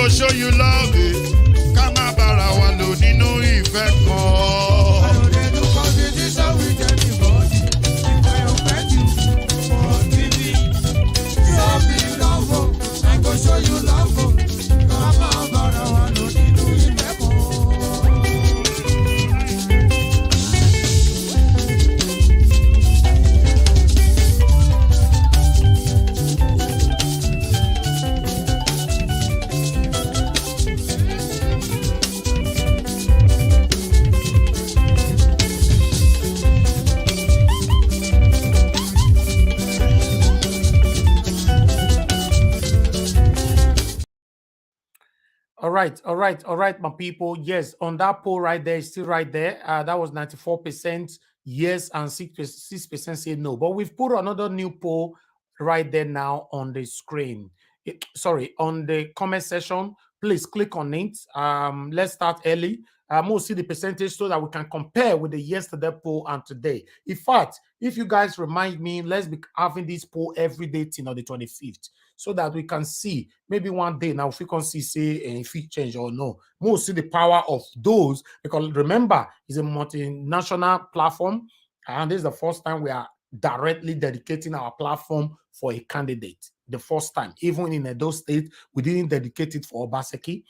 go show you love it. Ká má bára wa lò nínú ìfẹ́ kan. I don't dey do competition with anybody. If I offend you, forgive me. Show me love, oh, I go show you love, oh. Come on, brother, I don't need to be back home. All right, my people. Yes, on that poll right there, it's still right there. That was 94% yes and 6% say no. But we've put another new poll right there now on the screen. Sorry, on the comment section. Please click on it. Let's start early. We'll see the percentage so that we can compare with the yesterday poll and today. In fact, if you guys remind me, let's be having this poll every day till the 25th. So that we can see maybe one day now if we can see say if it change or no. We'll see the power of those, because remember, it's a multinational platform, and this is the first time we are directly dedicating our platform for a candidate. The first time, even in Edo State, we didn't dedicate it for Obaseki.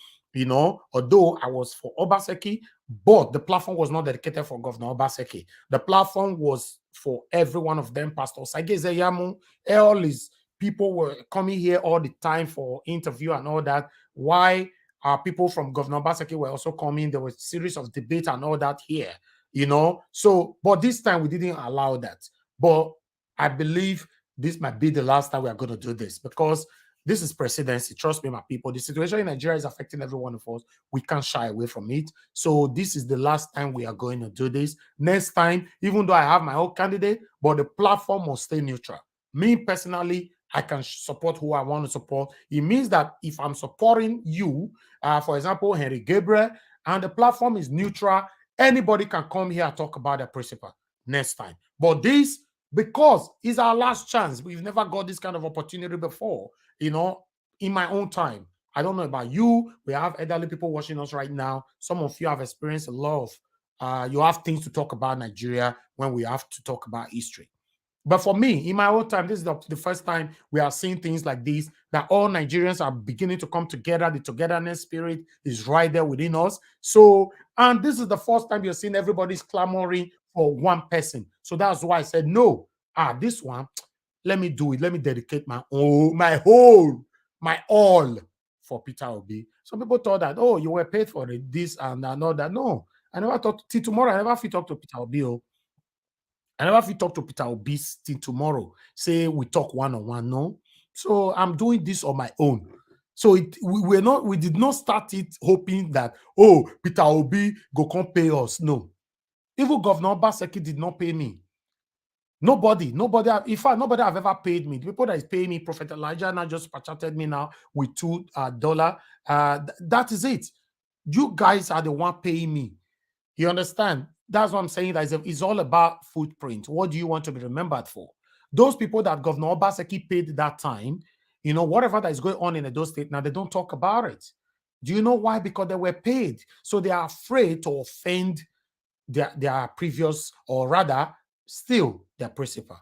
Although I was for Obaseki, but the platform was not dedicated for Governor Obaseki. The platform was for every one of them. Pastor Sageze Yamu, all his people were coming here all the time for interview and all that. Why people from Governor Obaseki were also coming? There was a series of debate and all that here, So, but this time we didn't allow that. But I believe this might be the last time we are going to do this, because this is presidency. Trust me, my people. The situation in Nigeria is affecting every one of us. We can't shy away from it. So this is the last time we are going to do this. Next time, even though I have my own candidate, but the platform must stay neutral. Me personally, I can support who I want to support. It means that if I'm supporting you, for example, Henry Gabriel, and the platform is neutral, anybody can come here and talk about their principle next time. But this, because it's our last chance. We've never got this kind of opportunity before, in my own time. I don't know about you. We have elderly people watching us right now. Some of you have experienced a lot of, you have things to talk about Nigeria when we have to talk about history. But for me, in my own time, this is the first time we are seeing things like this, that all Nigerians are beginning to come together. The togetherness spirit is right there within us. So, and this is the first time you're seeing everybody's clamoring for one person. So that's why I said, no, this one, let me do it. Let me dedicate my all for Peter Obi. Some people thought that, oh, you were paid for it, this and another. No, I never thought, till tomorrow, I never feel talk to Peter Obi. I never feel talk to Peter Obi till tomorrow. Say we talk one-on-one, no. So I'm doing this on my own. So we did not start it hoping that, oh, Peter Obi go come pay us. No. Even Governor Obaseki did not pay me. Nobody, in fact, nobody have ever paid me. The people that is paying me, Prophet Elijah now just chatted me now with $2. That is it. You guys are the one paying me. You understand? That's what I'm saying. That it's all about footprint. What do you want to be remembered for? Those people that Governor Obaseki paid that time, whatever that is going on in Edo State now, they don't talk about it. Do you know why? Because they were paid. So they are afraid to offend their previous, or rather, still their principal.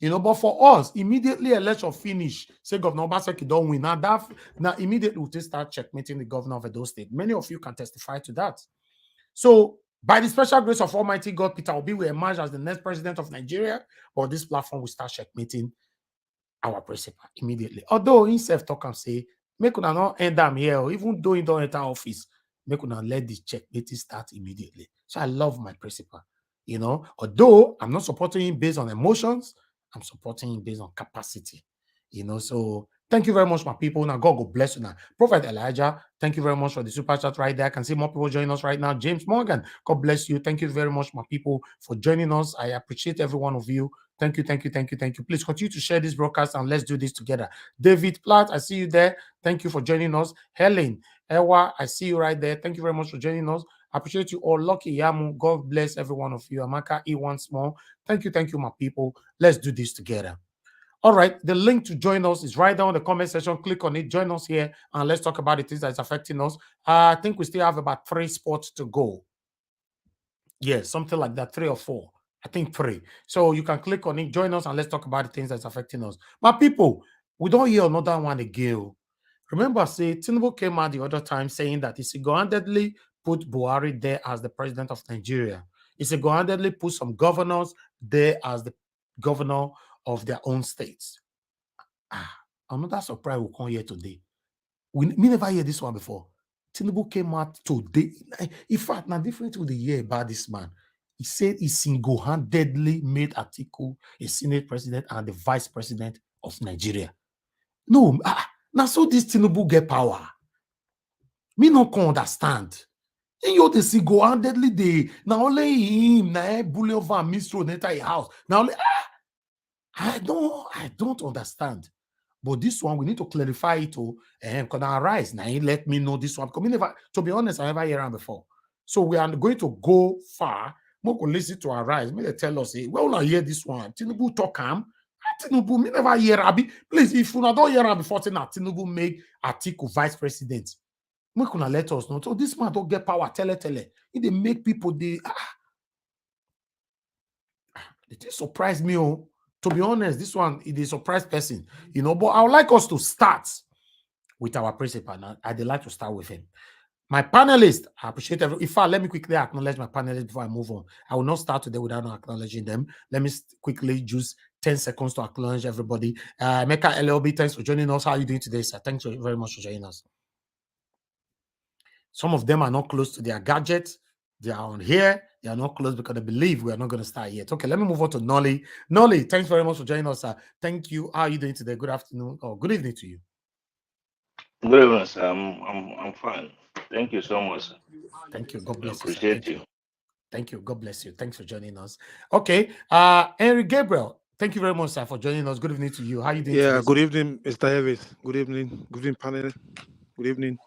But for us, immediately election finish, say Governor Obaseki don't win. Now immediately we'll just start checkmating the governor of Edo State. Many of you can testify to that. So, by the special grace of Almighty God, Peter Obi will emerge as the next president of Nigeria, but this platform will start checkmating our principal immediately. Although himself talk and say, make una not end them here, or even though he don't enter office, make una let the checkmating start immediately. So I love my principal, Although I'm not supporting him based on emotions, I'm supporting him based on capacity, So thank you very much, my people. Now, God bless you. Now, Prophet Elijah, thank you very much for the super chat right there. I can see more people joining us right now. James Morgan, God bless you. Thank you very much, my people, for joining us. I appreciate every one of you. Thank you. Please continue to share this broadcast and let's do this together. David Platt, I see you there. Thank you for joining us. Helen, Ewa, I see you right there. Thank you very much for joining us. I appreciate you all. Lucky Yamu, God bless every one of you. Amaka E once more. Thank you, my people. Let's do this together. All right, the link to join us is right down in the comment section. Click on it, join us here, and let's talk about the things that's affecting us. I think we still have about 3 spots to go. Yeah, something like that, 3 or 4. I think 3. So you can click on it, join us, and let's talk about the things that's affecting us. My people, we don't hear another one again. Remember, say Tinubu came out the other time saying that he single-handedly put Buhari there as the president of Nigeria. He single-handedly put some governors there as the governor of their own states. Another surprise will come here today. We never hear this one before. Tinubu came out today. In fact, now different to the year about this man. He said he single-handedly made Atiku a Senate president and the vice president of Nigeria. No, now so this Tinubu get power. Me no can understand. And you the single-handedly they now only him na bully over Mistro enter a house. Now only I don't understand. But this one, we need to clarify it to because I rise. Now, let me know this one. Because never, to be honest, I never hear him before. So we are going to go far. We can listen to Arise. May they tell us, well, I hear this one. Tinubu talk him. Tinubu, me never hear Abi. Please, if you don't hear him before, saying that Tinubu make Atiku vice president, we can let us know. So this man don't get power. Tell it. They make people they it surprised me. Oh. To be honest, this one is a surprise person, but I would like us to start with our principal. Now, I'd like to start with him. My panelists, I appreciate everyone. In fact, let me quickly acknowledge my panelists before I move on. I will not start today without acknowledging them. Let me quickly use 10 seconds to acknowledge everybody. Mecca LLB, thanks for joining us. How are you doing today, sir? Thank you very much for joining us. Some of them are not close to their gadgets. They are on here. They are not close because they believe we are not going to start yet. Okay, let me move on to Nolly. Nolly, thanks very much for joining us, sir. Thank you. How are you doing today? Good afternoon or good evening to you. Good evening, sir. I'm fine. Thank you so much, sir. Thank you. God bless you, sir. Appreciate you. Thank you. God bless you. Thanks for joining us. Okay. Henry Gabriel, thank you very much, sir, for joining us. Good evening to you. How are you doing today? Good evening, Mr. Elvis. Good evening. Good evening, panel. Good evening.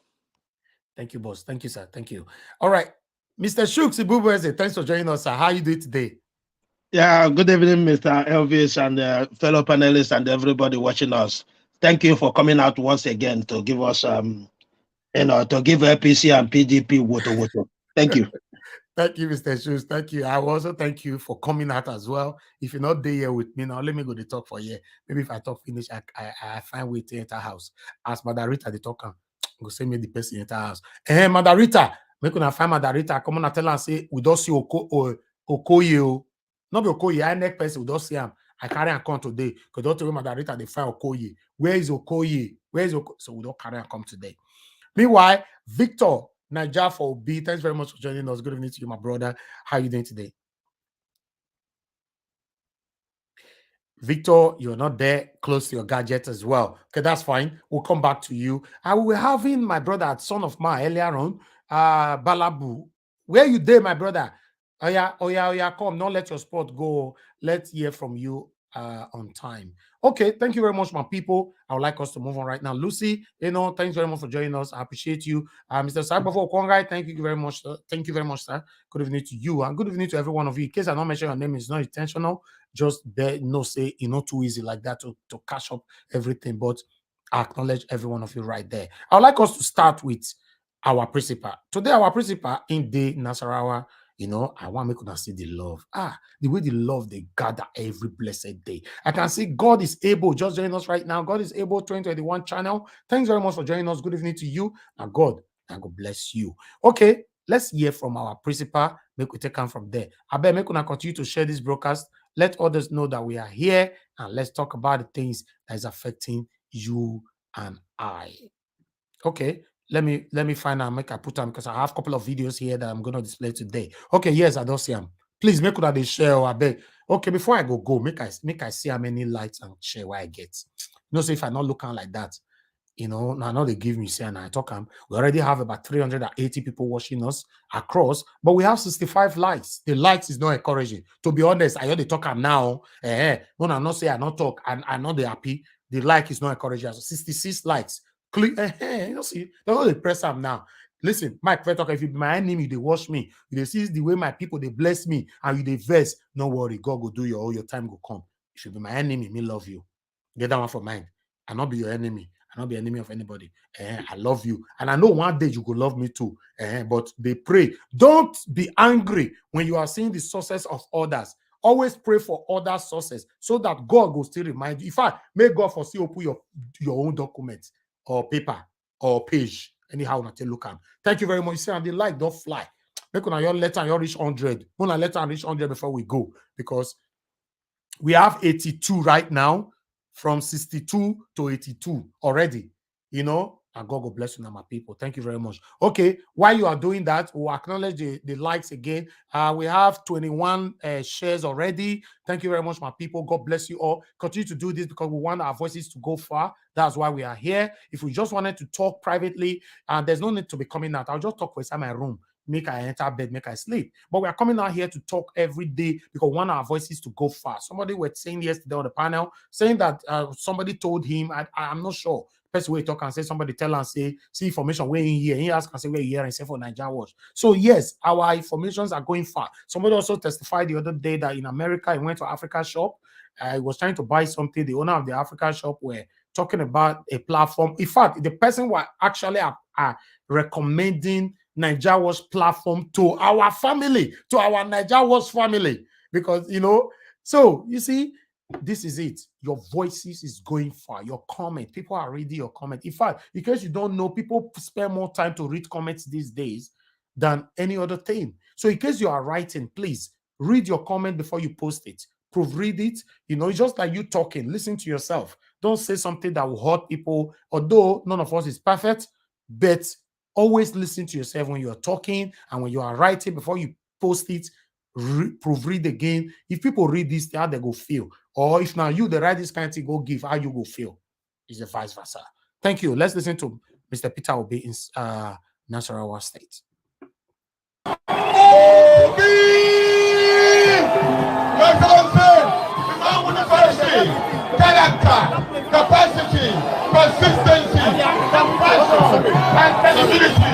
Thank you, boss. Thank you, sir. Thank you. All right. Mr. Shooks Ibubueze, thanks for joining us, sir. How are you doing today? Yeah, good evening, Mr. Elvis and fellow panelists and everybody watching us. Thank you for coming out once again to give us, to give APC and PDP woto. Thank you. Thank you, Mr. Shoes. Thank you. I also thank you for coming out as well. If you're not there here with me now, let me go to talk for you. Maybe if I talk finish, I find way to enter house. Ask Madarita the talker. Go send me the person enter house. Madarita, make una find Madarita. Come on and tell her and say we don't see Okoye. Not be Okoye, I next person we don't see him. I carry a come today because don't tell me Madarita they find Okoye. Where is Okoye? Where is Okoye? So we don't carry a come today. Meanwhile, Victor Niger for B, thanks very much for joining us. Good evening to you, my brother. How are you doing today? Victor, you're not there close to your gadget as well. Okay, that's fine. We'll come back to you. I will having my brother, son of mine, earlier on, Balabu. Where you there, my brother? Oh yeah, come. Don't let your spot go. Let's hear from you on time. Okay, thank you very much, my people. I would like us to move on right now. Lucy, thanks very much for joining us. I appreciate you. Mr. Cyberfo Kongai, thank you very much. Thank you very much, sir. Good evening to you and good evening to every one of you. In case I don't mention your name, it's not intentional. Just there, say not too easy like that to catch up everything, but I acknowledge every one of you right there. I would like us to start with our principal. Today, our principal in the Nasarawa. I want to make us see the love. The way the love they gather every blessed day. I can see God is able. Just join us right now. God is able 2021 channel. Thanks very much for joining us. Good evening to you. And God bless you. Okay, let's hear from our principal. Make we take on from there. I bet make we continue to share this broadcast. Let others know that we are here and let's talk about the things that is affecting you and I. Okay. Let me find out, make I put them because I have a couple of videos here that I'm going to display today. Okay, yes, I don't see them. Please make sure they share or I beg. Okay, before I go, make I see how many likes and share what I get. So if I'm not looking like that, now they give me say and I talk them. We already have about 380 people watching us across, but we have 65 likes. The likes is not encouraging. To be honest, I heard they talk them now. No, I'm not say I not talk and I know they happy. The like is not encouraging. So 66 likes. Click, see, don't press them now. Listen, Mike, if you be my enemy, they watch me. You see the way my people they bless me and you they verse. No worry, God will do your time will come. If you be my enemy, me love you. Get that one from mind. I'll not be your enemy. I'll not be enemy of anybody. I love you. And I know one day you will love me too. But they pray. Don't be angry when you are seeing the sources of others. Always pray for other sources so that God will still remind you. In fact, may God foresee open your own documents or paper or page. Anyhow, not look at. Thank you very much. You say, and the like don't fly. Make on your letter and your reach 100. When I letter and reach 100 before we go, because we have 82 right now, from 62 to 82 already. You know, and God will bless you now, my people. Thank you very much. Okay, while you are doing that, we'll acknowledge the likes again. We have 21 shares already. Thank you very much, my people. God bless you all. Continue to do this because we want our voices to go far. That's why we are here. If we just wanted to talk privately, there's no need to be coming out. I'll just talk for inside my room. Make I enter bed, make I sleep. But we are coming out here to talk every day because we want our voices to go far. Somebody was saying yesterday on the panel, saying that somebody told him, I'm not sure. Best way to talk and say somebody tell and say, see information where in here. He ask and say where here and say for Nigeria Watch. So yes, our informations are going far. Somebody also testified the other day that in America, he went to Africa shop. He was trying to buy something. The owner of the Africa shop were talking about a platform. In fact, the person was actually recommending Nigeria Watch platform to our family, to our Nigeria Watch family, because so you see, this is it. Your voices is going far. Your comment, people are reading your comment. In fact, in case you don't know, people spend more time to read comments these days than any other thing. So in case you are writing, please read your comment before you post it. Proofread it. It's just like you talking. Listen to yourself. Don't say something that will hurt people. Although none of us is perfect, but always listen to yourself when you are talking and when you are writing before you post it. Proofread again. If people read this, how they go feel, or if now you the write this kind of thing, go give how you go feel. Is the vice versa. Thank you. Let's listen to Mr. Peter Obi in Nasarawa State. Character, capacity, consistency, compassion, and credibility.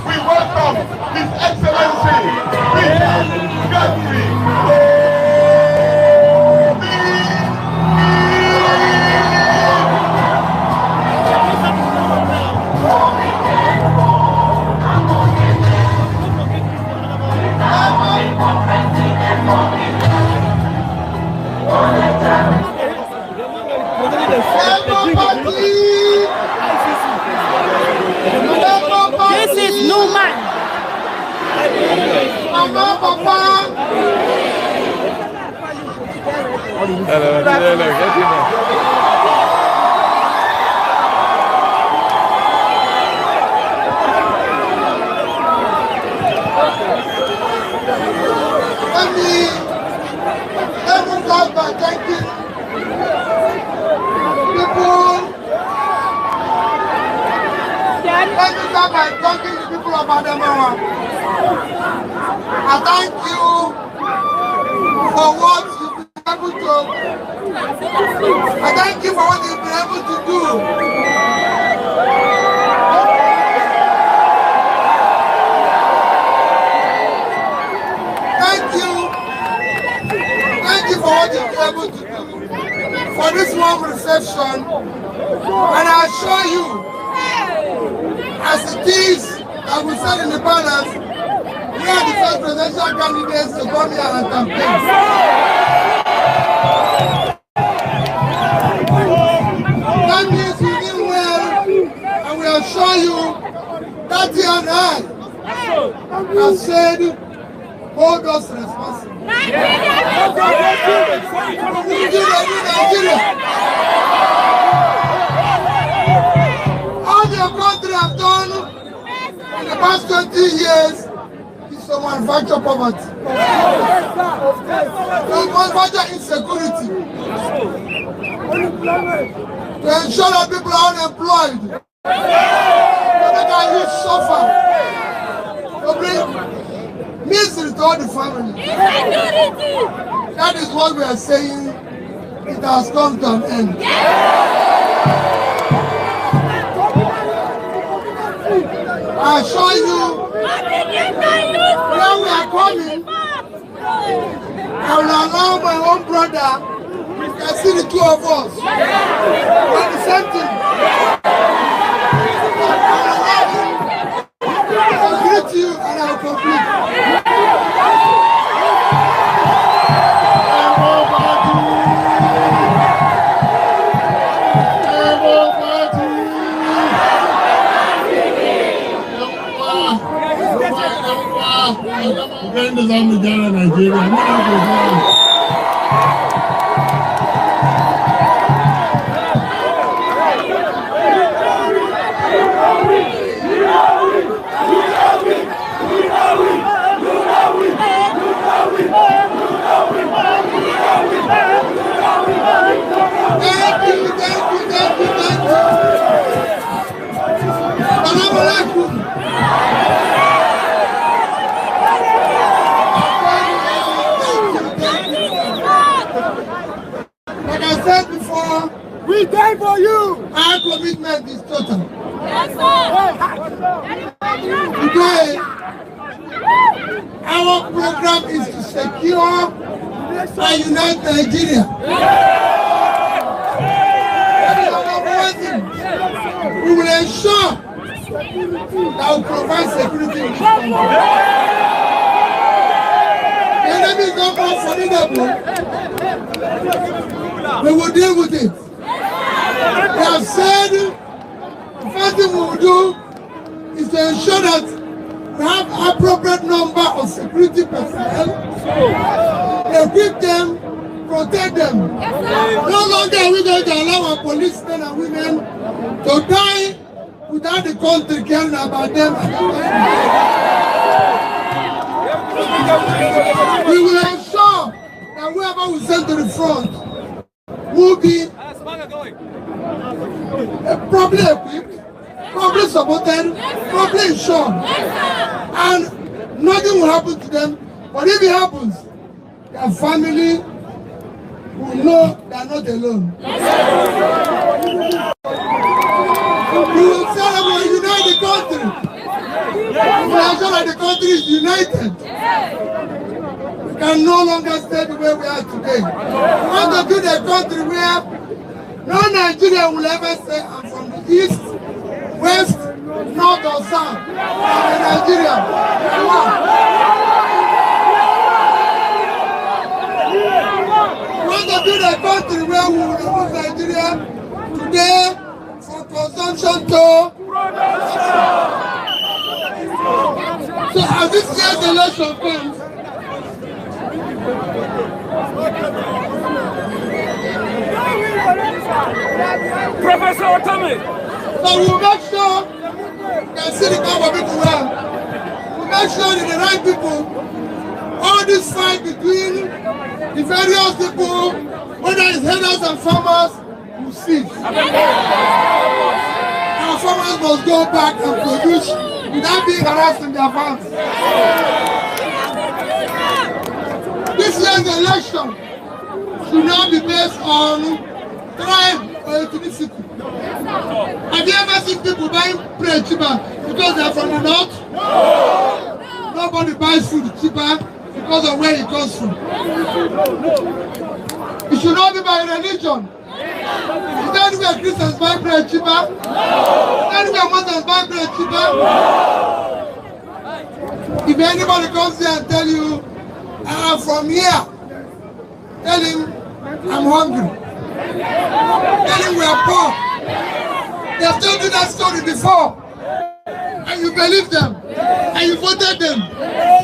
We welcome His Excellency, Godfrey. This is Newman. Mama, Papa. Let me start by thanking people. Let me start by thanking the people of Adamawa. I thank you for what you've been able to. I thank you for what you've been able to do. Thank you. Thank you for what you've been able to do for this warm reception. And I assure you, as it is, I will say in the palace, we are the first presidential candidates to come here and campaign. That means we did well, and we assure you that he and I have said, hold us responsible. Nigeria. All the country have done in the past 20 years is to manufacture poverty, to manufacture insecurity, to ensure that people are unemployed, so they can use suffer, to bring misery to all the family. That is what we are saying. It has come to an end. I assure you, when we are coming, I will allow my own brother, can see the two of us. We're the same thing. I'll greet you and I'll complete. Nigeria. Like I said before, We die for you. our commitment is total. Yes, Today, our program is to secure and unite Nigeria. That is our number one thing. We will ensure that we provide security in this country. The enemy is not more formidable. We will deal with it. We have said the first thing we will do is to ensure that we have appropriate number of security personnel, equip them, protect them. No longer are we going to allow our policemen and women to die without the country caring about them. We will ensure that whoever we send to the front will be properly equipped, properly supported, properly insured, and nothing will happen to them. But if it happens, their family will know they are not alone. We will say that we will unite the country. We will ensure that the country is united. We can no longer stay the way we are today. We want to build a country where no Nigerian will ever say, I'm from the east, west, north or south. I'm a Nigerian. We want to build a country where we will remove Nigeria today from consumption to production. So as this year's election comes, Professor Otome. so we'll make sure we can see the kind of people well. We'll make sure that the right people, all this fight between the various people, whether it's herders and farmers, will cease. Our farmers must go back and produce without being harassed in their farms. This year's election should not be based on tribe or ethnicity. Have you ever seen people buying bread cheaper because they are from the north? No. Nobody buys food cheaper because of where it comes from. It should not be by religion. Is that where Christians buy bread cheaper? Is that where Muslims buy bread cheaper? If anybody comes here and tell you, I'm from here, tell him, I'm hungry. Tell him we are poor. They have told you that story before. And you believe them. And you voted them.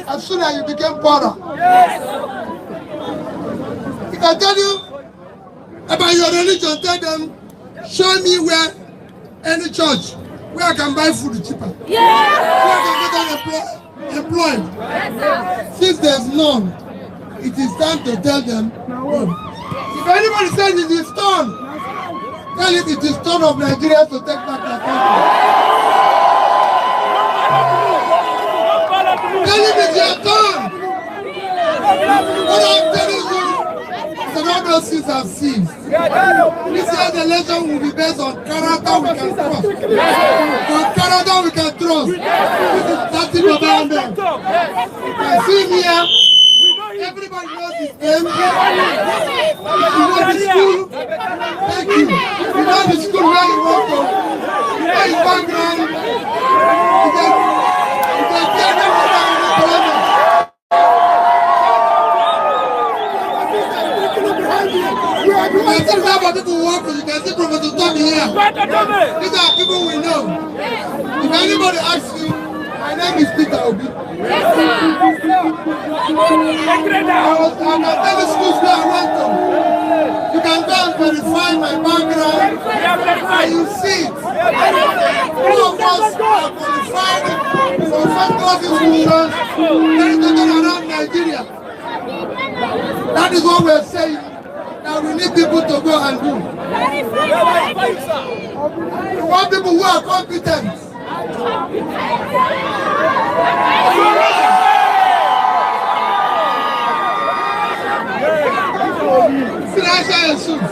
As soon as you became poorer. If I tell you about your religion, tell them, show me where any church where I can buy food cheaper. Where I can get employed. Since there's none, it is time to tell them no. If anybody says it is turn, tell him it is turn of Nigeria to take back their country. Tell him it's your turn. What I'm telling you is that all those things have ceased. This year's election will be based on character we can trust. On character we can trust. This is nothing about them. You can see here. Everybody knows his name. You know the school can see somebody to work with. You can see Professor Tommy here. These are people we know. If anybody asks you, my name is Peter Obi. I can tell the schools where I went to. You can go and verify my background and you see it. All of us are qualified for first-class institutions located around Nigeria. That is what we're saying, that we need people to go and do. We want people who are competent. Financial issues.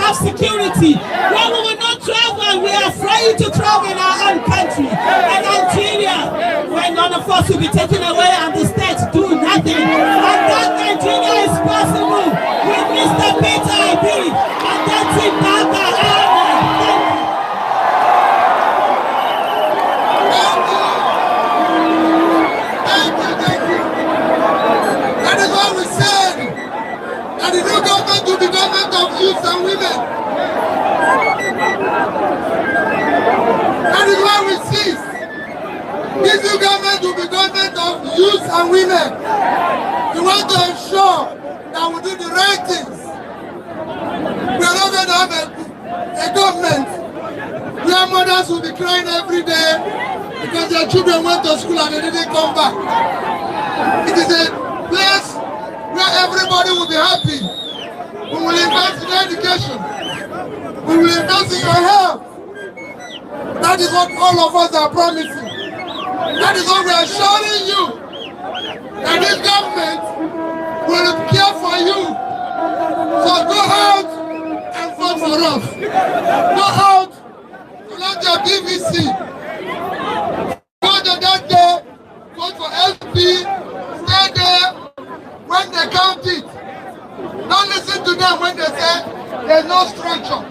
Security. When we will not travel, we are afraid to travel in our own country. And Nigeria, where none of us will be taken away and the states do nothing. And that Nigeria is possible with Mr. Peter Obi and that's it. That is what we said. That the new government will be government of youth and women. That is why we see this new government will be government of youth and women. We want to ensure that we do the right things. We are not going to have a government where mothers will be crying every day because their children went to school and they didn't come back. It is a place where everybody will be happy. We will invest in education. We will invest in your health. That is what all of us are promising. That is what we are showing you. That this government will care for you. So go out and vote for us. Go out to launch your DVC. Go to that day, vote for SP, stay there when they count it. Don't listen to them when they say there's no structure.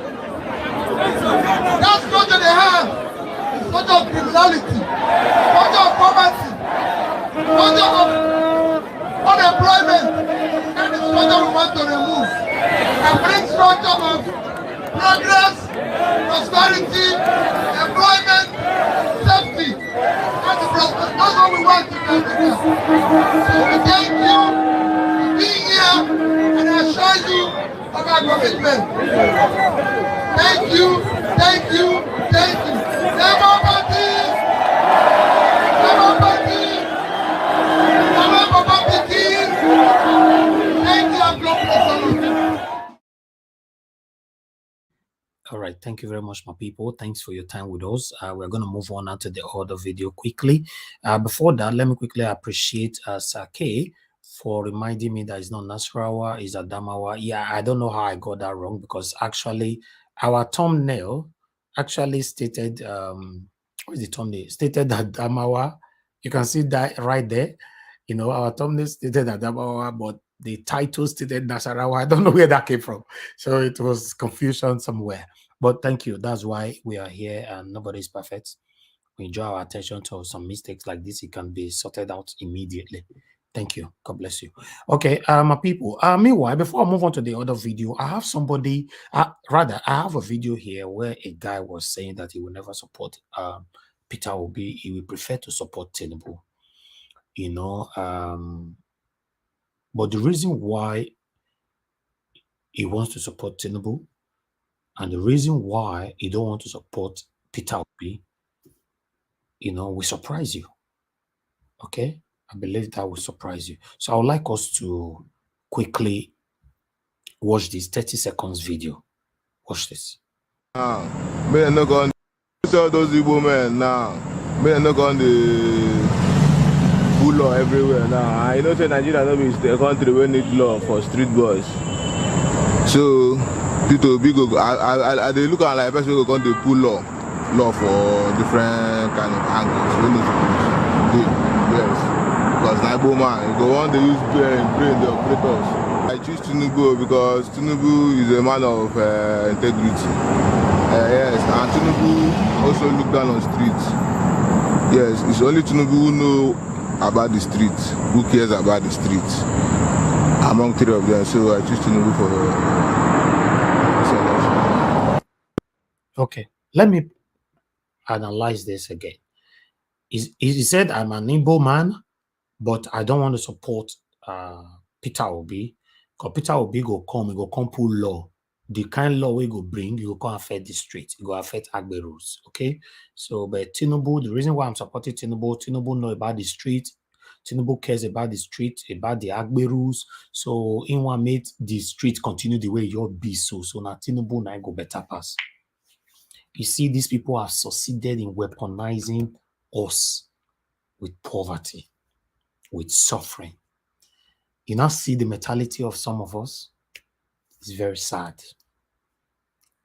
That structure they have is structure of criminality, structure of poverty, structure of unemployment. That is structure we want to remove and bring structure of progress, prosperity, employment, safety. That's what we want to do. So we thank you for being here and I assure you of our commitment. Thank you, thank you, thank you. Never Thank you very much, my people. Thanks for your time with us. We're going to move on now to the other video quickly. Before that, let me quickly appreciate Sake for reminding me that it's not Nasrawa, it's Adamawa. Yeah, I don't know how I got that wrong, because actually our thumbnail actually stated, what is the thumbnail? Stated Adamawa. You can see that right there. You know, our thumbnail stated Adamawa, but the title stated Nasarawa. I don't know where that came from. So it was confusion somewhere. But thank you. That's why we are here, and nobody is perfect. We enjoy our attention to some mistakes like this. It can be sorted out immediately. Thank you. God bless you. Okay, my people. Meanwhile, before I move on to the other video, I have somebody, rather, I have a video here where a guy was saying that he will never support Peter Obi. He will prefer to support Tinubu. You know, but the reason why he wants to support Tinubu and the reason why he don't want to support Peter Obi, you know, will surprise you. Okay? I believe that will surprise you. So I would like us to quickly watch this 30 seconds video. Watch this. May I not go on tell those Igbo men now. May I not go on the full law everywhere now. I know say Nigeria no be a country where need law for street boys. So people big go I they look at like person go on the full law for different kind of angles. We need to yes. Because Naibo man, you go on they use brain the operators. I choose Tinubu because Tinubu is a man of integrity. Yes, and Tinubu also look down on streets. Yes, it's only Tinubu who know about the streets, who cares about the streets. Among three of them, so I choose Tinubu for this election. Okay, let me analyze this again. He said, I'm an Igbo man, but I don't want to support Peter Obi. Because Peter Obi go come pull law. The kind law we go bring, you go affect the street. It go affect Agbe rules. Okay? So, but Tinubu, the reason why I'm supporting Tinubu know about the street. Tinubu cares about the street, about the Agbe rules. So, in one made the street continue the way you're be. So now Tinubu now go better pass. You see, these people have succeeded in weaponizing us with poverty, with suffering. You now see the mentality of some of us. It's very sad.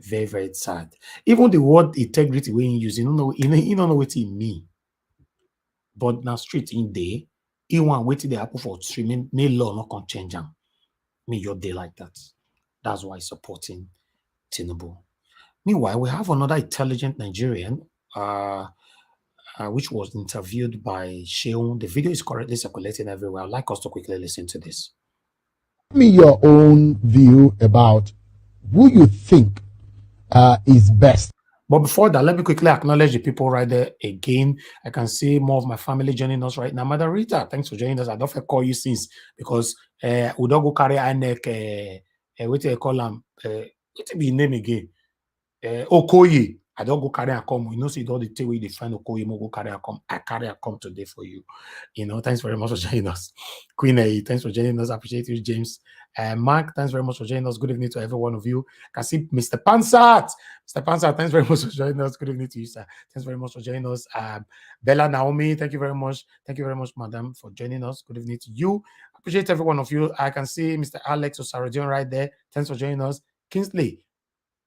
Very, very sad. Even the word integrity when you use, you don't know what it means. But now street in day, you want waiting the happen for streaming, may law not can change them. Me your day like that. That's why supporting Tinubu. Meanwhile, we have another intelligent Nigerian, which was interviewed by Sheung. The video is currently circulating everywhere. I'd like us to quickly listen to this. Give me your own view about who you think is best. But before that, let me quickly acknowledge the people right there again. I can see more of my family joining us right now. Mother Rita, thanks for joining us. I don't call you since because we don't go carry our neck. What do you call them? What be name again? Okoye. I don't go carry a come. You know, see all the day we define Okoye, go carry a come. I carry a come today for you. You know, thanks very much for joining us. Queen A, thanks for joining us. I appreciate you, James. Mark, thanks very much for joining us. Good evening to every one of you. I can see Mr. Pansat. Mr. Pansat, thanks very much for joining us. Good evening to you, sir. Thanks very much for joining us. Bella Naomi, thank you very much. Thank you very much, madam, for joining us. Good evening to you. I appreciate every one of you. I can see Mr. Alex Osarodion right there. Thanks for joining us. Kingsley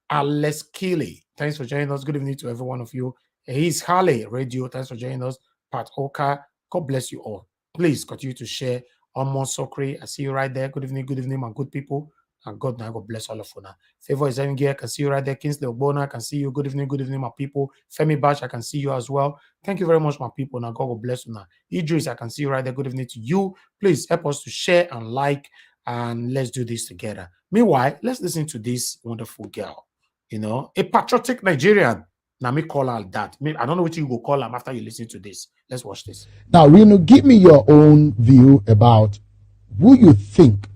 Alex Keeley, thanks for joining us. Good evening to every one of you. He's Harley Radio. Thanks for joining us. Pat Oka, God bless you all. Please continue to share. Almost Sokri, I see you right there. Good evening, my good people. And God now, God bless all of you now. Favor is here. I can see you right there. Kingsley Obona, I can see you. Good evening, my people. Femi Bash, I can see you as well. Thank you very much, my people. Now, God will bless you now. Idris, I can see you right there. Good evening to you. Please help us to share and like, and let's do this together. Meanwhile, let's listen to this wonderful girl. You know, a patriotic Nigerian. Now, me call her that. I don't know what you go call her after you listen to this. Let's watch this. Now, give me your own view about who you think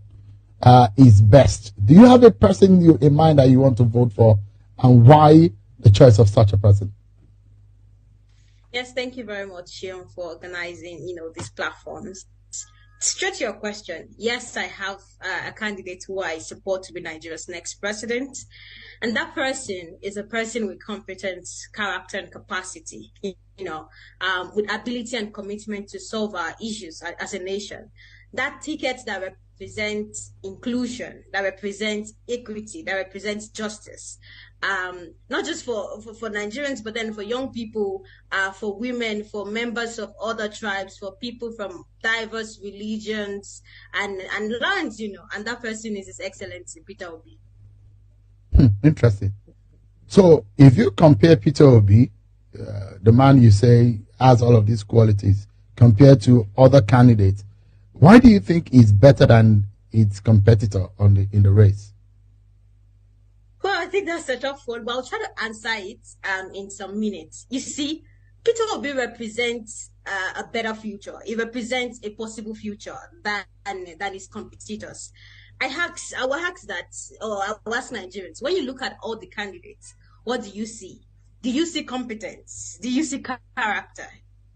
is best. Do you have a person in mind that you want to vote for, and why the choice of such a person? Yes, thank you very much, Shion, for organizing, these platforms. Straight to your question, yes, I have a candidate who I support to be Nigeria's next president. And that person is a person with competence, character, and capacity, with ability and commitment to solve our issues as a nation. That ticket that represents inclusion, that represents equity, that represents justice, not just for Nigerians, but then for young people, for women, for members of other tribes, for people from diverse religions and lands, and that person is His Excellency Peter Obi. Interesting. So if you compare Peter Obi, the man you say has all of these qualities, compared to other candidates, why do you think he's better than its competitor in the race? Well, I think that's a tough one, but I'll try to answer it in some minutes. You see, Peter Obi represents a better future. He represents a possible future than his competitors. I will ask Nigerians, when you look at all the candidates, what do you see? Do you see competence? Do you see character?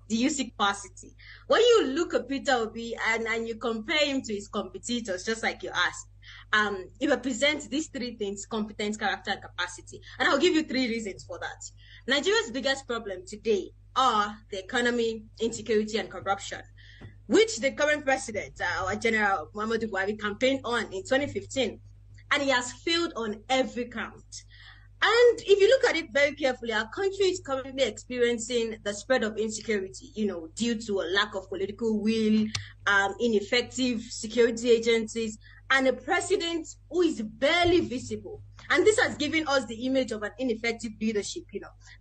Do you see capacity? When you look at Peter Obi and you compare him to his competitors, just like you asked, he represents these three things: competence, character, and capacity. And I'll give you 3 reasons for that. Nigeria's biggest problem today are the economy, insecurity, and corruption, which the current president, our General Muhammadu Buhari, campaigned on in 2015, and he has failed on every count. And if you look at it very carefully, our country is currently experiencing the spread of insecurity, due to a lack of political will, ineffective security agencies, and a president who is barely visible. And this has given us the image of an ineffective leadership.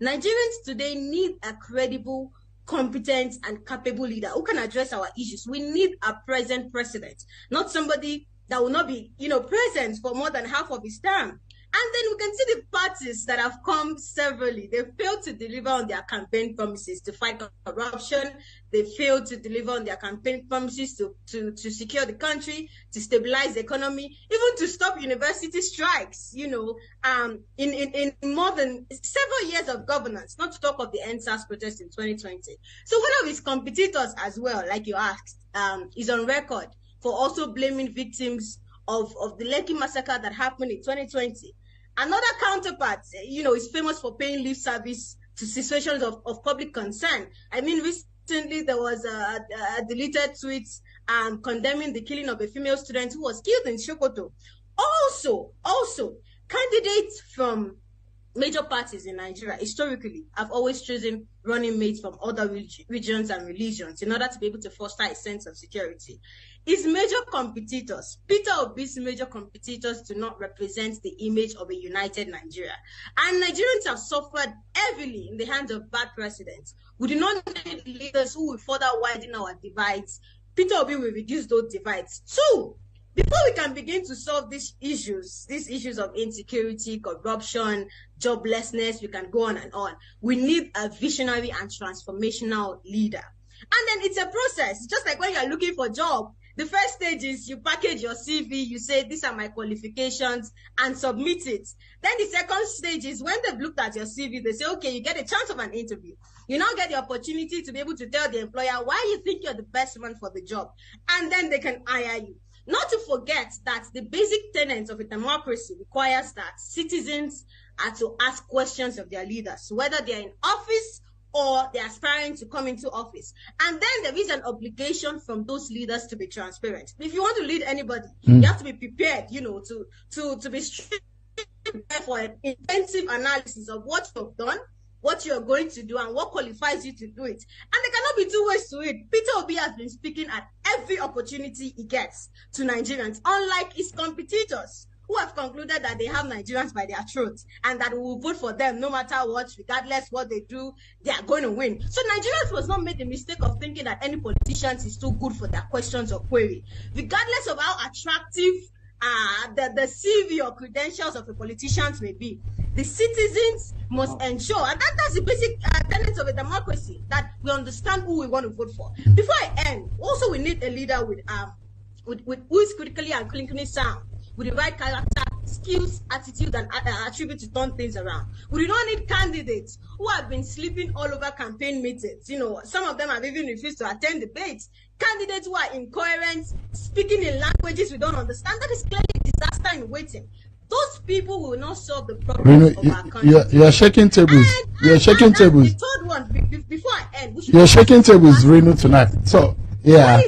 Nigerians today need a credible, competent, and capable leader who can address our issues. We need a present president, not somebody that will not be, present for more than half of his term. And then we can see the parties that have come severally. They failed to deliver on their campaign promises to fight corruption. They failed to deliver on their campaign promises to secure the country, to stabilize the economy, even to stop university strikes, in more than several years of governance, not to talk of the NSAS protest in 2020. So one of his competitors as well, like you asked, is on record for also blaming victims of the Lekki massacre that happened in 2020. Another counterpart, is famous for paying lip service to situations of public concern. I mean, recently there was a deleted tweet condemning the killing of a female student who was killed in Sokoto. Also, candidates from major parties in Nigeria historically have always chosen running mates from other regions and religions in order to be able to foster a sense of security. His major competitors, Peter Obi's major competitors, do not represent the image of a united Nigeria. And Nigerians have suffered heavily in the hands of bad presidents. We do not need leaders who will further widen our divides. Peter Obi will reduce those divides. 2, before we can begin to solve these issues of insecurity, corruption, joblessness, we can go on and on. We need a visionary and transformational leader. And then it's a process. Just like when you're looking for a job, the first stage is you package your CV, you say, these are my qualifications, and submit it. Then the second stage is when they've looked at your CV, they say, okay, you get a chance of an interview. You now get the opportunity to be able to tell the employer why you think you're the best man for the job. And then they can hire you. Not to forget that the basic tenets of a democracy requires that citizens are to ask questions of their leaders, whether they're in office or they're aspiring to come into office. And then there is an obligation from those leaders to be transparent. If you want to lead anybody, you have to be prepared, to be prepared for an intensive analysis of what you've done, what you're going to do, and what qualifies you to do it. And there cannot be 2 ways to it. Peter Obi has been speaking at every opportunity he gets to Nigerians, unlike his competitors, who have concluded that they have Nigerians by their throats and that we will vote for them no matter what, regardless what they do, they are going to win. So Nigerians must not make the mistake of thinking that any politicians is too good for their questions or query. Regardless of how attractive the CV or credentials of the politicians may be, the citizens must ensure, and that's the basic tenets of a democracy, that we understand who we want to vote for. Before I end, also we need a leader with who is critically and clinically sound, with the right character, skills, attitude, and attribute to turn things around. We do not need candidates who have been sleeping all over campaign meetings. You know, some of them have even refused to attend debates. Candidates who are incoherent, speaking in languages we don't understand. That is clearly a disaster in waiting. Those people will not solve the problems of our country. You're shaking tables. You're shaking tables. The third one, before I end, you're shaking tables, Reno, tonight. So, yeah.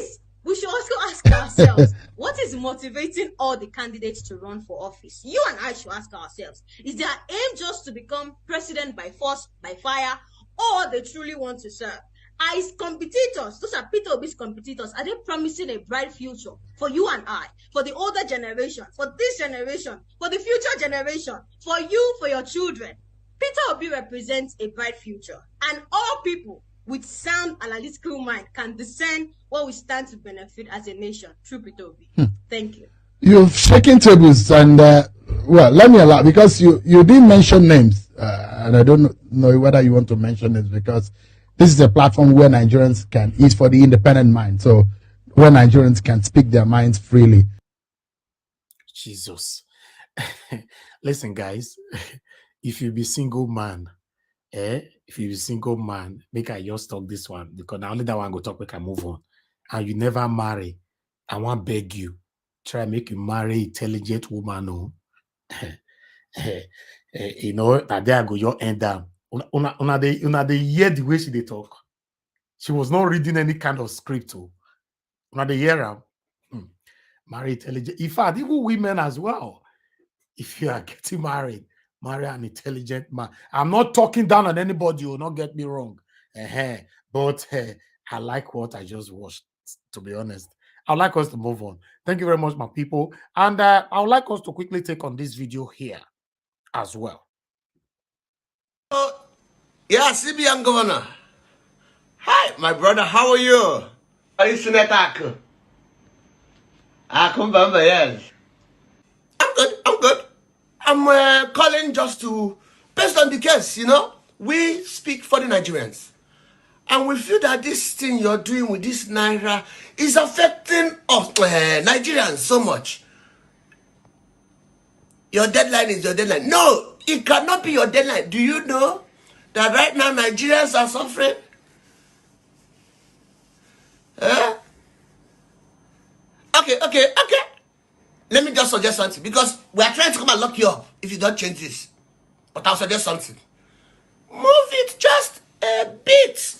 We should also ask ourselves, what is motivating all the candidates to run for office? You and I should ask ourselves, is their aim just to become president by force, by fire, or they truly want to serve? As competitors, those are Peter Obi's competitors, are they promising a bright future for you and I, for the older generation, for this generation, for the future generation, for you, for your children? Peter Obi represents a bright future, and all people with sound analytical mind can discern what we stand to benefit as a nation through Peter Obi. Thank you. You've shaken tables, and well, let me allow, because you didn't mention names, and I don't know whether you want to mention names, because this is a platform where Nigerians can eat for the independent mind, so where Nigerians can speak their minds freely. Jesus. Listen, guys, if you be single man, if you be single man, make I just talk this one, because now only that one go talk, we can move on. And you never marry, I want beg you, try make you marry intelligent woman. Oh. You know, that there go your end down. Una they hear the way she they talk. She was not reading any kind of script. Oh. Una they hear her. Marry intelligent. In fact, even women as well. If you are getting married, marry an intelligent man. I'm not talking down on anybody, you will not get me wrong. But I like what I just watched, to be honest. I'd like us to move on. Thank you very much, my people. And I would like us to quickly take on this video here as well. Yeah, CBN Governor. Hi, my brother, how are you? Are you Senator Aku? Yes. I'm good. I'm calling just to, based on the case, you know, we speak for the Nigerians. And we feel that this thing you're doing with this Naira is affecting us, Nigerians, so much. Your deadline is your deadline. No, it cannot be your deadline. Do you know that right now Nigerians are suffering? Okay. Let me just suggest something, because we are trying to come and lock you up if you don't change this. But I'll suggest something. Move it just a bit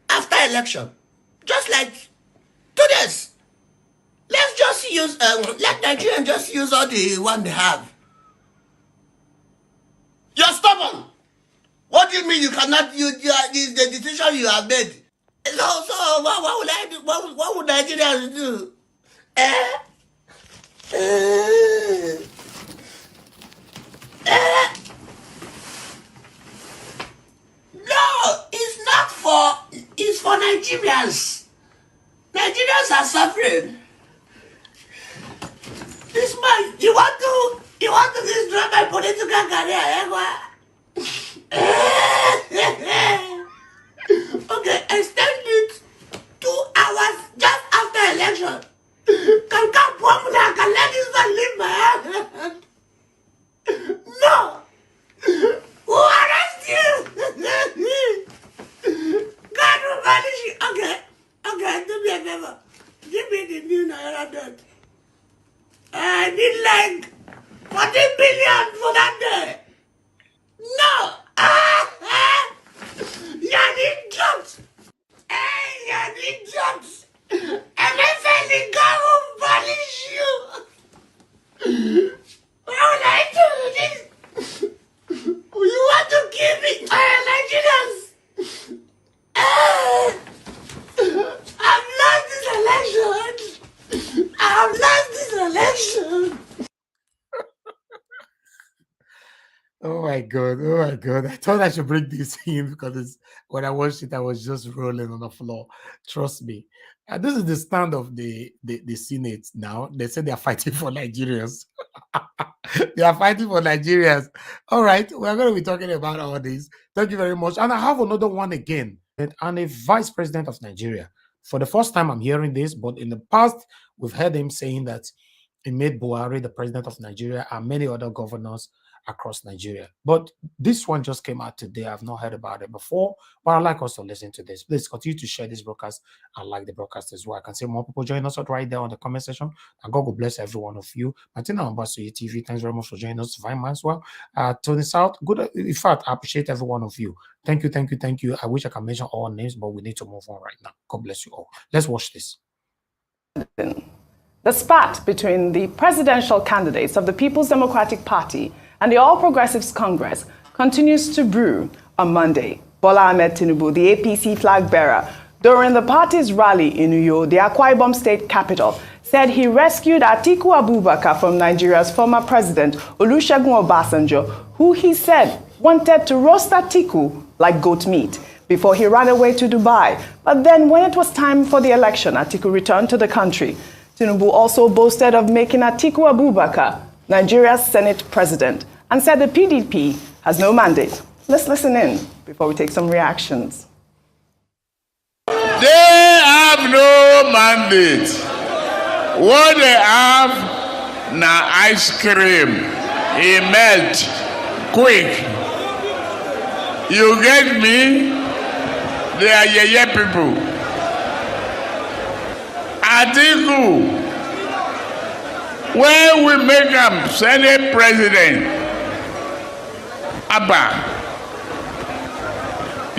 after election. Just like 2 days. Let's just use, let Nigerians just use all the one they have. You're stubborn. What do you mean you cannot use the decision you have made? So what would I do? What would Nigerians do? No, it's for Nigerians. Nigerians are suffering. This man, you want to destroy my political career, Okay, extend it 2 hours just after election. Can let this man leave my hand? No! Who arrest you? God will punish you. Okay, do me a favor. Give me the new Naira note. I need like 40 billion for that day. No! You're the idiot! You're the idiot! NFL God will punish you! Why would I do this? You want to kill me? Nigerians! I've lost this election! I've lost this election! Oh my God. I thought I should bring this in because when I watched it, I was just rolling on the floor. Trust me. This is the stand of the Senate now. They say they are fighting for Nigerians. They are fighting for Nigerians. All right, we're going to be talking about all this. Thank you very much. And I have another one again. And a vice president of Nigeria. For the first time, I'm hearing this, but in the past, we've heard him saying that It made Buhari the president of Nigeria and many other governors across Nigeria. But this one just came out today. I've not heard about it before, but I'd like us to listen to this. Please continue to share this broadcast and like the broadcast as well. I can see more people join us right there on the comment section. And God will bless every one of you. Martina Ambassador TV, thanks very much for joining us. Divine Maxwell, Tony South, good. In fact, I appreciate every one of you. Thank you, thank you, thank you. I wish I could mention all names, but we need to move on right now. God bless you all. Let's watch this. The spat between the presidential candidates of the People's Democratic Party and the All Progressives Congress continues to brew on Monday. Bola Ahmed Tinubu, the APC flag bearer, during the party's rally in Uyo, the Akwa Ibom state capital, said he rescued Atiku Abubakar from Nigeria's former president, Olusegun Obasanjo, who he said wanted to roast Atiku like goat meat before he ran away to Dubai. But then when it was time for the election, Atiku returned to the country. Tinubu also boasted of making Atiku Abubakar Nigeria's Senate president and said the PDP has no mandate. Let's listen in before we take some reactions. They have no mandate. What they have na ice cream. It melt quick. You get me? They are yeye people. Atiku, when we make him Senate president, Abba,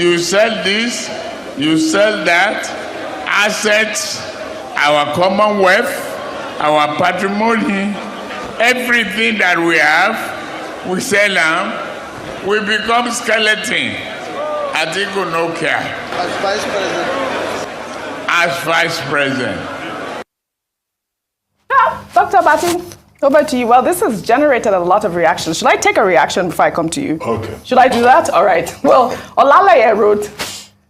you sell this, you sell that, assets, our commonwealth, our patrimony, everything that we have, we sell them, we become skeleton. Atiku no care. As vice president. As vice president. Dr. Bati, over to you. Well, this has generated a lot of reactions. Should I take a reaction before I come to you? Okay. Should I do that? All right. Well, Olalaye wrote,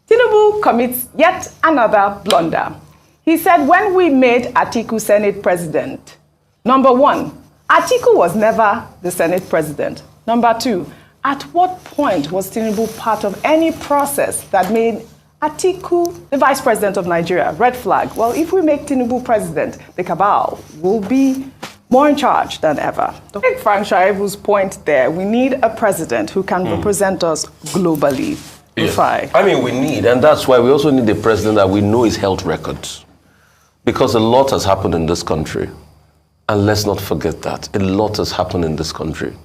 Tinubu commits yet another blunder. He said, when we made Atiku Senate president, number one, Atiku was never the Senate president. Number two, at what point was Tinubu part of any process that made Atiku the vice president of Nigeria? Red flag. Well, if we make Tinubu president, the cabal will be more in charge than ever. To take Frank Shaibu's point there, we need a president who can represent us globally. Yes. I mean, we need, and that's why we also need a president that we know his health records. Because a lot has happened in this country. And let's not forget that. A lot has happened in this country.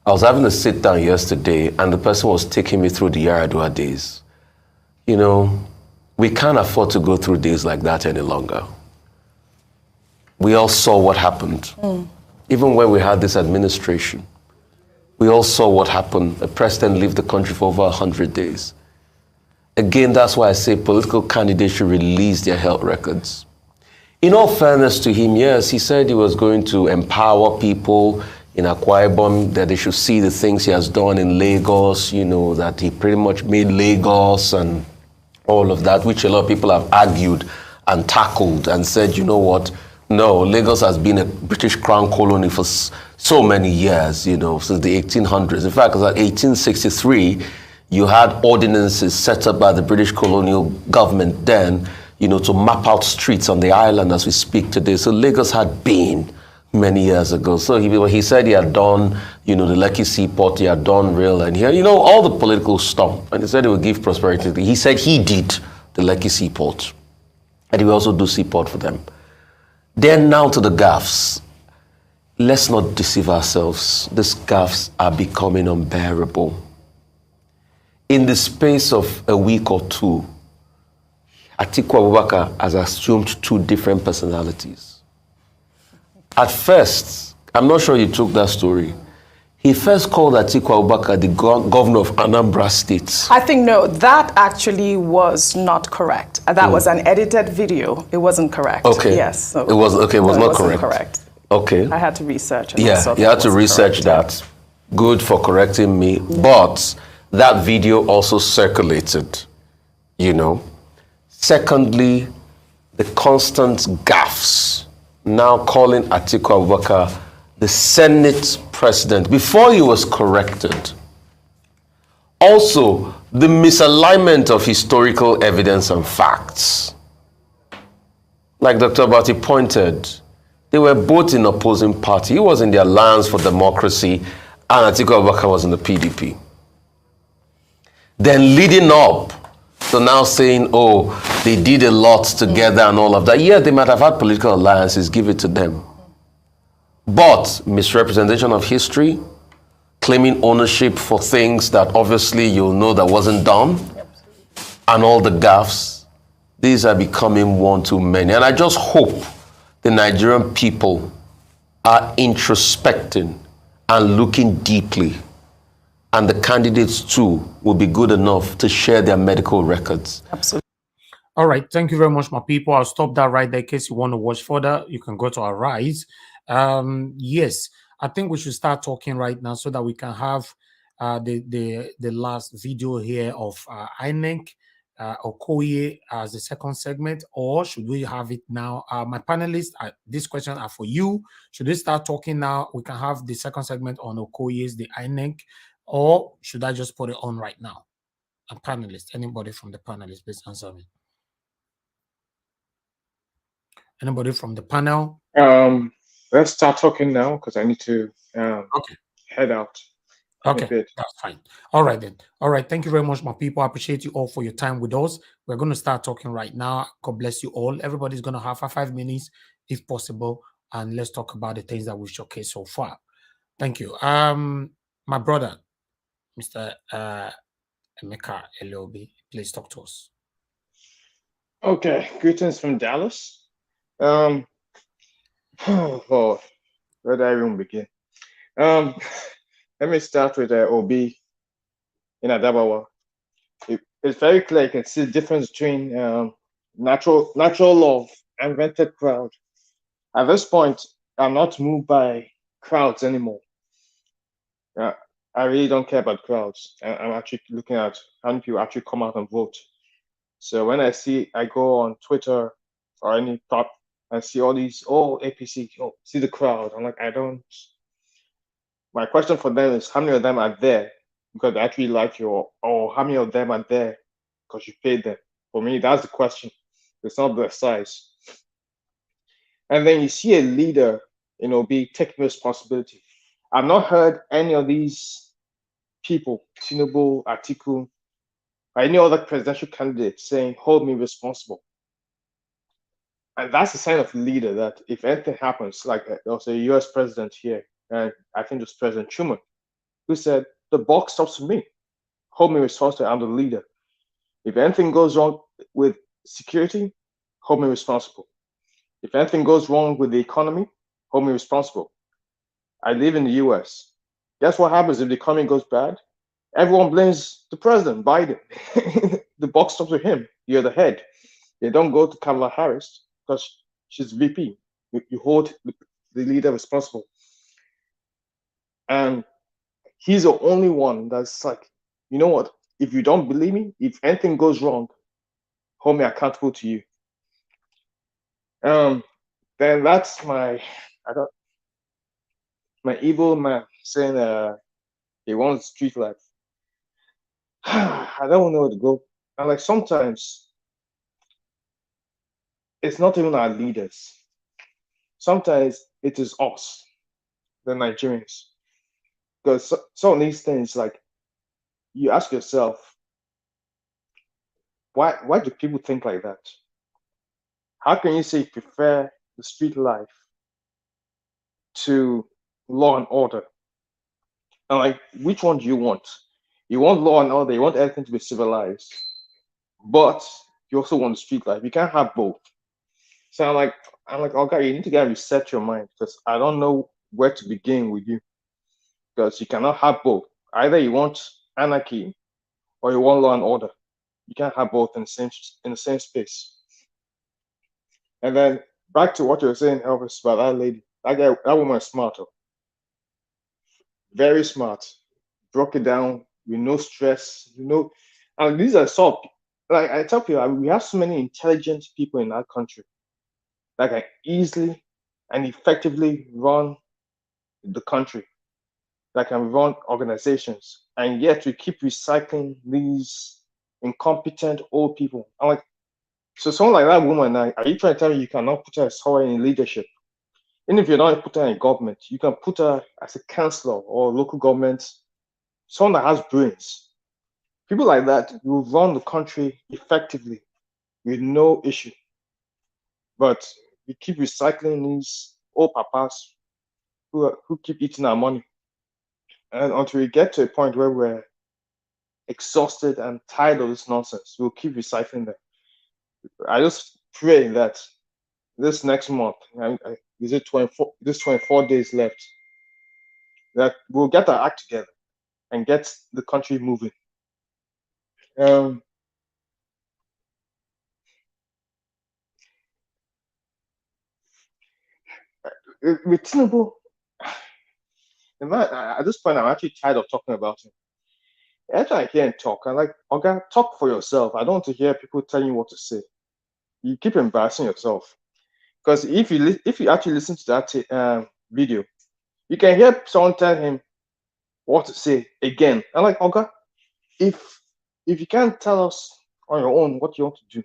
I was having a sit down yesterday, and the person was taking me through the Yaradua days. You know, we can't afford to go through days like that any longer. We all saw what happened. Even when we had this administration, we all saw what happened. A president left the country for over 100 days. Again, that's why I say political candidates should release their health records. In all fairness to him, yes, he said he was going to empower people in Akwa Ibom, that they should see the things he has done in Lagos, you know, that he pretty much made Lagos and all of that, which a lot of people have argued and tackled and said, you know what, no, Lagos has been a British Crown colony for so many years, you know, since the 1800s. In fact, in 1863, you had ordinances set up by the British colonial government then, you know, to map out streets on the island as we speak today. So Lagos had been many years ago. So he said he had done, you know, the Lekki Seaport, he had done rail, and here, you know, all the political stuff. And he said he would give prosperity. He said he did the Lekki Seaport. And he will also do seaport for them. Then now to the gaffes. Let's not deceive ourselves. These gaffes are becoming unbearable. In the space of a week or two, Atiku Abubakar has assumed two different personalities. At first, I'm not sure you took that story. He first called Atiku Abubakar the governor of Anambra State. I think, no, that actually was not correct. That was an edited video. It wasn't correct. Okay. Yes. So it was not correct. Correct. Okay. I had to research. And yeah, you had to research that. Good for correcting me. Yeah. But that video also circulated, you know. Secondly, the constant gaffes. Now calling Atiku Abubakar the Senate president before he was corrected. Also, the misalignment of historical evidence and facts. Like Dr. Bati pointed, They were both in opposing party. He was in the Alliance for Democracy, and Atiku Abubakar was in the PDP. Then leading up to now saying, oh, they did a lot together and all of that. Yeah, they might have had political alliances, give it to them. But misrepresentation of history, claiming ownership for things that obviously you'll know that wasn't done, and all the gaffes, these are becoming one too many. And I just hope the Nigerian people are introspecting and looking deeply, and the candidates too will be good enough to share their medical records. Absolutely. All right, thank you very much, my people. I'll stop that right there in case you want to watch further. You can go to our Rise. Yes, I think we should start talking right now so that we can have the last video here of INEC Okoye as the second segment, or should we have it now? My panelists, this question are for you. Should we start talking now? We can have the second segment on Okoye's, the INEC, or should I just put it on right now? A panelist, anybody from the panelists, please answer me. Anybody from the panel? Let's start talking now because I need to head out. Okay, that's fine. All right then. All right. Thank you very much, my people. I appreciate you all for your time with us. We're going to start talking right now. God bless you all. Everybody's going to have 5 minutes, if possible, and let's talk about the things that we've showcased so far. Thank you. My brother, Mr. Emeka Elobi, please talk to us. Okay, greetings from Dallas. Oh Lord, where do I even begin? Let me start with Obi in Adabawa. It's very clear. You can see the difference between natural love and rented crowd. At this point, I'm not moved by crowds anymore. I really don't care about crowds. I'm actually looking at how many people actually come out and vote. So when I go on Twitter or any top, I see all these, APC, see the crowd. I'm like, my question for them is how many of them are there because they actually like you, or how many of them are there because you paid them? For me, that's the question. It's not the size. And then you see a leader, be taking responsibility. I've not heard any of these people, Tinubu, Atiku, or any other presidential candidate saying, hold me responsible. And that's a sign of a leader that if anything happens, like there was a US president here, and I think it was President Truman, who said, the buck stops with me. Hold me responsible, I'm the leader. If anything goes wrong with security, hold me responsible. If anything goes wrong with the economy, hold me responsible. I live in the US. Guess what happens if the economy goes bad? Everyone blames the president, Biden. The buck stops with him. You're the head. They don't go to Kamala Harris because she's VP. You hold the leader responsible. And he's the only one that's like, you know what? If you don't believe me, if anything goes wrong, hold me accountable to you. Then that's my evil man saying he wants street life. I don't know where to go. And like sometimes it's not even our leaders. Sometimes it is us, the Nigerians. Because some of these things, like you ask yourself, why do people think like that? How can you say you prefer the street life to law and order? And like, which one do you want? You want law and order, you want everything to be civilized, but you also want the street life. You can't have both. So I'm like, okay, you need to reset your mind because I don't know where to begin with you. Because you cannot have both. Either you want anarchy or you want law and order. You can't have both in the same space. And then back to what you were saying, Elvis, about that lady. That woman is smart. Very smart. Broke it down with no stress. And these are like I tell people, we have so many intelligent people in our country that can easily and effectively run the country, that can run organizations, and yet we keep recycling these incompetent old people. I'm like, so someone like that woman, are you trying to tell me you cannot put her somewhere in leadership? Even if you're not put her in government, you can put her as a councillor or local government, someone that has brains. People like that will run the country effectively with no issue. But we keep recycling these old papas who keep eating our money. And until we get to a point where we're exhausted and tired of this nonsense, we'll keep recycling them. I just pray that this next month, is it 24? This 24 days left, that we'll get our act together and get the country moving. With Tinubu, at this point, I'm actually tired of talking about him. After I hear him talk, I'm like, okay, talk for yourself. I don't want to hear people telling you what to say. You keep embarrassing yourself. Because if you actually listen to that video, you can hear someone tell him what to say again. I'm like, okay, if you can't tell us on your own what you want to do,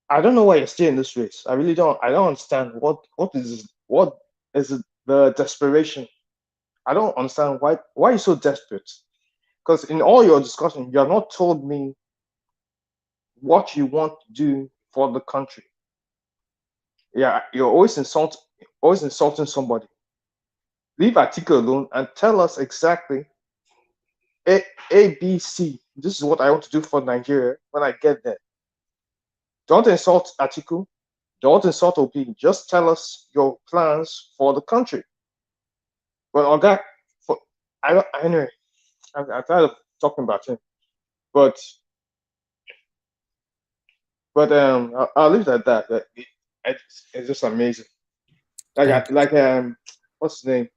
I don't know why you're still in this race. I really don't. I don't understand what is the desperation. I don't understand why you're so desperate. Because in all your discussion, you have not told me what you want to do for the country. Yeah, you're always insulting somebody. Leave article alone and tell us exactly A, B, C. This is what I want to do for Nigeria when I get there. Don't insult article. Don't insult OP. Just tell us your plans for the country. But Oga, anyway, I'm tired of talking about him. But I'll leave it at that. It's just amazing. What's his name?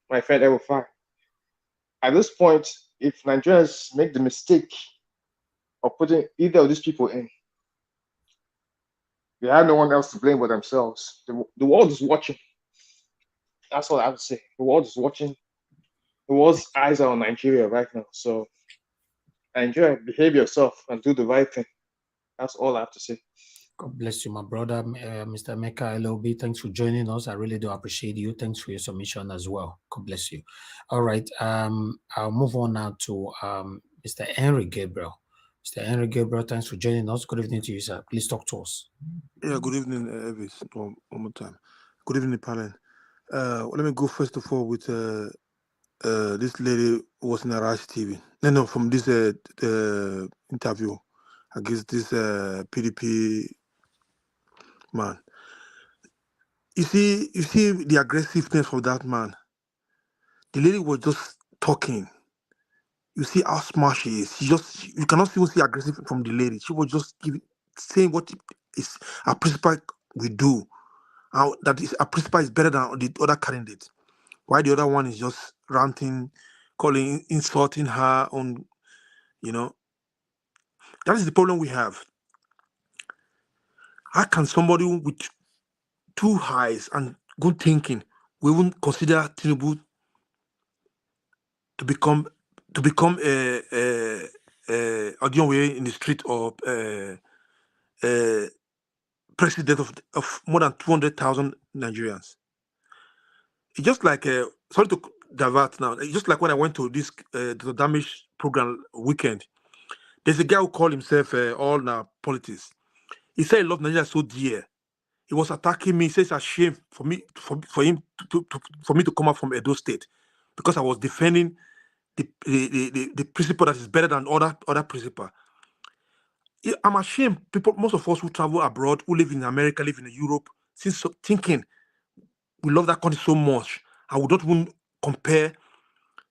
My friend Ewo. At this point, if Nigerians make the mistake of putting either of these people in, they have no one else to blame but themselves. The world is watching. That's all I have to say. The world is watching. The world's eyes are on Nigeria right now. So, Nigeria, behave yourself and do the right thing. That's all I have to say. God bless you, my brother, Mr. Mecca LLB. Thanks for joining us. I really do appreciate you. Thanks for your submission as well. God bless you. All right. I'll move on now to Mr. Henry Gabriel. Mr. Henry Gabriel, thanks for joining us. Good evening to you, sir. Please talk to us. Yeah, good evening, Elvis. One more time. Good evening, panel. Let me go first of all with this lady who was in Arash TV. No, from this interview against this PDP man. You see the aggressiveness of that man. The lady was just talking. You see how smart she is. You cannot even see aggressive from the lady. She was just saying what is a principal we do. That is a principal is better than the other candidate. Why the other one is just ranting, insulting her on, That is the problem we have. How can somebody with two eyes and good thinking, we won't consider Tinubu to become a audience way in the street or president of more than 200,000 Nigerians? It's just like sorry to divert now. It's just like when I went to this the damage program weekend. There's a guy who called himself all now politics. He said he loved Nigeria so dear. He was attacking me. He says it's a shame for me for me to come out from Edo State because I was defending the principle that is better than other principle. I'm ashamed. Most of us who travel abroad, who live in America, live in Europe, since thinking we love that country so much, I would not even compare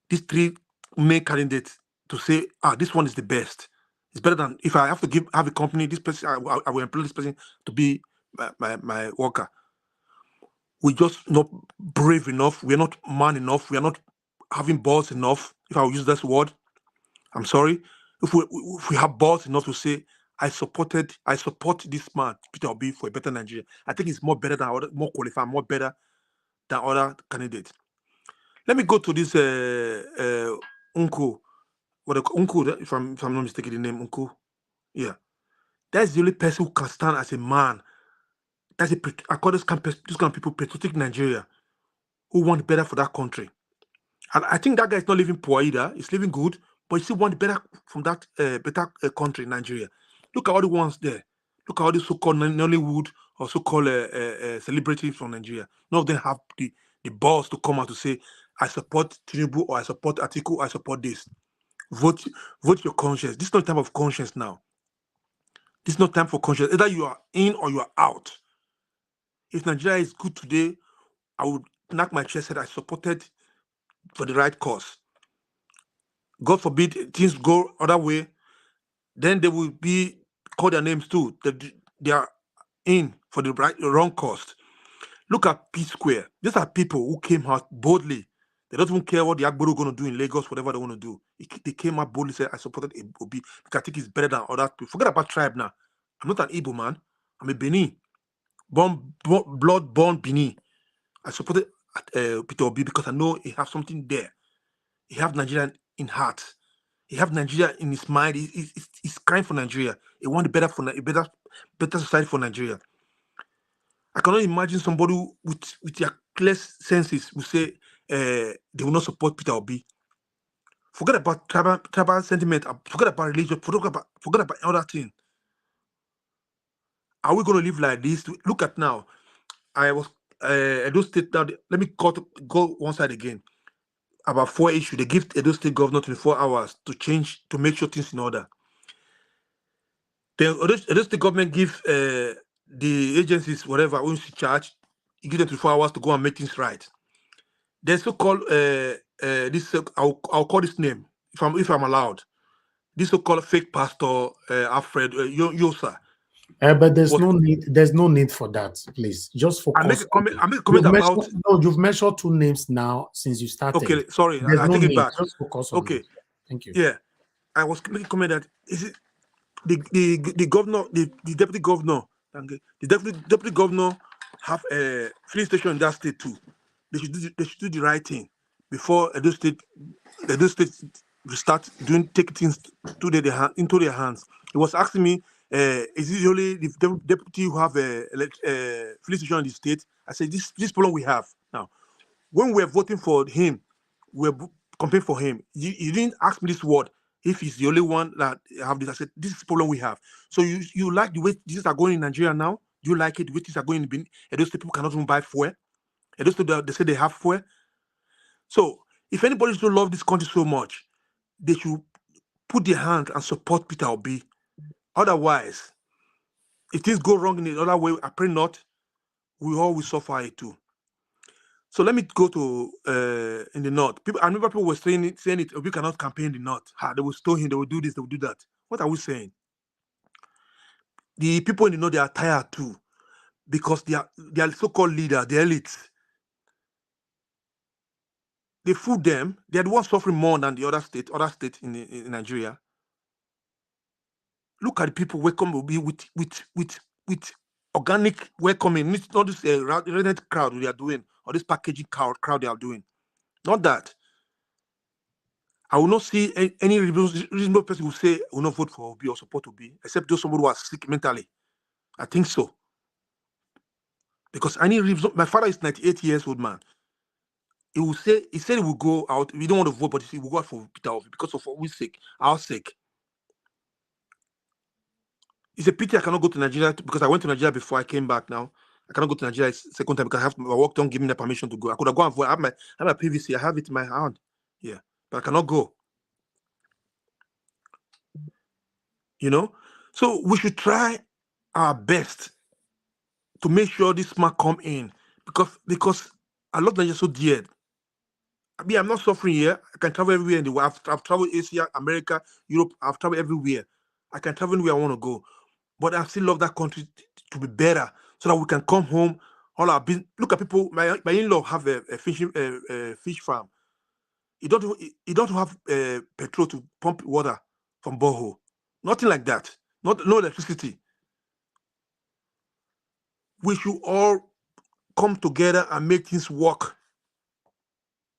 these three main candidates to say, this one is the best. It's better than if I have to have a company. This person, I will employ this person to be my worker. We're just not brave enough. We're not man enough. We are not having balls enough. If I will use this word, I'm sorry. If we have balls enough to say, I support this man, Peter Obi, for a better Nigeria. I think it's more better than more qualified, more better than other candidates. Let me go to this Unko. Unko, if I'm not mistaken, the name Unko. Yeah. That's the only person who can stand as a man That's I call this kind of people patriotic Nigeria who want better for that country. And I think that guy is not living poor either. He's living good, but he still want better from that better country, Nigeria. Look at all the ones there. Look at all the so-called Nollywood or so-called celebrities from Nigeria. None of them have the balls to come out to say, I support Tinubu or I support Atiku, I support this. Vote your conscience. This is not time of conscience now. This is not time for conscience. Either you are in or you are out. If Nigeria is good today, I would knock my chest and I supported for the right cause. God forbid things go other way, then they will be call their names too. They are in for the wrong cause. Look at P Square. These are people who came out boldly. They don't even care what the Agboro are going to do in Lagos, whatever they want to do. They came out boldly, said, I supported Obi because I think it's better than other people. Forget about tribe now. I'm not an Igbo man. I'm a Beni. Blood-born Beni. I supported Peter Obi because I know he has something there. He have Nigeria in heart. He have Nigeria in his mind. He's crying for Nigeria. He wants better society for Nigeria. I cannot imagine somebody with their clear senses will say they will not support Peter Obi. Forget about tribal sentiment. Forget about religion. Forget about other things. Are we going to live like this? Look at now. I was Edo State now. Let me go one side again. About 4 issues. They give Edo State governor 24 hours to make sure things in order. The Edo State government give the agencies whatever who's in charge. You give them 24 hours to go and make things right. They so-called this. I'll call this name if I'm allowed. This so-called fake pastor Alfred Yosa. But there's no need for that. Please, just focus. I make a comment about. You've mentioned 2 names now since you started. Okay, sorry, I take it back. Just focus on. Okay, it. Thank you. Yeah, I was making a comment that is it the governor, the deputy governor, the deputy governor have a filling station in that state too. They should do the right thing before Edo State will start take things into their hands. He was asking me, is it only the deputy who have a filling station in the state? I said this problem we have now. When we're voting for him, we're campaigning for him. You didn't ask me this word. If he's the only one that have this, I said this is the problem we have. So you like the way things are going in Nigeria now? Do you like it? The way things are going in Benin? And those people cannot even buy fuel. And those people, they say they have fuel. So if anybody should love this country so much, they should put their hand and support Peter Obi. Otherwise, if things go wrong in the other way, I pray not, we all will suffer it too. So let me go to in the north. I remember people were saying it. We cannot campaign in the north. They will stone him. They will do this. They will do that. What are we saying? The people in the north, they are tired too, because they are so-called leaders, the elites. They fool them. They are the ones suffering more than the other state in Nigeria. Look at the people welcome will be with organic welcoming. Not this redneck crowd they are doing, or this packaging crowd they are doing. Not that. I will not see any reasonable person who say will not vote for Obi or support Obi, except those somebody who are sick mentally. I think so. Because my father is 98 years old man. He said he will go out. We don't want to vote, but he will go out for Peter Obi because of who's sick, our sake. It's a pity I cannot go to Nigeria because I went to Nigeria before I came back now. I cannot go to Nigeria second time because my work don't give me the permission to go. I could have gone and vote. I have my PVC. I have it in my hand. Yeah, but I cannot go. You know? So we should try our best to make sure this man come in because I love Nigeria so dear. I mean, I'm not suffering here. I can travel everywhere in the world. I've traveled Asia, America, Europe. I've traveled everywhere. I can travel anywhere I want to go. But I still love that country to be better so that we can come home. All our business. Look at people. My in-law have a fish farm. He don't have petrol to pump water from borehole. Nothing like that. No electricity. We should all come together and make things work.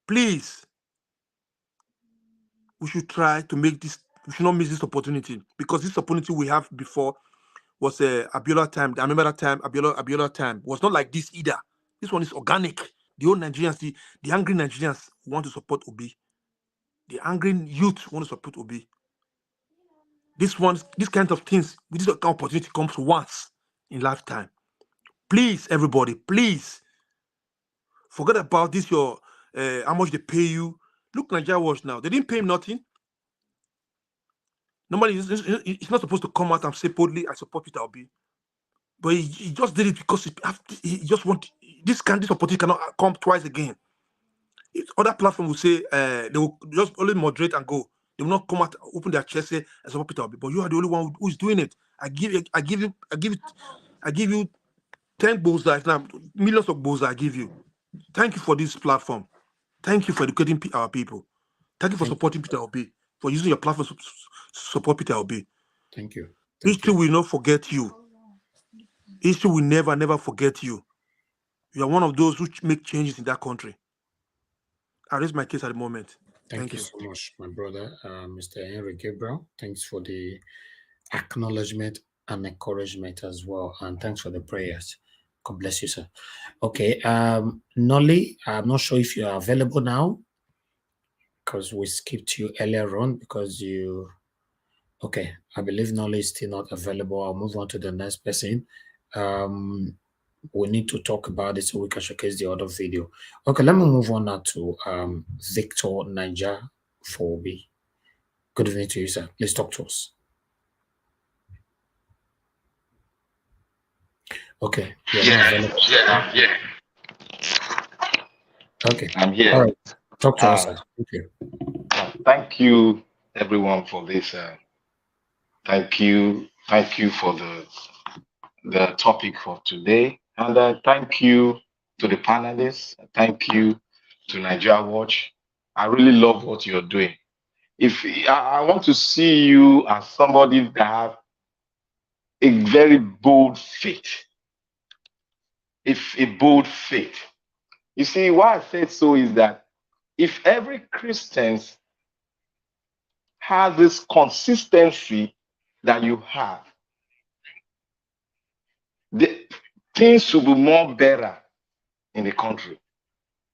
Please. We should try to make this. We should not miss this opportunity because this opportunity we have before, was Abiola time. I remember that time, Abiola time was not like this either. This one is organic. The old Nigerians, the angry Nigerians want to support Obi. The angry youth want to support Obi. This kind of things, this kind of opportunity comes once in lifetime. Please, everybody, please forget about this. Your how much they pay you. Look, Nigeria Watch now. They didn't pay him nothing. Normally, he's not supposed to come out and say boldly, "I support Peter Obi," but he just did it because he just want this opportunity cannot come twice again. If other platform will say they will just only moderate and go. They will not come out, open their chest, say, "I support Peter Obi." But you are the only one who is doing it. I give you 10 bullseyes now, millions of bullseyes I give you. Thank you for this platform. Thank you for educating our people. Thank you for supporting Peter Obi, for using your platform to support Peter Obi. Thank you. History will not forget you. History will never forget you. You are one of those who make changes in that country. I raise my case at the moment. Thank you so much, my brother, Mr. Henry Gabriel. Thanks for the acknowledgement and encouragement as well. And thanks for the prayers. God bless you, sir. Okay. Nolly, I'm not sure if you are available now because we skipped you earlier on because you... Okay. I believe Nolly is still not available. I'll move on to the next person. We need to talk about it so we can showcase the other video. Okay, let me move on now to Victor Niger for Obi. Good evening to you, sir. Please talk to us. Okay. I'm here. Okay. I'm here. All right. Talk to us, sir. Thank you. Thank you, everyone, for this. Thank you for the topic for today. And thank you to the panelists. Thank you to Nigeria Watch. I really love what you're doing. If I want to see you as somebody that have a very bold faith. If a bold faith. You see, why I said so is that if every Christian has this consistency that you have, the things will be more better in the country.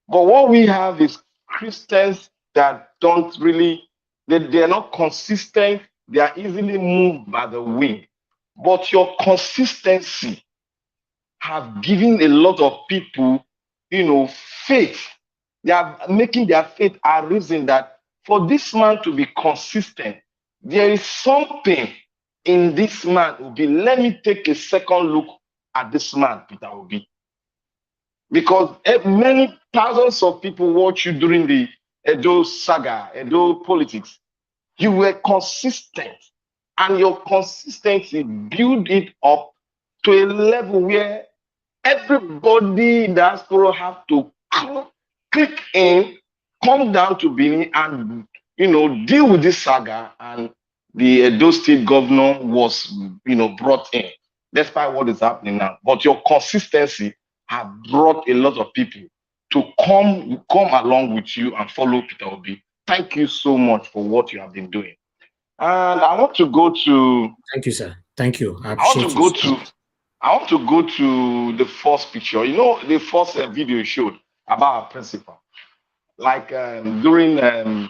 But what we have is Christians that don't really, they're not consistent, they are easily moved by the wind. But your consistency have given a lot of people, faith. They are making their faith a reason that for this man to be consistent, there is something in this man. Obi. Let me take a second look at this man, Peter Obi. Because many thousands of people watch you during the Edo saga, Edo politics. You were consistent, and your consistency built it up to a level where everybody in the diaspora have to click in, come down to Benin and deal with this saga. And the Edo State governor was brought in, despite what is happening now. But your consistency have brought a lot of people to come along with you and follow Peter Obi. Thank you so much for what you have been doing. And I want to go to... Thank you, sir. Thank you. I want to go to the first picture. The first video you showed about our principal. Like during the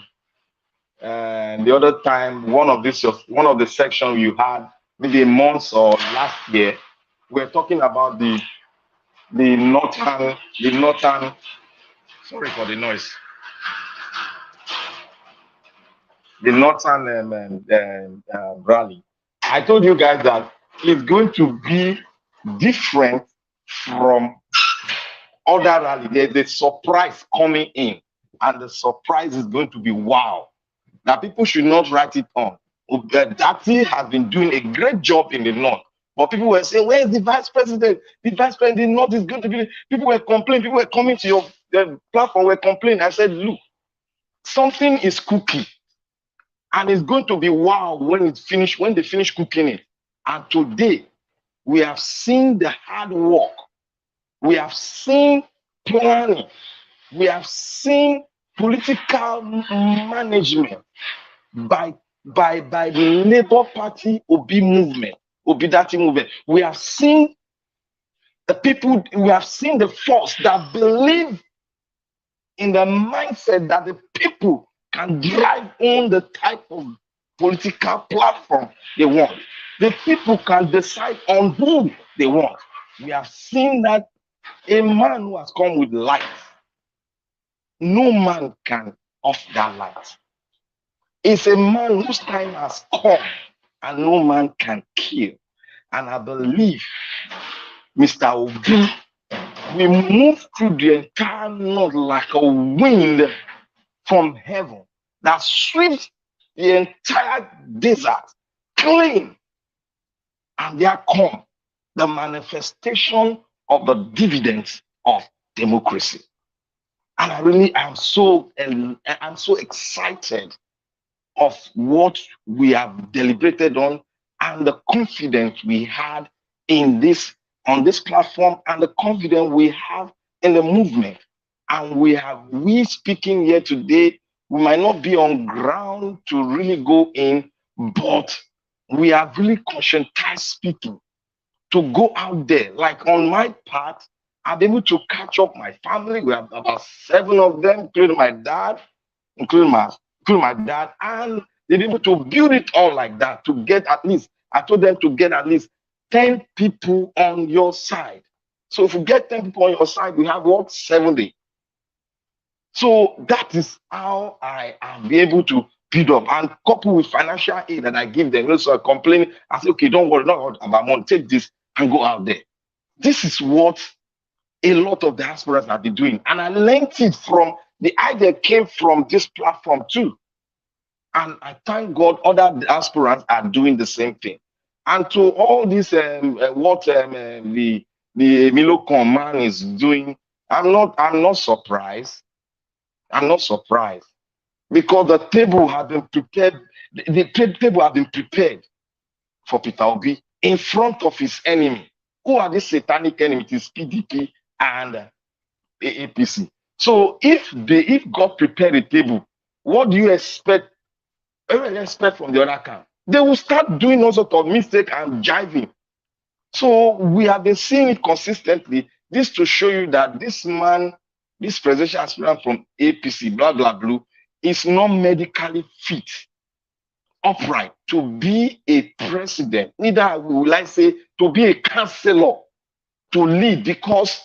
other time, one of the sections you had maybe a month or last year, we're talking about the northern. Sorry for the noise. The northern rally. I told you guys that it's going to be different from other rally. There's a surprise coming in, and the surprise is going to be wow. Now, people should not write it on. Dati has been doing a great job in the north, but people were saying, "Where's the vice president? The vice president in the north is going to be." People were complaining. People were coming to your platform, were complaining. I said, "Look, something is cooking, and it's going to be wow when it's finished. When they finish cooking it." And today, we have seen the hard work. We have seen planning. We have seen political management by the Labour Party Obi movement. Obedati movement. We have seen the people, we have seen the force that believe in the mindset that the people can drive on the type of political platform they want. The people can decide on who they want. We have seen that a man who has come with light, no man can off that light. It's a man whose time has come and no man can kill. And I believe Mr. Obi we move through the entire north like a wind from heaven that sweeps the entire desert clean. And there come the manifestation of the dividends of democracy. And I really am I'm so excited of what we have deliberated on and the confidence we had in this on this platform and the confidence we have in the movement. And we speaking here today, we might not be on ground to really go in, but we have really conscientized people to go out there. Like on my part, I've been able to catch up my family. We have about 7 of them, including my dad, including my dad, and they've been able to build it all like that to get at least, I told them to get at least 10 people on your side. So if you get 10 people on your side, we have what? 70. So that is how I am be able to build up and couple with financial aid that I give them. So I complain, I say, okay, don't worry, not about money, take this and go out there. This is what a lot of diasporas have been doing. And I learned it from, the idea came from this platform too. And I thank God other diasporas are doing the same thing. And to all this, what the Milocom man is doing, I'm not surprised. I'm not surprised because the table has been prepared. The table has been prepared for Peter Obi in front of his enemy. Who are these satanic enemies? It's PDP and APC. So if God prepared a table, what do you expect? What do you expect from the other camp? They will start doing all sorts of mistake and jiving. So we have been seeing it consistently. This to show you that this man, this presidential aspirant from APC, blah blah blah, is not medically fit, upright to be a president. Neither will I say to be a counselor, to lead, because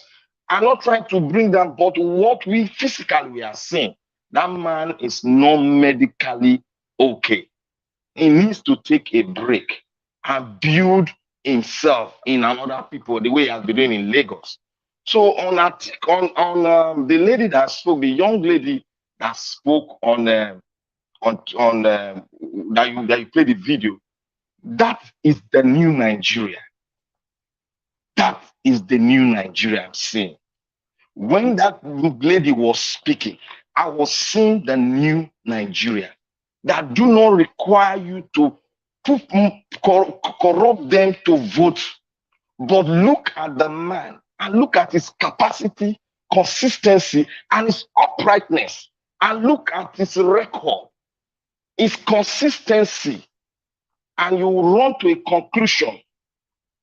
I'm not trying to bring down, but what we physically are seeing, that man is not medically okay. He needs to take a break and build himself in another people the way he has been doing in Lagos. So on the lady that spoke, the young lady that spoke that you played the video, that is the new Nigeria. That is the new Nigeria I'm seeing. When that lady was speaking, I was seeing the new Nigeria that do not require you to corrupt them to vote, but look at the man and look at his capacity, consistency, and his uprightness, and look at his record, his consistency, and you run to a conclusion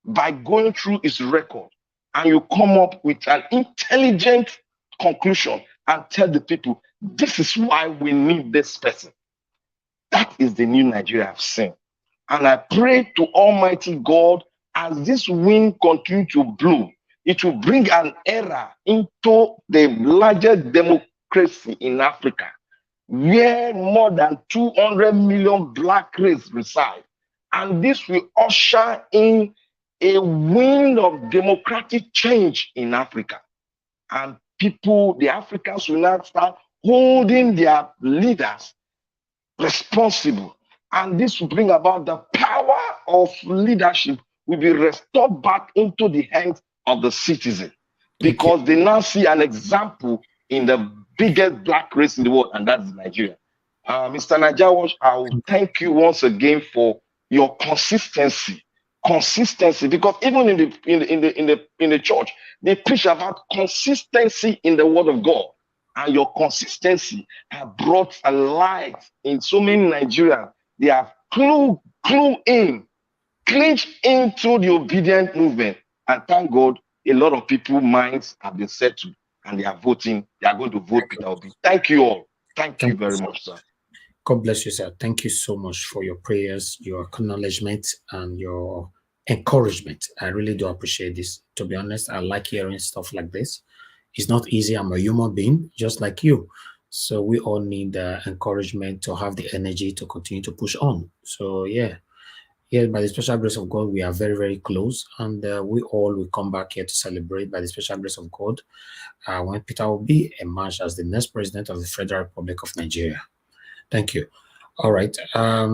by going through his record, and you come up with an intelligent conclusion and tell the people, this is why we need this person. That is the new Nigeria I've seen. And I pray to Almighty God, as this wind continues to blow, it will bring an era into the largest democracy in Africa, where more than 200 million black race reside. And this will usher in a wind of democratic change in Africa. And people, the Africans, will now start holding their leaders responsible. And this will bring about the power of leadership will be restored back into the hands of the citizen, because they now see an example in the biggest black race in the world, and that's Nigeria. Mr. Najawash, I will thank you once again for your consistency, because even in the church, they preach about consistency in the word of God. And your consistency has brought a light in so many Nigerians. They have clue in clinch into the obedient movement. And thank God, a lot of people's minds have been settled and they are voting. They are going to vote Peter Obi. Thank you all. Thank you very much, sir. God bless you, sir. Thank you so much for your prayers, your acknowledgement, and your encouragement. I really do appreciate this. To be honest, I like hearing stuff like this. It's not easy. I'm a human being, just like you. So we all need encouragement to have the energy to continue to push on. So yeah, by the special grace of God, we are very, very close, and we all will come back here to celebrate by the special grace of God when Peter Obi emerge as the next president of the Federal Republic of Nigeria. Thank you. All right. I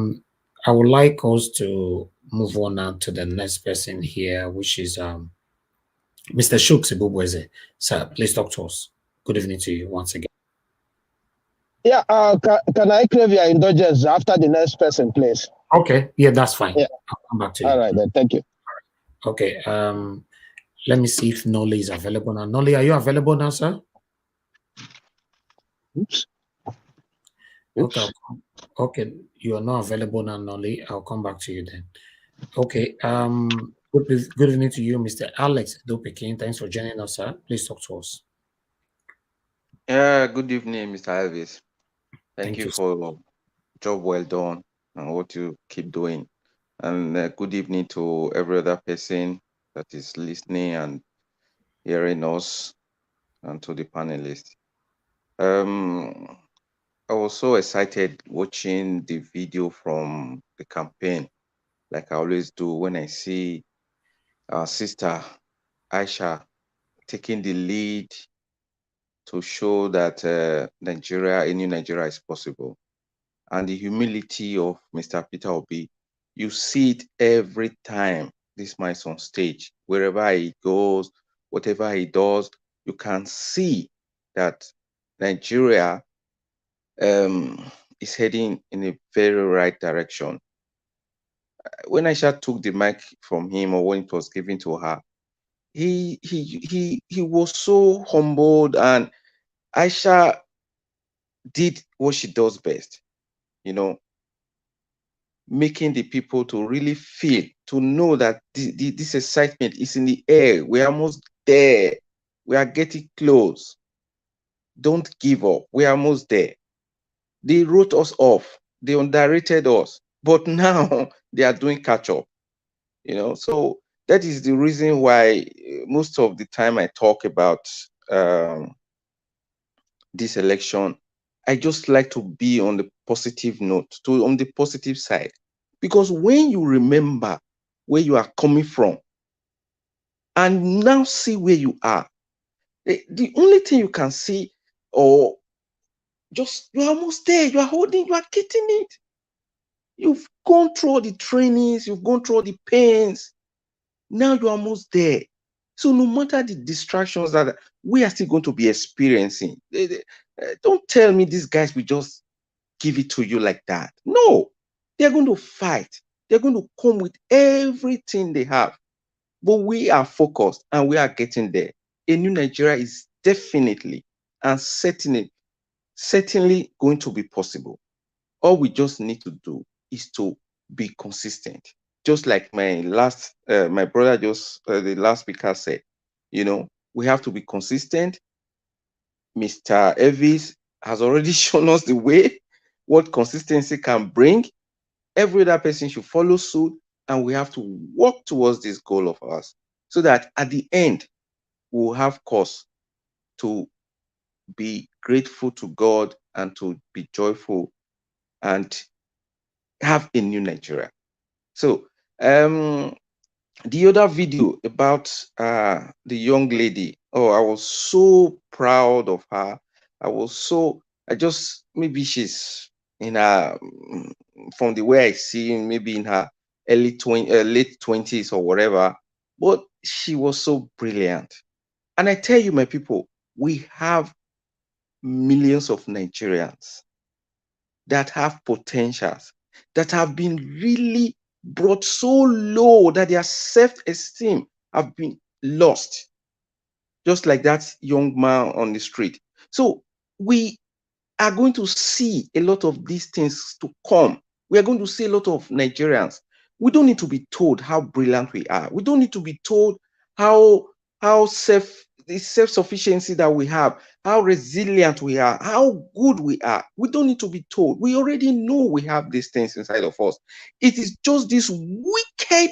would like us to move on now to the next person here, which is Mr. Shooks Ibubweze. Sir, please talk to us. Good evening to you once again. Yeah, can I crave your indulgence after the next person, please? Okay, yeah, that's fine. Yeah. I'll come back to you. All right, then. Thank you. Okay, let me see if Noli is available now. Noli, are you available now, sir? Oops. Okay, okay, you are not available now, Noli. I'll come back to you then. Okay, good evening to you, Mr. Alex Dopekin. Thanks for joining us, sir. Please talk to us. Good evening, Mr. Elvis. Thank you you, for your job well done and what you keep doing. And good evening to every other person that is listening and hearing us, and to the panelists. I was so excited watching the video from the campaign, like I always do when I see our sister Aisha taking the lead to show that Nigeria, a new Nigeria is possible. And the humility of Mr. Peter Obi, you see it every time this man is on stage. Wherever he goes, whatever he does, you can see that Nigeria is heading in a very right direction. When Aisha took the mic from him, or when it was given to her, he was so humbled, and Aisha did what she does best, making the people to really feel, to know that this excitement is in the air. We're almost there. We are getting close. Don't give up. We're almost there. They wrote us off. They underrated us. But now they are doing catch up. So that is the reason why most of the time I talk about this election, I just like to be on the positive note, on the positive side. Because when you remember where you are coming from and now see where you are, the only thing you can see, or just you're almost there, you are getting it. You've gone through all the trainings, you've gone through all the pains. Now you're almost there. So no matter the distractions that we are still going to be experiencing, don't tell me these guys will just give it to you like that. No, they're going to fight. They're going to come with everything they have. But we are focused and we are getting there. A new Nigeria is definitely and certainly going to be possible. All we just need to do is to be consistent. Just like my brother the last speaker said, we have to be consistent. Mr. Elvis has already shown us the way, what consistency can bring. Every other person should follow suit, and we have to work towards this goal of ours so that at the end, we'll have cause to be grateful to God and to be joyful and have a new Nigeria. So, the other video about the young lady, I was so proud of her. Maybe she's in her, from the way I see, maybe in her late 20s or whatever, but she was so brilliant. And I tell you, my people, we have millions of Nigerians that have potentials, that have been really brought so low that their self-esteem have been lost, just like that young man on the street. So we are going to see a lot of these things to come. We are going to see a lot of Nigerians We don't need to be told how brilliant we are. We don't need to be told how the self-sufficiency that we have, how resilient we are, how good we are. We don't need to be told. We already know we have these things inside of us. It is just this wicked,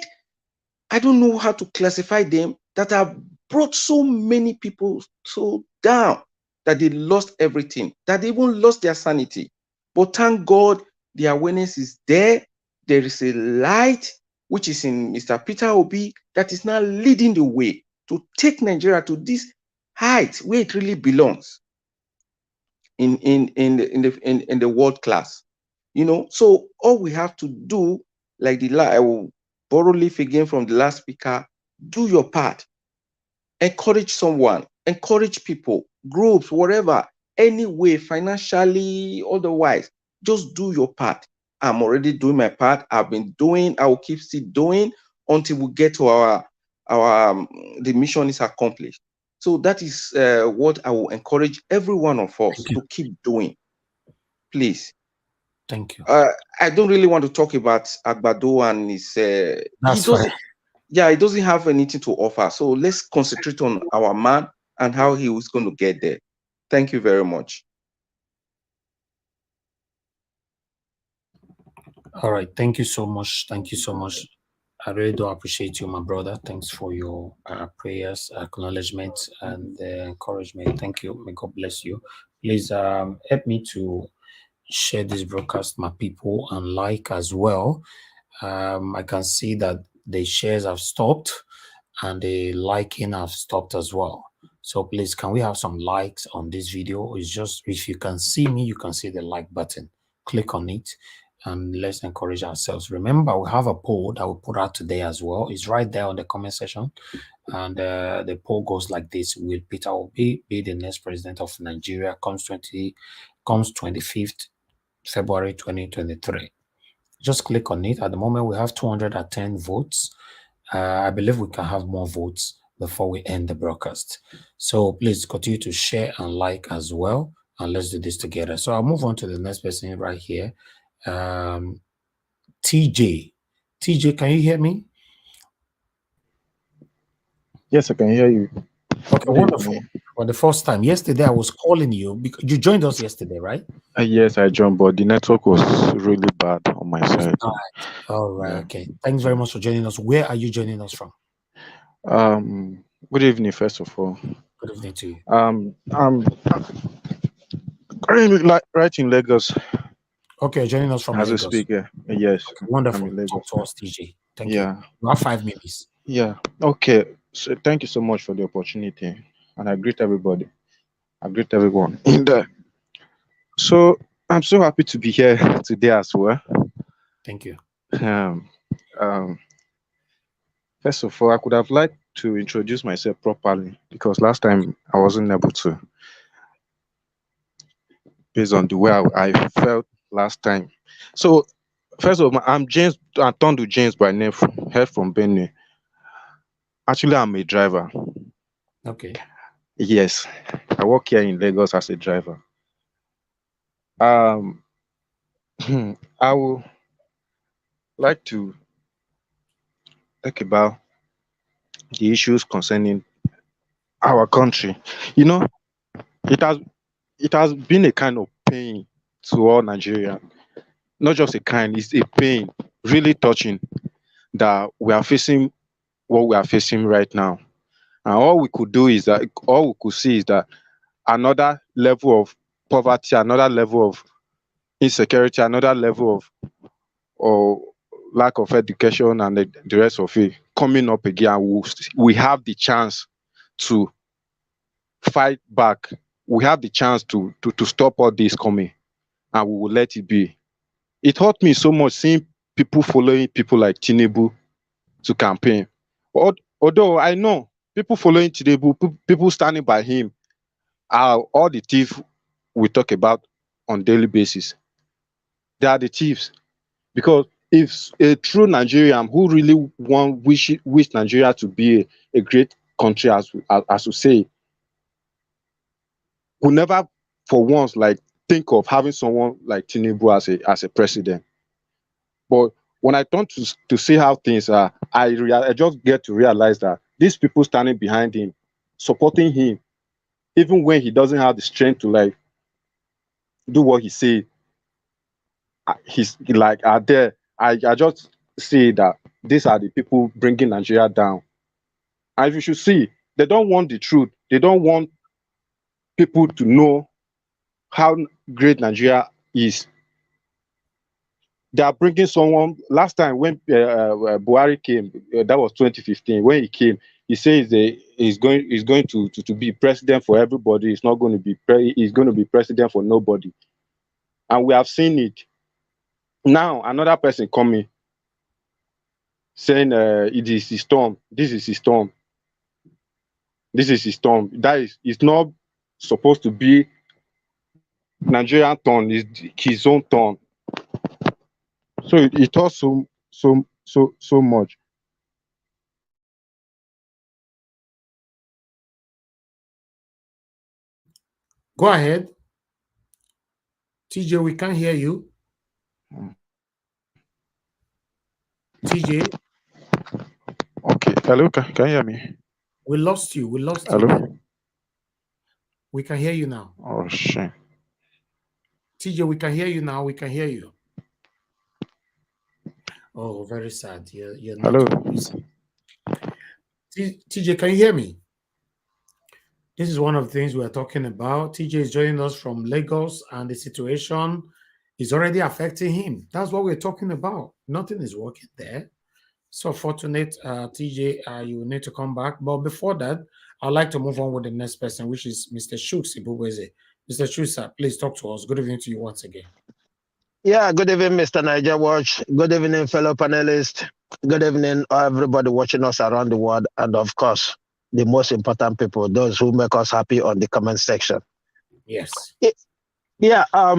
I don't know how to classify them, that have brought so many people so down that they lost everything, that they even lost their sanity. But thank God, the awareness is there. There is a light, which is in Mr. Peter Obi, that is now leading the way to take Nigeria to this height where it really belongs in the world class. So all we have to do, like I will borrow leaf again from the last speaker, do your part. Encourage someone, encourage people, groups, whatever, any way, financially, otherwise, just do your part. I'm already doing my part. I've been doing, I will keep still doing until we get to the mission is accomplished. So that is what I will encourage every one of us to keep doing. Please. Thank you. I don't really want to talk about Agbado and his. That's fine. Yeah, he doesn't have anything to offer. So let's concentrate on our man and how he was going to get there. Thank you very much. All right. Thank you so much. Thank you so much. I really do appreciate you, my brother. Thanks for your prayers, acknowledgement, and encouragement. Thank you. May God bless you. Please help me to share this broadcast, my people, and like as well. I can see that the shares have stopped and the liking have stopped as well. So please, can we have some likes on this video? It's just, if you can see me, you can see the like button. Click on it and let's encourage ourselves. Remember, we have a poll that we put out today as well. It's right there on the comment section. And the poll goes like this: will Peter Obi be the next president of Nigeria comes 25th February 2023? Just click on it. At the moment, we have 210 votes. I believe we can have more votes before we end the broadcast. So please continue to share and like as well. And let's do this together. So I'll move on to the next person right here. TJ. TJ, can you hear me? Yes, I can hear you. Okay, wonderful. For the first time. Yesterday, I was calling you because you joined us yesterday, right? Yes, I joined, but the network was really bad on my side. All right. Okay. Thanks very much for joining us. Where are you joining us from? Good evening, first of all. Good evening to you. I'm currently right in Lagos. Okay, joining us from as Lagos. a speaker. Yes. Okay, wonderful. I'm in Lagos. Talk to us, TJ. Thank you. You have 5 minutes. Yeah. Okay. So thank you so much for the opportunity, and I greet everybody. I greet everyone in there. So I'm so happy to be here today as well. Thank you. First of all, I could have liked to introduce myself properly because last time I wasn't able to, based on the way I felt last time. So, first of all, I'm James. I'm Tondo James by name, hail from Benue. Actually, I'm a driver. Okay. Yes, I work here in Lagos as a driver. I would like to talk about the issues concerning our country. You know, it has been a kind of pain to all Nigerians. Not just a kind, it's a pain, really touching, that we are facing what we are facing right now. And all we could do is that, all we could see is that another level of poverty, another level of insecurity, another level of or lack of education and the rest of it coming up again. We have the chance to fight back. We have the chance to stop all this coming, and we will let it be. It hurt me so much seeing people following people like Tinubu to campaign. Although I know people following Tinubu, people standing by him, are all the thieves we talk about on daily basis. They are the thieves. Because if a true Nigerian who really wish Nigeria to be a great country, as we say, will never for once like think of having someone like Tinubu as a president. But when I turn to see how things are, I just get to realize that these people standing behind him, supporting him, even when he doesn't have the strength to like do what he say, he's like are there. I just see that these are the people bringing Nigeria down. And you should see, they don't want the truth. They don't want people to know how great Nigeria is. They are bringing someone. Last time when Buhari came, that was 2015. When he came, he says he's going to be president for everybody. He's not going to be he's going to be president for nobody. And we have seen it. Now another person coming saying it is his storm. This is his storm. This is his storm. That is, it's not supposed to be Nigerian turn. It's his own turn. So it talks so much. Go ahead. TJ, we can't hear you. TJ. Okay. Hello, can you hear me? We lost you. We lost Hello? you. We can hear you now. Oh, shit. TJ, we can hear you now. We can hear you. Oh, very sad. You're not. Hello? TJ, can you hear me? This is one of the things we are talking about. TJ is joining us from Lagos, and the situation is already affecting him. That's what we're talking about. Nothing is working there. So fortunate, TJ, you will need to come back. But before that, I'd like to move on with the next person, which is Mr. Shuks Ibubeze. Mr. Shuks, please talk to us. Good evening to you once again. Yeah, good evening, Mr. Niger Watch. Good evening, fellow panelists. Good evening, everybody watching us around the world. And of course, the most important people, those who make us happy on the comment section. Yes. Yeah, I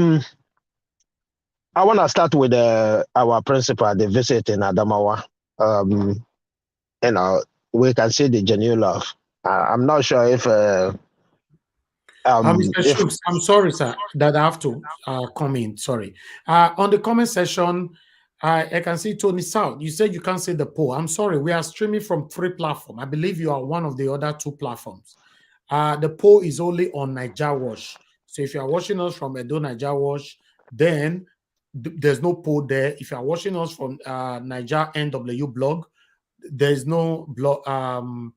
want to start with our principal, the visit in Adamawa. You know, we can see the genuine love. I'm not sure if Mr. Shooks, I'm sorry, sir, that I have to come in. Sorry. On the comment section, I can see Tony South. You said you can't see the poll. I'm sorry. We are streaming from 3 platforms. I believe you are one of the other 2 platforms. The poll is only on Niger Watch. So if you are watching us from Edo Niger Watch, then there's no poll there. If you are watching us from Niger NW blog, there's no blog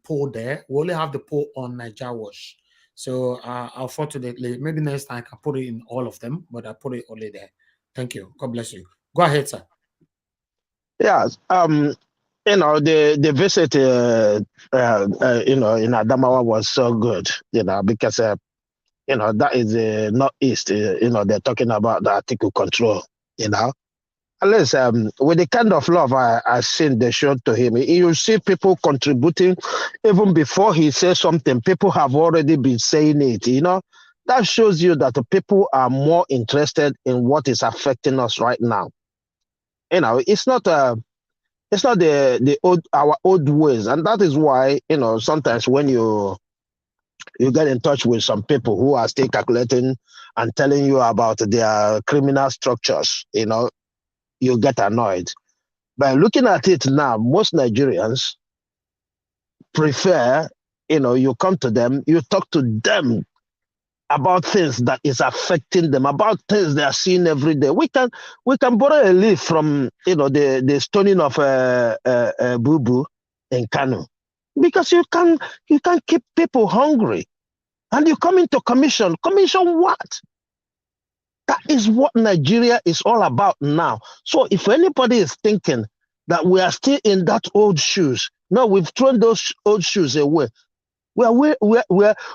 poll there. We only have the poll on Niger Watch. So unfortunately, maybe next time I can put it in all of them, but I put it only there. Thank you. God bless you. Go ahead, sir. Yeah, you know, the visit, you know, in Adamawa was so good, you know, because, you know, that is the Northeast, you know, they're talking about the article control, you know. Unless with the kind of love I've seen they showed to him, you see people contributing even before he says something. People have already been saying it, you know. That shows you that the people are more interested in what is affecting us right now. You know, it's not the our old ways, and that is why, you know, sometimes when you get in touch with some people who are still calculating and telling you about their criminal structures, you know, you get annoyed. By looking at it now, most Nigerians prefer, you know, you come to them, you talk to them about things that is affecting them, about things they are seeing every day. We can borrow a leaf from, you know, the stoning of Boo Boo in Kano, because you can keep people hungry, and you come into commission what? That is what Nigeria is all about now. So if anybody is thinking that we are still in that old shoes, no, we've thrown those old shoes away. We've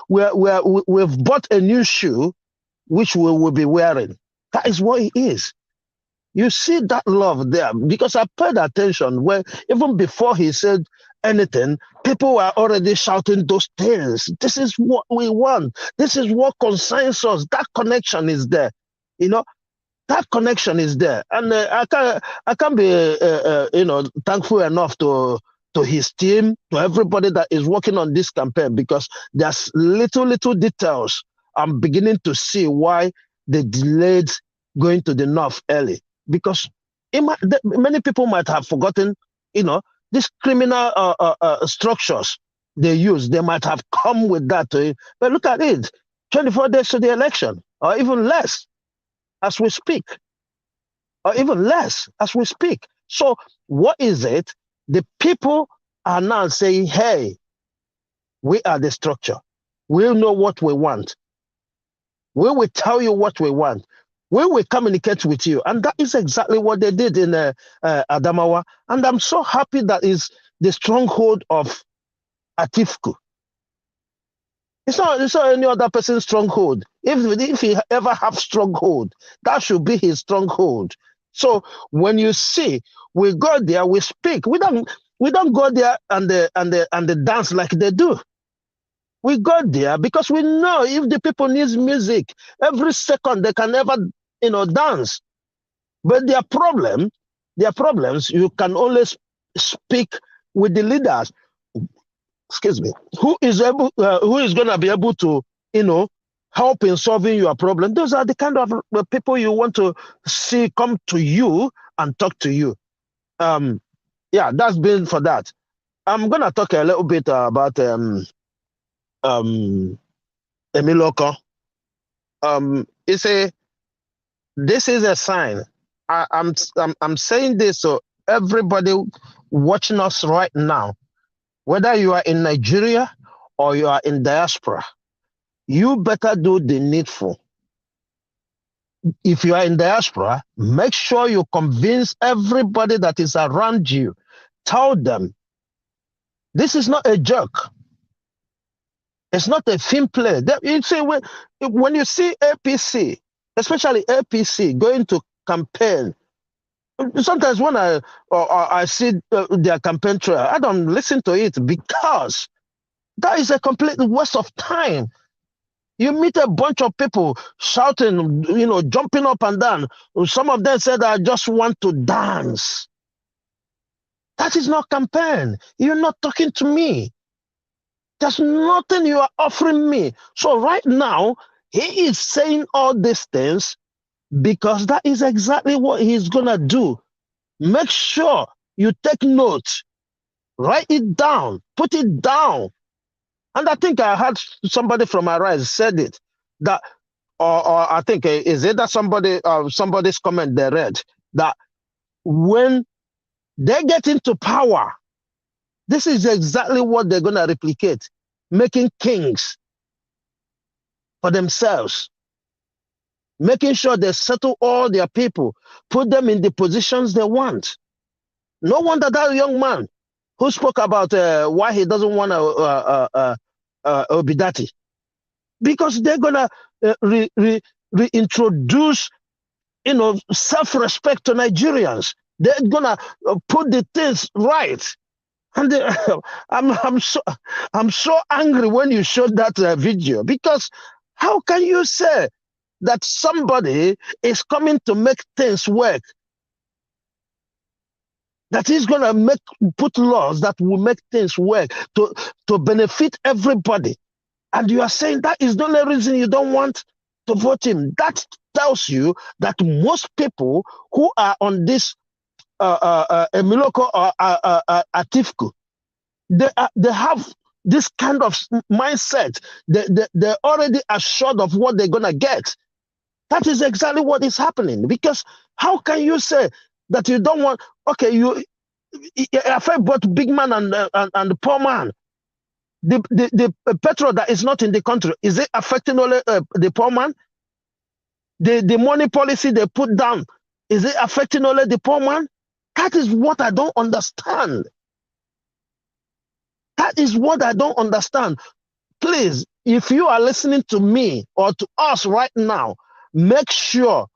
bought a new shoe, which we will be wearing. That is what it is. You see that love there, because I paid attention when, even before he said anything, people were already shouting those things. This is what we want. This is what concerns us. That connection is there. You know, that connection is there, and I can't be you know, thankful enough to his team, to everybody that is working on this campaign, because there's little details I'm beginning to see why they delayed going to the north early, because Many people might have forgotten, these criminal structures they use. They might have come with that. But look at it, 24 days to the election, or even less as we speak, or even less as we speak. So what is it? The people are now saying, hey, we are the structure. We'll know what we want. We will tell you what we want. We will communicate with you. And that is exactly what they did in Adamawa. And I'm so happy that is the stronghold of Atifku. It's not any other person's stronghold. If he ever have stronghold, that should be his stronghold. So when you see, we go there, we speak. We don't go there and dance like they do. We go there because we know if the people needs music, every second they can never, dance. But their problems, you can only speak with the leaders. Excuse me. Who is going to be able to, help in solving your problem? Those are the kind of people you want to see come to you and talk to you. Yeah, that's been for that. I'm gonna talk a little bit about Emiloko. This is a sign. I'm saying this so everybody watching us right now, whether you are in Nigeria or you are in diaspora, you better do the needful. If you are in diaspora, make sure you convince everybody that is around you. Tell them this is not a joke. It's not a film play. You see, when you see APC, especially APC, going to campaign, sometimes when I see their campaign trail, I don't listen to it because that is a complete waste of time. You meet a bunch of people shouting, jumping up and down. Some of them said, I just want to dance. That is not campaign. You're not talking to me. There's nothing you are offering me. So right now, he is saying all these things because that is exactly what he's going to do. Make sure you take notes, write it down, put it down. And I think I heard somebody from Arise said it, that, or I think, is it that somebody's comment they read, that when they get into power, this is exactly what they're going to replicate, making kings for themselves, making sure they settle all their people, put them in the positions they want. No wonder that young man who spoke about why he doesn't want Obidati, because they're going to reintroduce, self-respect to Nigerians. They're going to put the things right. And I'm so angry when you showed that video, because how can you say that somebody is coming to make things work, that is going to put laws that will make things work to benefit everybody, and you are saying that is the only reason you don't want to vote him? That tells you that most people who are on this Emiloko or Atifku, they have this kind of mindset. They're already assured of what they're going to get. That is exactly what is happening. Because how can you say that you don't want, okay, you affect both big man and the poor man? The petrol that is not in the country, is it affecting only the poor man? The money policy they put down, is it affecting only the poor man? That is what I don't understand. That is what I don't understand. Please, if you are listening to me or to us right now, make sure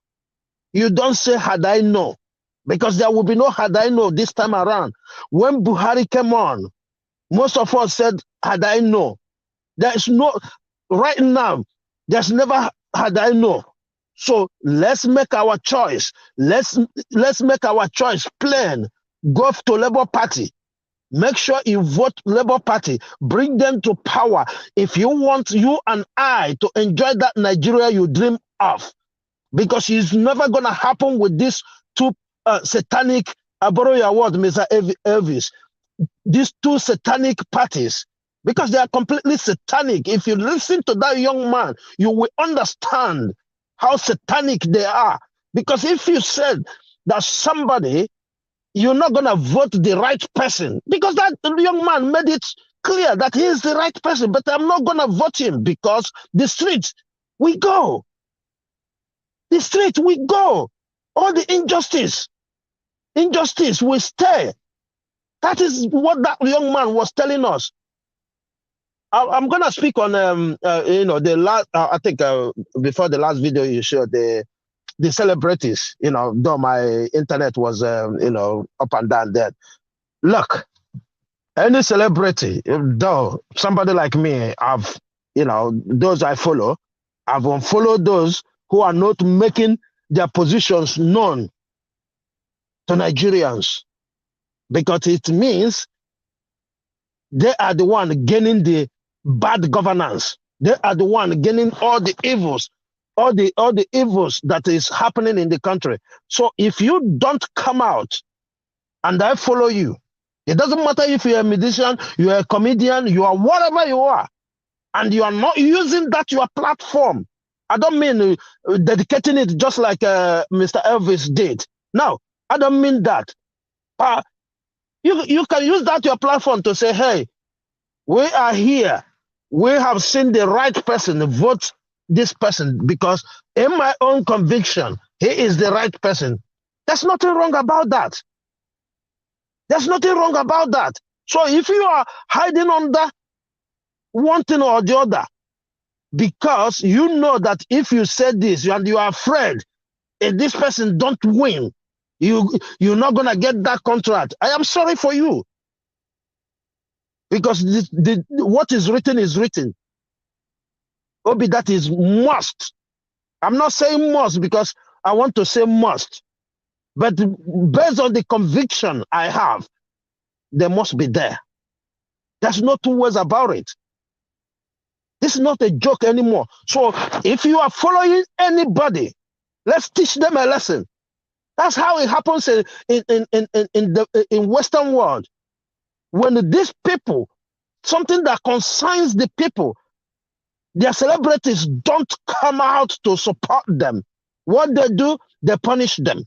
you don't say, had I known, because there will be no had I known this time around. When Buhari came on, most of us said, had I known. There's no, right now, there's never had I known. So let's make our choice. Let's make our choice plain. Go to Labour Party. Make sure you vote Labour Party. Bring them to power. If you want you and I to enjoy that Nigeria you dream of, because it's never going to happen with these two satanic, I borrow your word, Mr. Elvis, these two satanic parties, because they are completely satanic. If you listen to that young man, you will understand how satanic they are. Because if you said that somebody, you're not going to vote the right person, because that young man made it clear that he is the right person, but I'm not going to vote him because the streets, we go. The street, we go. All the injustice will stay. That is what that young man was telling us. I'm going to speak on, the last, I think before the last video you showed, the celebrities, though my internet was, up and down there. Look, any celebrity, though somebody like me, those I follow, I've unfollowed those who are not making their positions known to Nigerians, because it means they are the one gaining the bad governance. They are the one gaining all the evils, all the evils that is happening in the country. So if you don't come out and I follow you, it doesn't matter if you're a musician, you're a comedian, you are whatever you are, and you are not using that your platform. I don't mean dedicating it just like Mr. Elvis did. No, I don't mean that. You can use that your platform to say, hey, we are here. We have seen the right person, vote this person, because in my own conviction, he is the right person. There's nothing wrong about that. There's nothing wrong about that. So if you are hiding under one thing or the other, because you know that if you say this and you are afraid, if this person don't win, you're not going to get that contract, I am sorry for you. Because what is written is written. Obi, that is must. I'm not saying must because I want to say must. But based on the conviction I have, they must be there. There's no two ways about it. This is not a joke anymore. So if you are following anybody, let's teach them a lesson. That's how it happens in the Western world. When these people, something that concerns the people, their celebrities don't come out to support them. What they do, they punish them.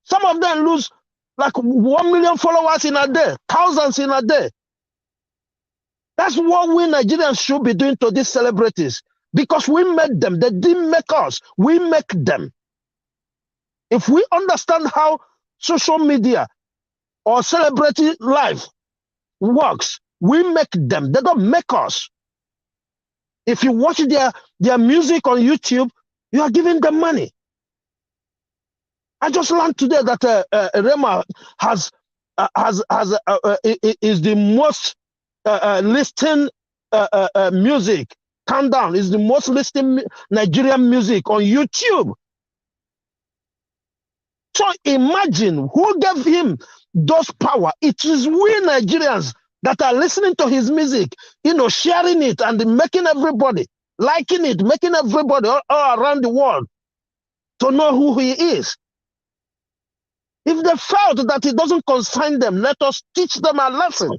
Some of them lose like 1 million followers in a day, thousands in a day. That's what we Nigerians should be doing to these celebrities, because we made them. They didn't make us. We make them. If we understand how social media or celebrity life works, we make them. They don't make us. If you watch their music on YouTube, you are giving them money. I just learned today that Rema is the most listening music. Countdown is the most listening Nigerian music on YouTube. So imagine who gave him those power. It is we Nigerians that are listening to his music, sharing it and making everybody, liking it, making everybody all around the world to know who he is. If they felt that it doesn't concern them, let us teach them a lesson.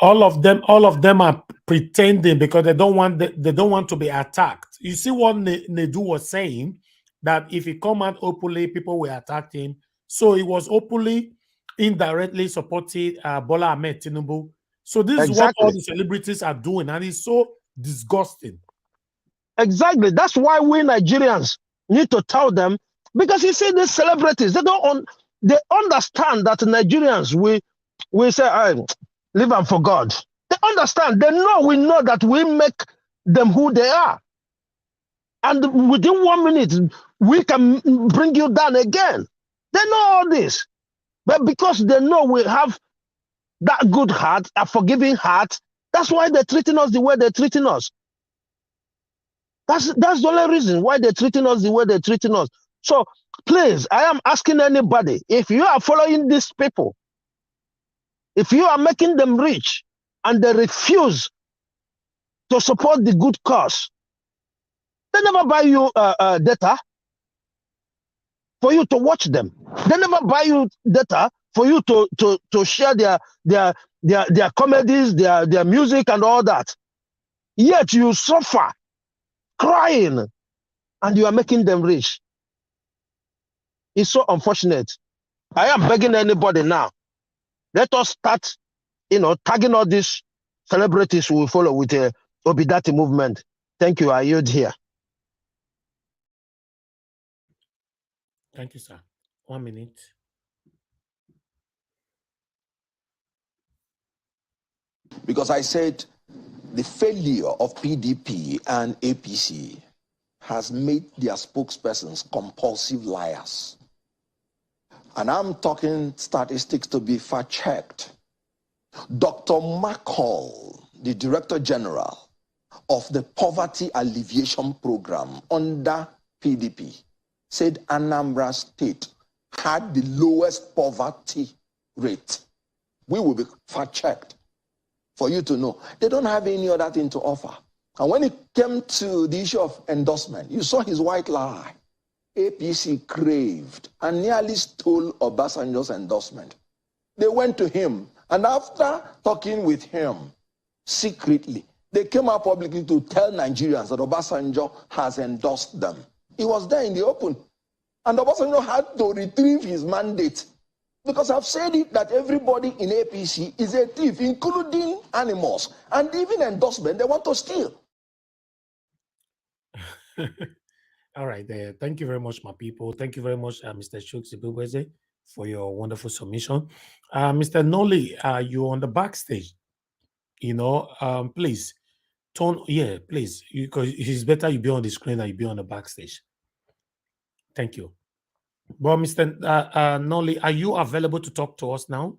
All of them are pretending because they don't want to be attacked. You see what Nedu was saying, that if he come out openly, people will attack him. So he was openly, indirectly supporting Bola Ahmed Tinubu. So this is what all the celebrities are doing, and it's so disgusting. Exactly. That's why we Nigerians need to tell them, because you see these celebrities, they understand that Nigerians we say, live and for God. They understand. They know we know that we make them who they are. And within 1 minute, we can bring you down again. They know all this. But because they know we have that good heart, a forgiving heart, that's why they're treating us the way they're treating us. That's the only reason why they're treating us the way they're treating us. So please, I am asking anybody, if you are following these people, if you are making them rich and they refuse to support the good cause, they never buy you data. for you to watch them. They never buy you data for you to share their comedies, their music and all that. Yet you suffer, crying, and you are making them rich. It's so unfortunate. I am begging anybody now. Let us start, tagging all these celebrities who will follow with the Obidati movement. Thank you. I yield here. Thank you, sir. 1 minute. Because I said the failure of PDP and APC has made their spokespersons compulsive liars. And I'm talking statistics to be fact-checked. Dr. McCall, the Director General of the Poverty Alleviation Program under PDP, said Anambra State had the lowest poverty rate. We will be fact-checked for you to know. They don't have any other thing to offer. And when it came to the issue of endorsement, you saw his white lie. APC craved and nearly stole Obasanjo's endorsement. They went to him, and after talking with him secretly, they came out publicly to tell Nigerians that Obasanjo has endorsed them. He was there in the open. And Obasanjo had to retrieve his mandate. Because I've said it that everybody in APC is a thief, including animals. And even endorsement, they want to steal. All right, there. Thank you very much, my people. Thank you very much, Mr. Chuks Ibubeze, for your wonderful submission. Mr. Noli, you're on the backstage. Please please, because it's better you be on the screen than you be on the backstage. Thank you. Well, Mr. Noli, are you available to talk to us now?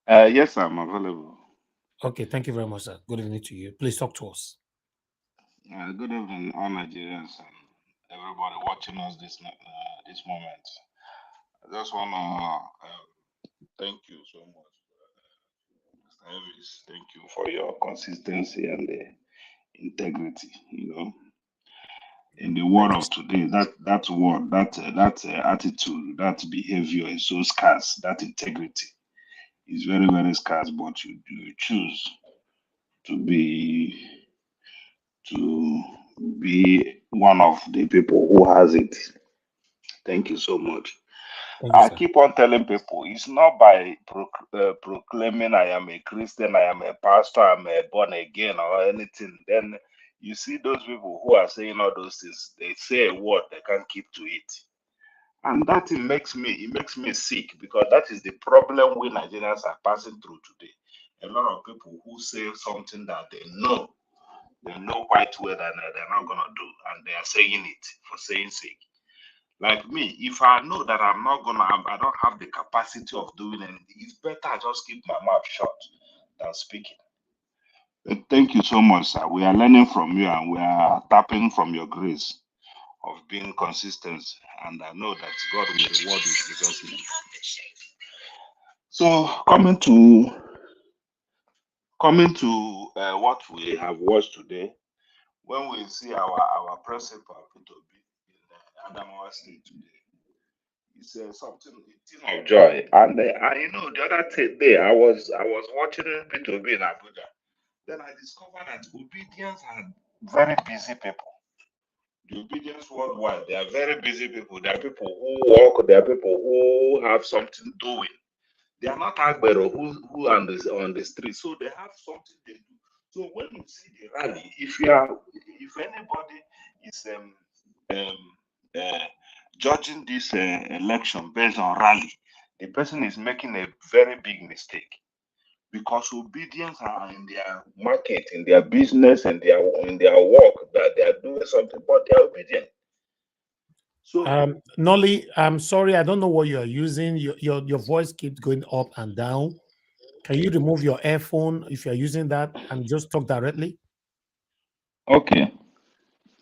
Yes, I'm available. Okay, thank you very much, sir. Good evening to you. Please talk to us. Good evening, all Nigerians and everybody watching us this moment. I just want to thank you so much, Mr. Elvis. Thank you for your consistency and the integrity. In the world of today, that word, that attitude, that behavior is so scarce. That integrity is very, very scarce. But you choose to be one of the people who has it. Thank you so much. I keep on telling people it's not by proclaiming I am a Christian, I am a pastor, I'm a born again or anything. Then you see those people who are saying all those things, they say a word they can't keep to it. And that makes me sick, because that is the problem we Nigerians are passing through today. A lot of people who say something that they know quite well that they're not gonna do, and they are saying it for saying sake. Like me, if I know that I don't have the capacity of doing anything, it's better I just keep my mouth shut than speaking. Thank you so much, sir. We are learning from you, and we are tapping from your grace of being consistent, and I know that God will reward you because of it. So coming to what we have watched today, when we see our principal P2B in Adamawa State today, it's something of joy. And the other day I was watching P2B in Abuja. Then I discovered that Obedience are very busy people. The Obedience worldwide, they are very busy people. They are people who work. They are people who have something doing. They are not Agbero who are on the street. So they have something they do. So when you see the rally, if anybody is judging this election based on rally, the person is making a very big mistake, because Obedience are in their market, in their business, and in their work, that they are doing something, but they are obedient. So Nolly, I'm sorry, I don't know what you are using. Your voice keeps going up and down. Can you remove your earphone if you're using that and just talk directly? Okay.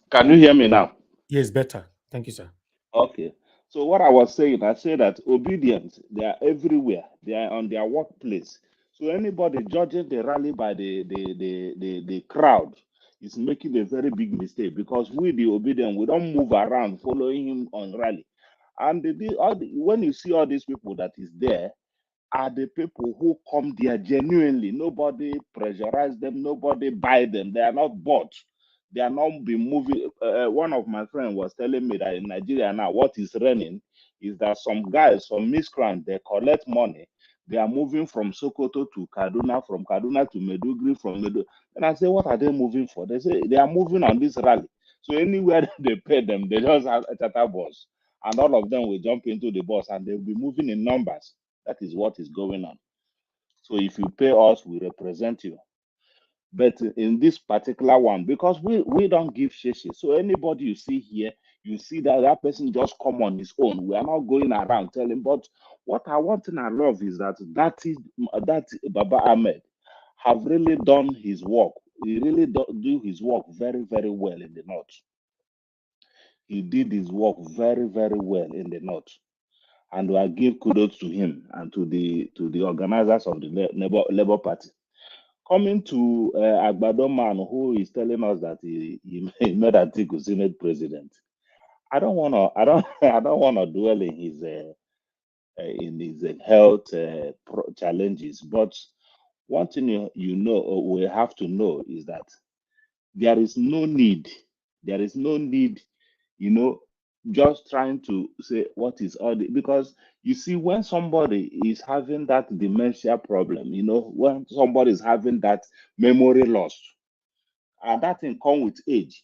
Can you hear me now? Yes, better. Thank you, sir. Okay. So what I was saying, I said that Obedience, they are everywhere. They are on their workplace. So anybody judging the rally by the crowd is making a very big mistake, because we, the Obedient, we don't move around following him on rally. And when you see all these people that is there, are the people who come there genuinely. Nobody pressurize them. Nobody buy them. They are not bought. They are not be moving. One of my friends was telling me that in Nigeria now, what is running is that some guys, some miscreants, they collect money. They are moving from Sokoto to Kaduna, from Kaduna to Meduguri, from Meduguri. And I say, what are they moving for? They say they are moving on this rally. So anywhere they pay them, they just have a charter bus. And all of them will jump into the bus and they'll be moving in numbers. That is what is going on. So if you pay us, we represent you. But in this particular one, because we don't give shishi. So anybody you see here, you see that that person just come on his own. We are not going around telling. But what I want and I love is that Baba Ahmed have really done his work. He really do his work very, very well in the north. He did his work very, very well in the north. And I give kudos to him and to the organizers of the Labour Party. Coming to Agbado man who is telling us that he made Atiku Senate president. I don't wanna dwell in his health challenges, but one thing you know or we have to know is that there is no need. There is no need, you know, just trying to say what is all the because you see when somebody is having that dementia problem, you know, when somebody is having that memory loss, and that thing come with age.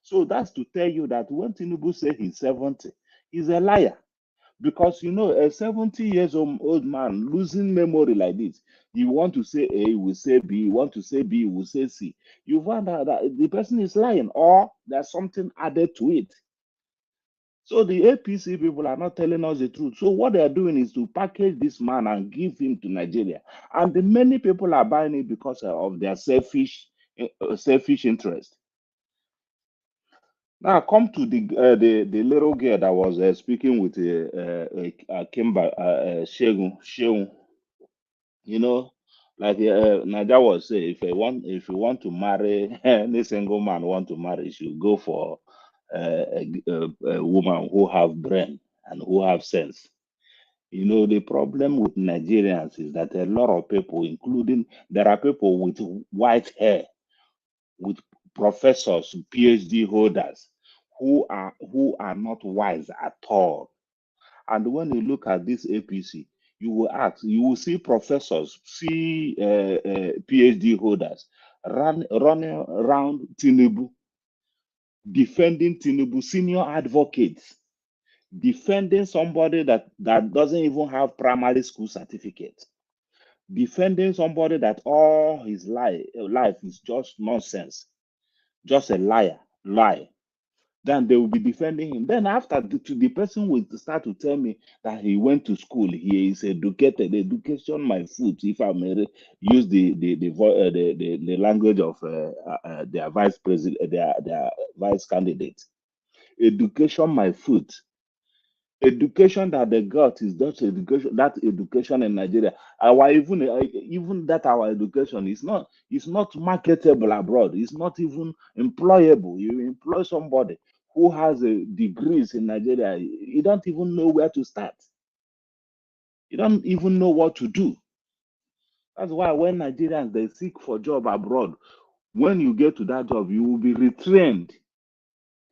So that's to tell you that when Tinubu say he's 70, he's a liar. Because you know, a 70 years old man losing memory like this, you want to say A, you will say B, you want to say B, you will say C. You find out that the person is lying or there's something added to it. So the APC people are not telling us the truth. So what they are doing is to package this man and give him to Nigeria. And the many people are buying it because of their selfish interest. Now come to the little girl that was speaking with Kimba Shegun. You know, like Naja was saying, if you want to marry any single man want to marry, you should go for a woman who have brain and who have sense. You know, the problem with Nigerians is that a lot of people, including there are people with white hair, with professors, PhD holders, who are not wise at all. And when you look at this APC, you will see professors, see PhD holders running around Tinubu, defending Tinubu, senior advocates, defending somebody that doesn't even have primary school certificate, defending somebody that all his life is just nonsense, just a lie. Then they will be defending him. Then after the person will start to tell me that he went to school, he is educated. Education, my foot. If I may use the language of their vice president, their vice candidate. Education, my foot. Education that they got is just education. That education in Nigeria, even that our education is not marketable abroad. It's not even employable. You employ somebody who has a degrees in Nigeria, you don't even know where to start. You don't even know what to do. That's why when Nigerians they seek for job abroad, when you get to that job, you will be retrained.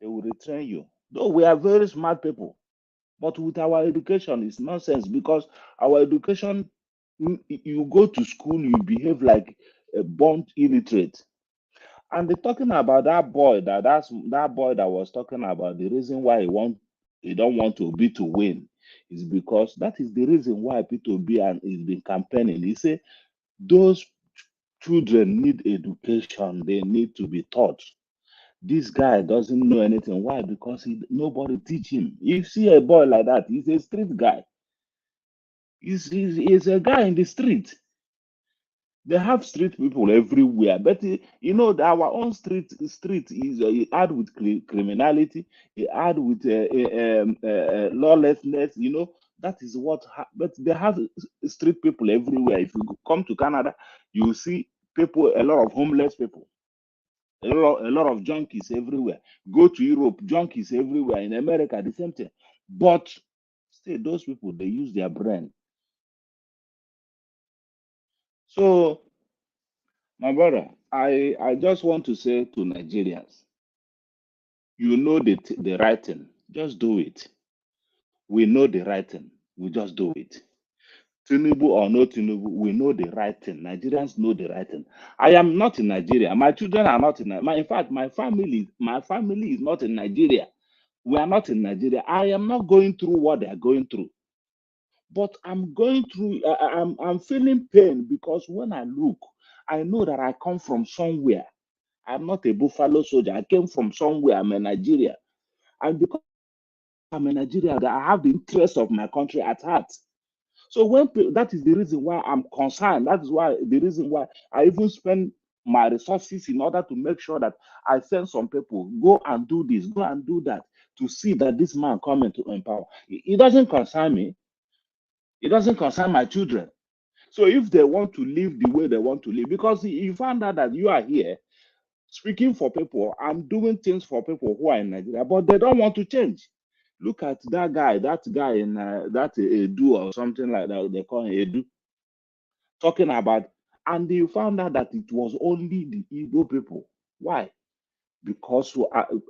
They will retrain you. Though we are very smart people. But with our education, it's nonsense because our education, you go to school, you behave like a born illiterate. And they're talking about that boy that boy that was talking about the reason why he don't want to be to win is because that is the reason why P2B and he's been campaigning. He said those children need education, they need to be taught. This guy doesn't know anything. Why? Because nobody teach him. If you see a boy like that, he's a street guy. He's a guy in the street. They have street people everywhere, but you know our own street is add with criminality, it add with lawlessness. You know that is what. But they have street people everywhere. If you come to Canada, you see people, a lot of homeless people. A lot of junkies everywhere. Go to Europe, junkies everywhere. In America, the same thing. But Still, those people, they use their brain. So, my brother, I just want to say to Nigerians, you know the right thing, just do it. We know the right thing, we just do it. Tinubu or no Tinubu, we know the right thing. Nigerians know the right thing. I am not in Nigeria. My children are not in Nigeria. In fact, my family is not in Nigeria. We are not in Nigeria. I am not going through what they are going through. But I'm going through, I'm feeling pain because when I look, I know that I come from somewhere. I'm not a buffalo soldier. I came from somewhere. I'm a Nigeria. And because I'm a Nigeria, I have the interest of my country at heart. So that is the reason why I'm concerned. That is why the reason why I even spend my resources in order to make sure that I send some people, go and do this, go and do that, to see that this man coming to empower. It doesn't concern me. It doesn't concern my children. So if they want to live the way they want to live, because you found out that you are here speaking for people, I'm doing things for people who are in Nigeria, but they don't want to change. Look at that guy in that Edu or something like that, they call him Edu, talking about, and you found out that it was only the Igbo people. Why? Because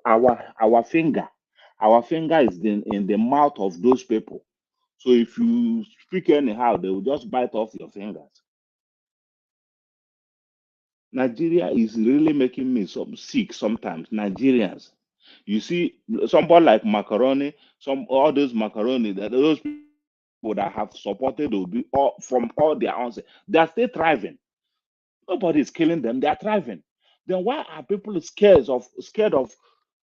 our finger is in the mouth of those people. So if you speak anyhow, they will just bite off your fingers. Nigeria is really making me sick sometimes. Nigerians, you see, somebody like Macaroni, all those Macaroni, that those people that have supported Obi from all their onset, they are still thriving. Nobody is killing them; they are thriving. Then why are people scared of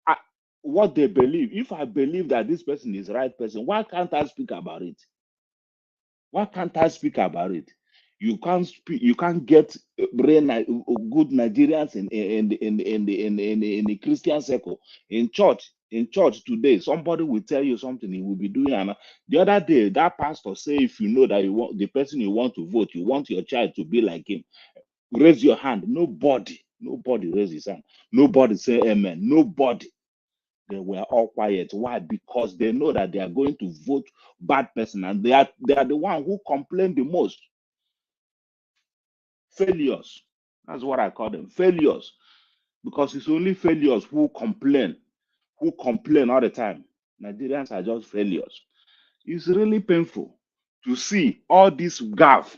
uh, what they believe? If I believe that this person is the right person, why can't I speak about it? Why can't I speak about it? You can't speak. You can't get good Nigerians in the Christian circle, in church. In church today, somebody will tell you something he will be doing. And the other day, that pastor say, if you know that you want the person you want to vote, you want your child to be like him, raise your hand. Nobody raise his hand. Nobody say amen. Nobody. They were all quiet. Why? Because they know that they are going to vote bad person, and they are the one who complain the most. Failures. That's what I call them. Failures. Because it's only failures who complain all the time. Nigerians are just failures. It's really painful to see all this gaffe,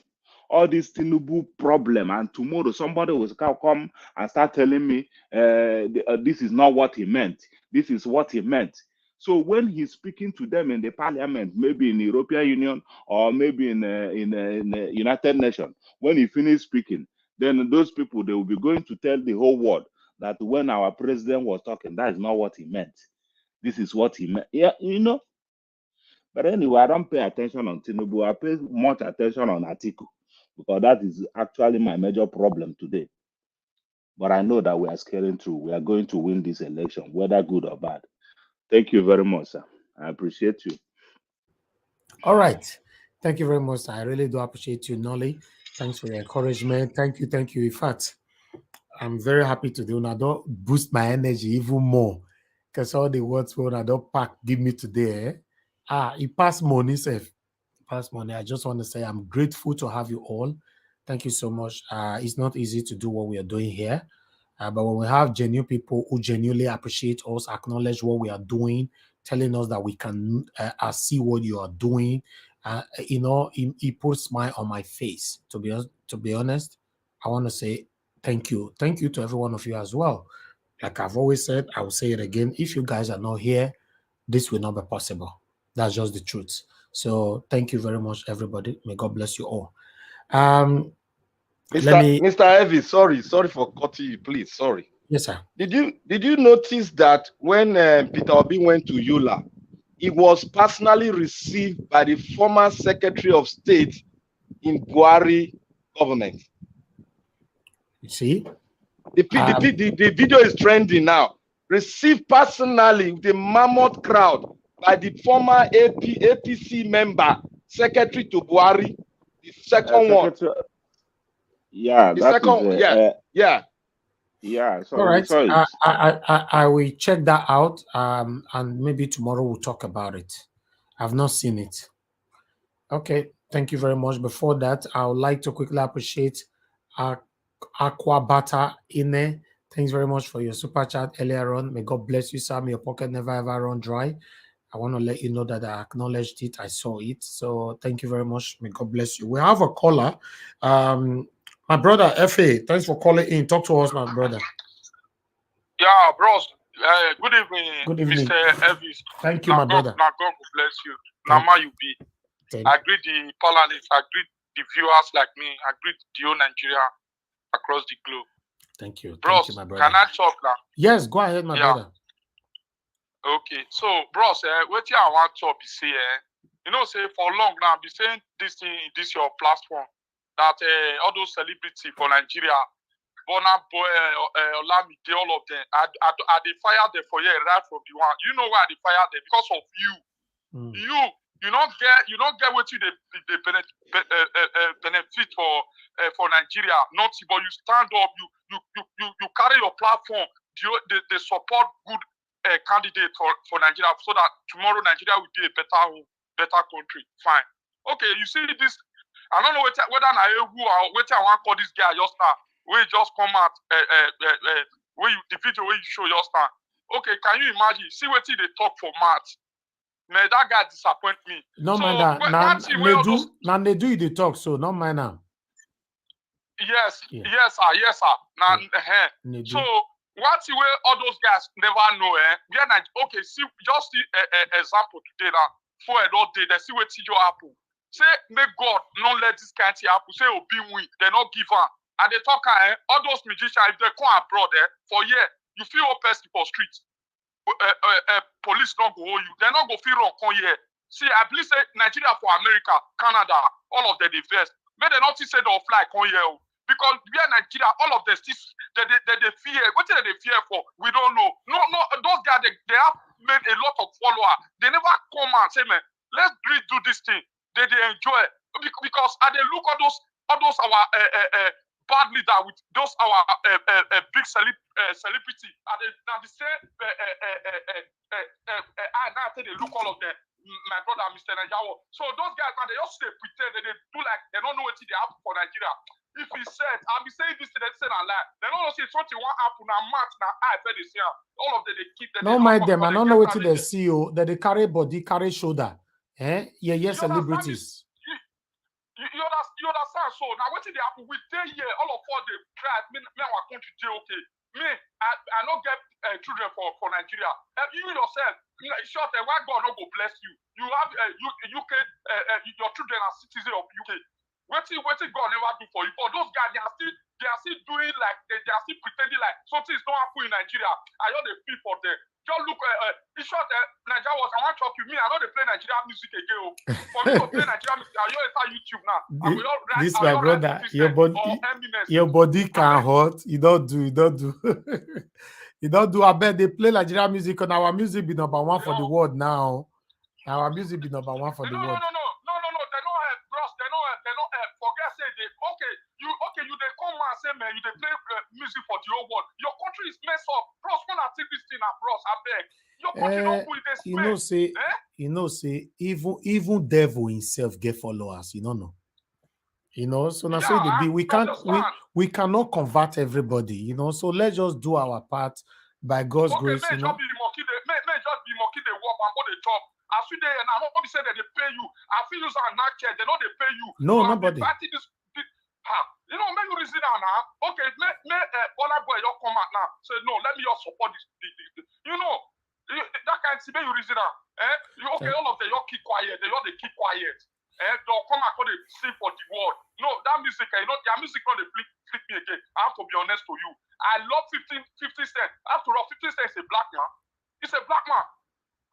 all this Tinubu problem, and tomorrow somebody will come and start telling me this is not what he meant. This is what he meant. So when he's speaking to them in the parliament, maybe in the European Union or maybe in the United Nations, when he finished speaking, then those people, they will be going to tell the whole world that when our president was talking, that is not what he meant. This is what he meant. Yeah, you know. But anyway, I don't pay attention on Tinubu. I pay much attention on Atiku because that is actually my major problem today. But I know that we are scaling through. We are going to win this election, whether good or bad. Thank you very much, sir. I appreciate you. All right. Thank you very much. I really do appreciate you, Nolly. Thanks for your encouragement. Thank you. Thank you. In fact, I'm very happy to do Unado boost my energy even more. Because all the words when Unado pack give me today. It passed money, safe. Past money. I just want to say I'm grateful to have you all. Thank you so much. It's not easy to do what we are doing here. But when we have genuine people who genuinely appreciate us, acknowledge what we are doing, telling us that we can see what you are doing, it puts a smile on my face. To be honest, I want to say thank you. Thank you to every one of you as well. Like I've always said, I will say it again. If you guys are not here, this will not be possible. That's just the truth. So thank you very much, everybody. May God bless you all. Mr. Evie, sorry for cutting you, please. Sorry. Yes, sir. Did you notice that when Peter Obi went to Yola, he was personally received by the former Secretary of State in Buhari government? You see? The video is trending now. Received personally with a mammoth crowd by the former APC member, Secretary to Buhari, the second one. Yeah, the second, yeah. So all right. saw it. I will check that out. And maybe tomorrow we'll talk about it. I've not seen it. Okay, thank you very much. Before that, I would like to quickly appreciate Aquabata Ine. Thanks very much for your super chat earlier on. May God bless you, sir. May your pocket never ever run dry. I want to let you know that I acknowledged it. I saw it. So thank you very much. May God bless you. We have a caller. My brother, FA, thanks for calling in. Talk to us, my brother. Yeah, bros. Good evening, Good evening. Mr. Elvis. Thank you, my brother. Now God will bless you. Nama you be. I greet the panelists, I greet the viewers like me, I greet the whole Nigeria across the globe. Thank you. Bros, Thank you, my brother. can I talk now? Yes, go ahead, my brother. Okay, so bros, what I want to be say, you know, say for long now, be saying this thing, this your platform, that all those celebrities for Nigeria, Bona Boy, Olamide, all of them, I they fire them for you right from the one. You know why they fire them? Because of you. You don't get what you the benefit for Nigeria. Not but you stand up, you carry your platform, they support good candidate for Nigeria so that tomorrow Nigeria will be a better country. Fine. Okay, you see this. I don't know whether I who or whether I want to call this guy just now. Where you just come out where you the video where you show just now. Okay, can you imagine? See what they talk for March. Man, that guy disappoint me. No, so, mind that. Now they do the talk, so no mind now. Yes, yes, sir. Now, so what's the way all those guys never know, okay, see, just see example today now. For a day, they see what you happen. Say, may God not let this kind of happen. Say, oh, be win, they not give up. And they talk, all those musicians, if they come abroad for year, you feel open for streets. Police don't go hold you. They're not go feel wrong come here. See, I believe say Nigeria for America, Canada, all of them they vest. But they not say they'll fly come here. Because we are Nigeria, all of them they fear. What are they fear for? We don't know. No, those guys they have made a lot of followers. They never come and say, man, let's do this thing. They enjoy it. Because they look at those our bad leader with those our big celebrity and they say now they look all of them, my brother Mr. Najawo. So those guys now they just pretend they do like they don't know what they happen for Nigeria. If he said, I'll be saying this to them, say and lie. They don't know say something won't happen now March now I bet they say all of them they keep them. No mind them, I don't know what they see that they carry body, carry shoulder. Yeah, celebrities. You understand? So now what did they happen? We day here, all of us they try me our country day okay. Me, I don't get children for Nigeria. You yourself, short why God not go bless you. You have UK, your children are citizens of UK. What God never do for you? For those guys, they are still doing like they are still pretending like something is not happening in Nigeria. I know they feel for them. Just look in short, Nigeria was I want to talk to me. I know they play Nigerian music again. For me to play Nigerian music, I enter YouTube now. This my brother, your body can hurt. You don't do. You don't do. I bet they play Nigerian music and our music be number one for the world now. Our music be number one for the world. They don't forget say they you they come and say man you they play music for the whole world. Your country is messed up. Bros, when I take this thing up, bros, I beg. Your country don't put it you know say even devil himself get followers, you know. So now say they be we cannot convert everybody, so let's just do our part by God's grace, May just be monkey they walk and what they talk. As we there and I don't say that they pay you. I feel you are not care. They know they pay you. No, nobody. You know, make you reason now. Okay, Bola boy, you come out now. Say no, let me just support this. You know, that kind of thing you reason now. All of them you keep quiet. They keep quiet. They'll come out they sing for the world. No, that music, their music not they flip me again. I have to be honest to you. I love 50 Cent. After all, 50 Cent is a black man. It's a black man.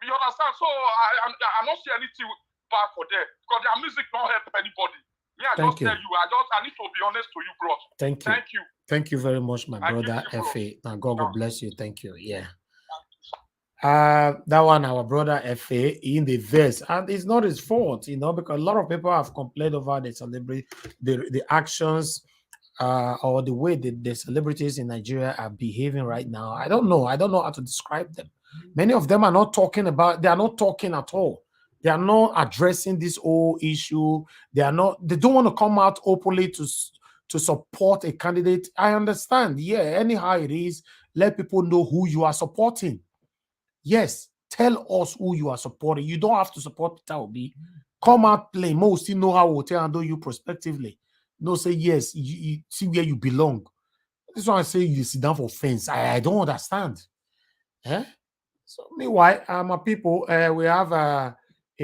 You understand? So I don't see anything bad for them because their music don't help anybody. Yeah, I tell you. I need to be honest to you, bro. Thank you. Thank you very much, my brother FA. Now God will bless you. Thank you. Yeah. That one, our brother FA in the verse, and it's not his fault, because a lot of people have complained over the celebrity, the actions, or the way the celebrities in Nigeria are behaving right now. I don't know how to describe them. Many of them are not talking they are not talking at all. They are not addressing this whole issue. They don't want to come out openly to support a candidate. I understand. Yeah, anyhow it is, let people know who you are supporting. Yes, tell us who you are supporting. You don't have to support Peter Obi. Come out plain. Most still know how to handle you prospectively. No, say yes, you see where you belong. This one I say you sit down for fence. I don't understand. Eh? So meanwhile, my people, we have a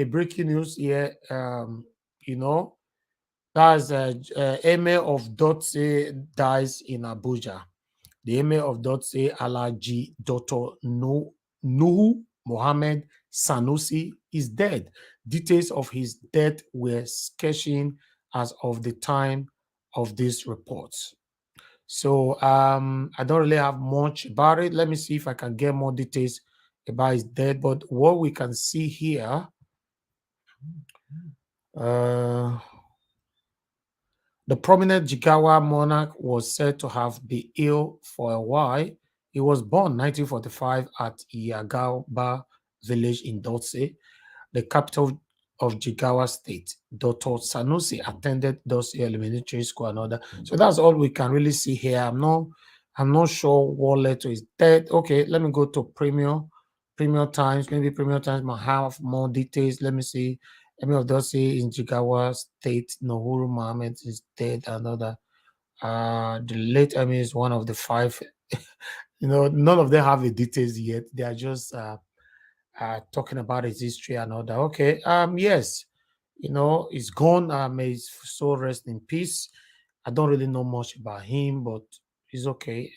breaking news here. You know, that's Emir of Dotse dies in Abuja. The Emir of Dotse, Alaji Dr. Nuhu Mohammed Sanusi, is dead. Details of his death were sketching as of the time of this report. So I don't really have much about it. Let me see if I can get more details about his death. But what we can see here, the prominent Jigawa monarch was said to have been ill for a while. He was born 1945 at Iyagaba village in Dotse, the capital of Jigawa State. Dr. Sanusi attended Dotse Elementary School and other. So that's all we can really see here. I'm not sure what led to his death. Okay, let me go to Premium Times. Maybe Premium Times might have more details. Let me see. Emir of Dotse in Jigawa State, Nohuru Mohammed is dead. Another. The late Emir is one of the five. None of them have the details yet. They are just talking about his history and all that. Okay. Yes. He's gone. May his soul rest in peace. I don't really know much about him, but he's okay.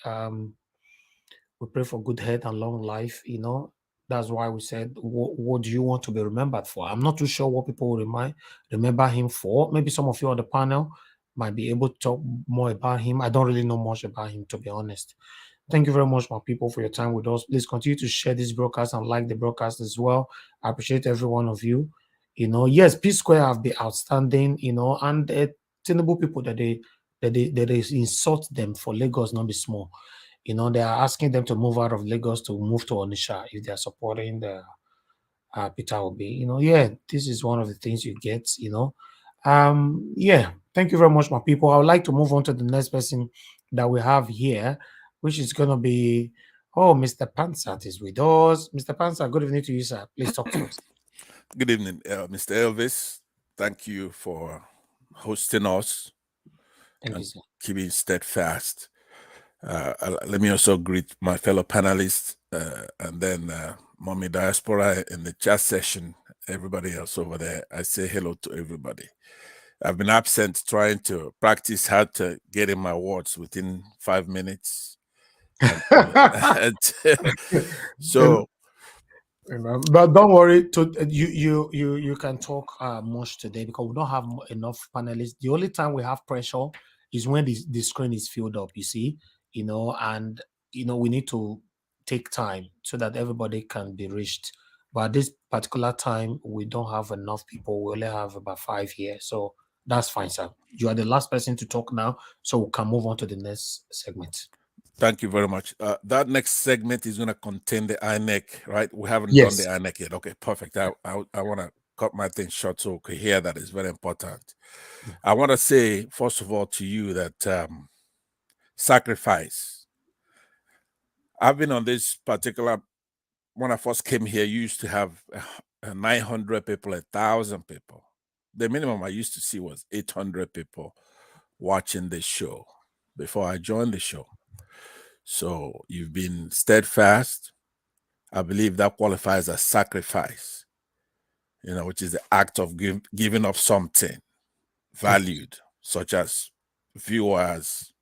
We pray for good health and long life. That's why we said, what do you want to be remembered for? I'm not too sure what people will remember him for. Maybe some of you on the panel might be able to talk more about him. I don't really know much about him, to be honest. Thank you very much, my people, for your time with us. Please continue to share this broadcast and like the broadcast as well. I appreciate every one of you. Yes, P Square have been outstanding, and Tinubu people that they insult them for Lagos not be small. They are asking them to move out of Lagos to move to Onisha if they are supporting the Peter Obi. Yeah, this is one of the things you get. Yeah. Thank you very much, my people. I would like to move on to the next person that we have here, which is going to be Mr. Pansat is with us. Mr. Pansat, good evening to you, sir. Please talk to us. Good evening, Mr. Elvis. Thank you for hosting us. Thank you, sir. Keeping steadfast. Let me also greet my fellow panelists and then Mommy Diaspora in the chat session, everybody else over there. I say hello to everybody. I've been absent trying to practice how to get in my words within 5 minutes. So, but don't worry. You can talk much today because we don't have enough panelists. The only time we have pressure is when the screen is filled up. You see, and we need to take time so that everybody can be reached. But at this particular time, we don't have enough people. We only have about 5 here, so that's fine, sir. You are the last person to talk now, so we can move on to the next segment. Thank you very much. That next segment is going to contain the INEC, right? We haven't done the INEC yet. Okay, perfect. I want to cut my thing short so we can hear that. It's very important. I want to say, first of all, to you that sacrifice. I've been on this particular, when I first came here, you used to have 900 people, 1,000 people. The minimum I used to see was 800 people watching this show before I joined the show. So you've been steadfast. I believe that qualifies as sacrifice, which is the act of giving up something valued, such as viewers,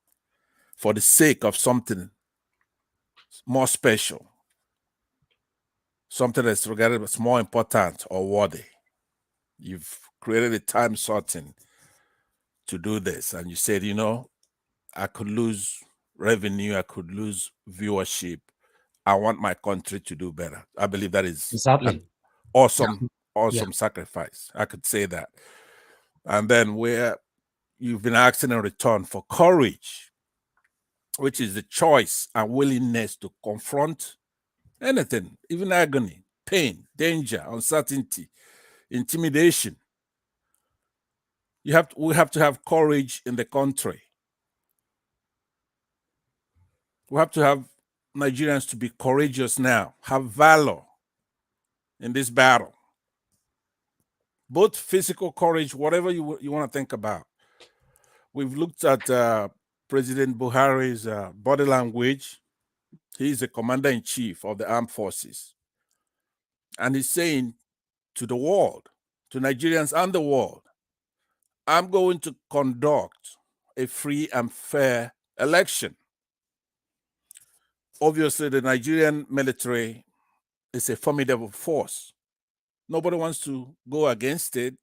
for the sake of something more special, something that's regarded as more important or worthy. You've created a time certain to do this, and you said, I could lose revenue, I could lose viewership. I want my country to do better. I believe that is exactly awesome sacrifice. I could say that. And then where you've been asking in return for courage, which is the choice and willingness to confront anything, even agony, pain, danger, uncertainty, intimidation. We have to have courage in the country. We have to have Nigerians to be courageous now, have valor in this battle. Both physical courage, whatever you want to think about. We've looked at President Buhari's body language. He's the commander-in-chief of the armed forces. And he's saying to the world, to Nigerians and the world, I'm going to conduct a free and fair election. Obviously, the Nigerian military is a formidable force. Nobody wants to go against it.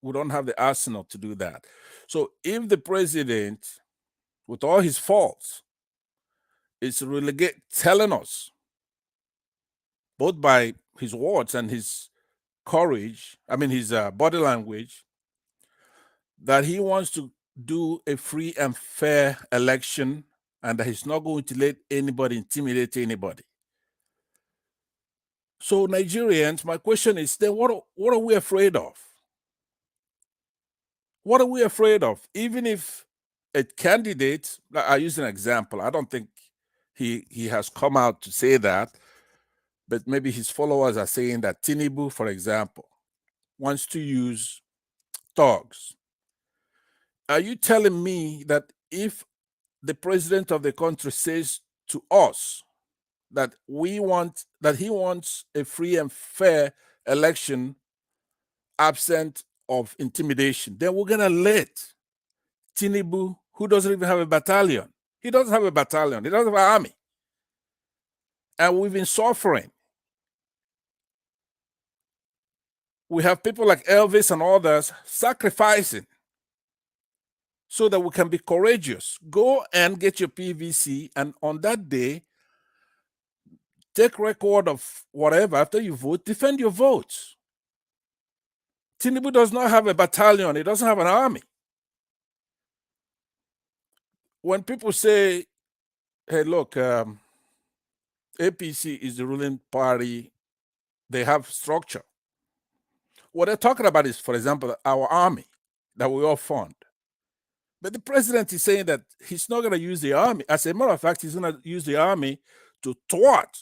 We don't have the arsenal to do that. So if the president, with all his faults, is really telling us, both by his words and his courage, his body language, that he wants to do a free and fair election and that he's not going to let anybody intimidate anybody. So Nigerians, my question is then what are we afraid of? What are we afraid of? Even if a candidate, I use an example, I don't think he has come out to say that, but maybe his followers are saying that Tinubu, for example, wants to use thugs. Are you telling me that if the president of the country says to us that he wants a free and fair election absent of intimidation, then we're gonna let Tinubu, who doesn't even have a battalion, he doesn't have a battalion, he doesn't have an army, and we've been suffering. We have people like Elvis and others sacrificing so that we can be courageous. Go and get your PVC, and on that day, take record of whatever. After you vote, defend your votes. Tinubu does not have a battalion. He doesn't have an army. When people say, hey, look, APC is the ruling party, they have structure. What they're talking about is, for example, our army that we all fund. But the president is saying that he's not going to use the army. As a matter of fact, he's going to use the army to thwart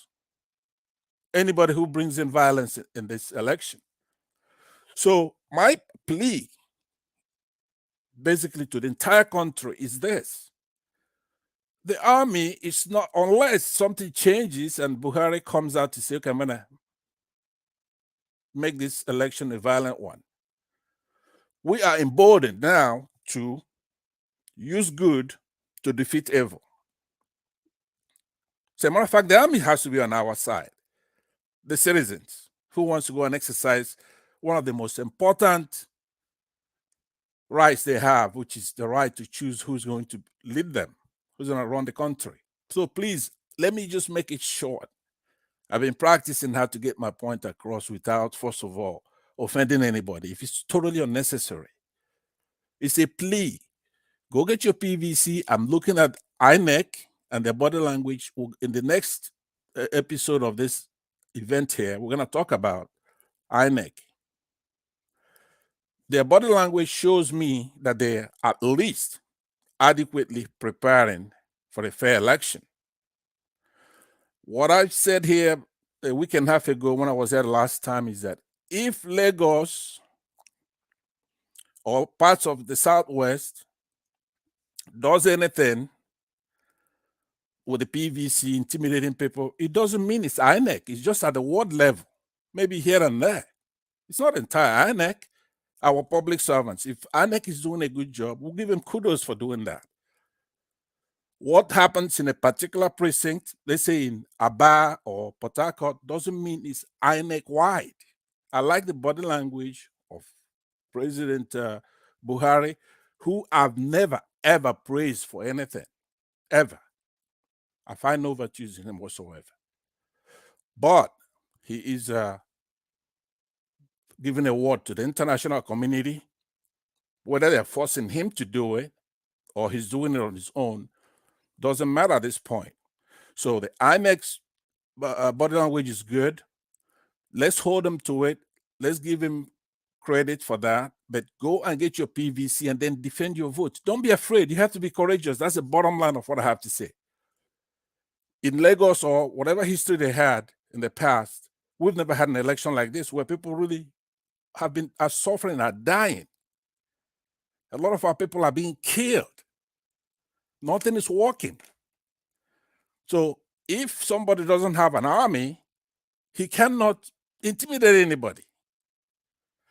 anybody who brings in violence in this election. So my plea, basically to the entire country, is this. The army is not, unless something changes and Buhari comes out to say, okay, I'm going to make this election a violent one. We are emboldened now to use good to defeat evil. As a matter of fact, the army has to be on our side. The citizens who wants to go and exercise one of the most important rights they have, which is the right to choose who's going to lead them, who's going to run the country. So please, let me just make it short. I've been practicing how to get my point across without, first of all, offending anybody. If it's totally unnecessary, it's a plea. Go get your PVC. I'm looking at INEC and their body language. In the next episode of this event here, we're going to talk about INEC. Their body language shows me that they're at least adequately preparing for a fair election. What I said here a week and a half ago when I was there last time is that if Lagos or parts of the Southwest does anything with the PVC intimidating people, it doesn't mean it's INEC. It's just at the ward level, maybe here and there. It's not entire INEC. Our public servants, if INEC is doing a good job, we'll give them kudos for doing that. What happens in a particular precinct, let's say in Aba or Port Harcourt, doesn't mean it's INEC-wide. I like the body language of President Buhari, who I've never, ever praised for anything, ever. I find no virtues in him whatsoever. But he is giving a word to the international community, whether they're forcing him to do it or he's doing it on his own, doesn't matter at this point. So the INEC's body language is good. Let's hold him to it. Let's give him credit for that, but go and get your PVC and then defend your vote. Don't be afraid. You have to be courageous. That's the bottom line of what I have to say. In Lagos or whatever history they had in the past, we've never had an election like this where people really are suffering, are dying. A lot of our people are being killed. Nothing is working. So if somebody doesn't have an army, he cannot intimidate anybody.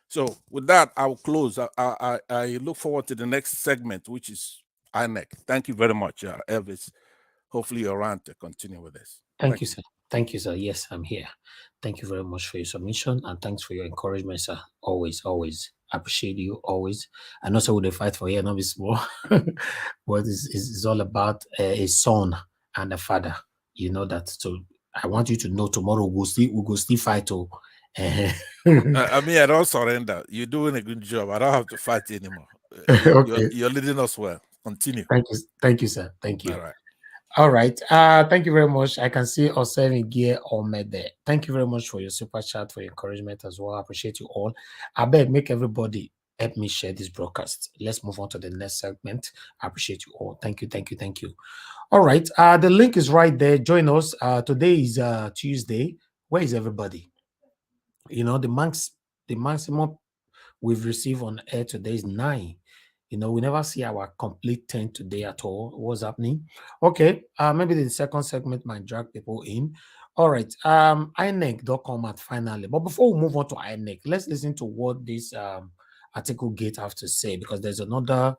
So with that, I will close. I look forward to the next segment, which is INEC. Thank you very much, Elvis. Hopefully you're around to continue with this. Thank you, sir. Thank you, sir. Yes, I'm here. Thank you very much for your submission, and thanks for your encouragement, sir. Always, always. I appreciate you, always. I know so with the fight for here, not be small. What is all about a son and a father. You know that. So I want you to know tomorrow we'll go still fight. I mean, I don't surrender. You're doing a good job. I don't have to fight anymore. Okay. You're leading us well. Continue. Thank you, sir. Thank you. All right. All right. Thank you very much. I can see Osevin Gear Ahmed there. Thank you very much for your super chat, for your encouragement as well. I appreciate you all. I beg, make everybody help me share this broadcast. Let's move on to the next segment. I appreciate you all. Thank you, thank you, thank you. All right. The link is right there. Join us. Today is Tuesday. Where is everybody? You know, the maximum we've received on air today is 9. You know, we never see our complete 10 today at all. What's happening? Okay, maybe the second segment might drag people in. All right, INEC.com at finally. But before we move on to INEC, let's listen to what this article gate have to say, because there's another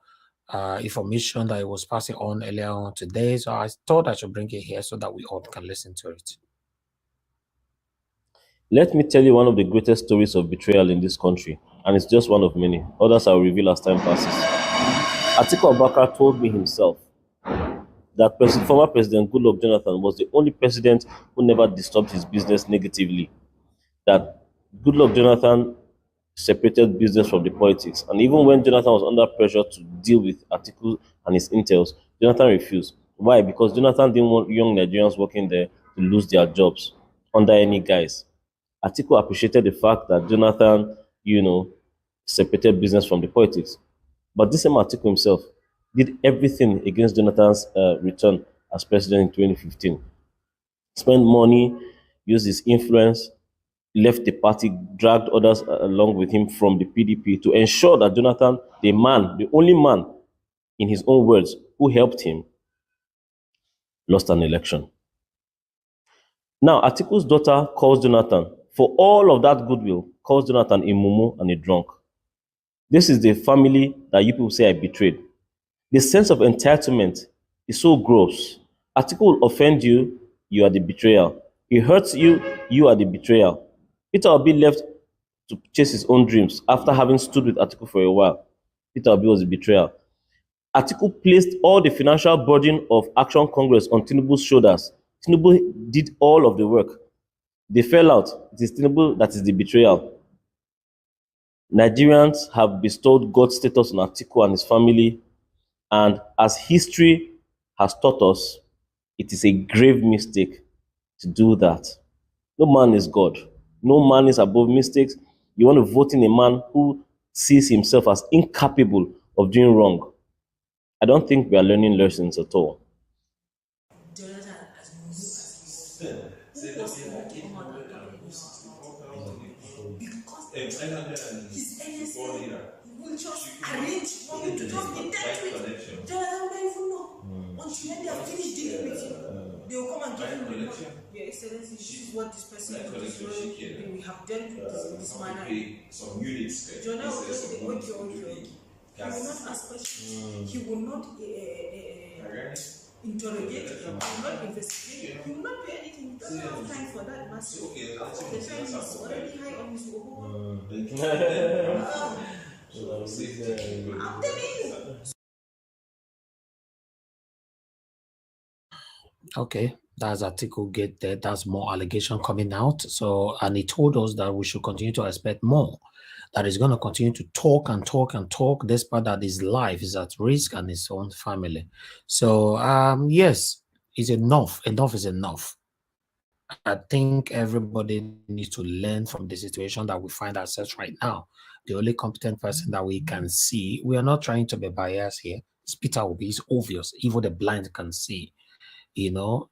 information that I was passing on earlier on today. So I thought I should bring it here so that we all can listen to it. Let me tell you one of the greatest stories of betrayal in this country, and it's just one of many. Others I will reveal as time passes. Atiku Abubakar told me himself that former President Goodluck Jonathan was the only president who never disturbed his business negatively. That Goodluck Jonathan separated business from the politics, and even when Jonathan was under pressure to deal with Atiku and his intels, Jonathan refused. Why? Because Jonathan didn't want young Nigerians working there to lose their jobs under any guise. Atiku appreciated the fact that Jonathan, separated business from the politics. But this same Atiku himself did everything against Jonathan's return as president in 2015. Spent money, used his influence, left the party, dragged others along with him from the PDP to ensure that Jonathan, the only man, in his own words, who helped him, lost an election. Now, Atiku's daughter calls Jonathan, for all of that goodwill, calls Jonathan a mumu and a drunk. This is the family that you people say I betrayed. The sense of entitlement is so gross. Atiku will offend you, you are the betrayer. He hurts you, you are the betrayer. Peter Obi left to chase his own dreams after having stood with Atiku for a while. Peter Obi was the betrayer. Atiku placed all the financial burden of Action Congress on Tinubu's shoulders. Tinubu did all of the work. They fell out. It is Tinubu that is the betrayal. Nigerians have bestowed God status on Atiku and his family, and as history has taught us, it is a grave mistake to do that. No man is God. No man is above mistakes. You want to vote in a man who sees himself as incapable of doing wrong. I don't think we are learning lessons at all. His agency will just arrange for you to just be dead to it. Jonathan don't even know. Until when they have finished dealing with you, they will come and give you the money. Your Excellency, this is what this person did. We have dealt with this manner. Jonathan will just say, okay. He will not ask questions. He will not interrogate. He will not investigate. He will not do anything. He doesn't have time for that massive. The time is already high on his own. I'm telling you. Okay, that's article get there. That's more allegation coming out. So, and he told us that we should continue to expect more. That is going to continue to talk and talk and talk, despite that his life is at risk and his own family. So, yes, it's enough. Enough is enough. I think everybody needs to learn from the situation that we find ourselves right now. The only competent person that we can see, we are not trying to be biased here. It's Peter Obi. It's obvious. Even the blind can see. You know,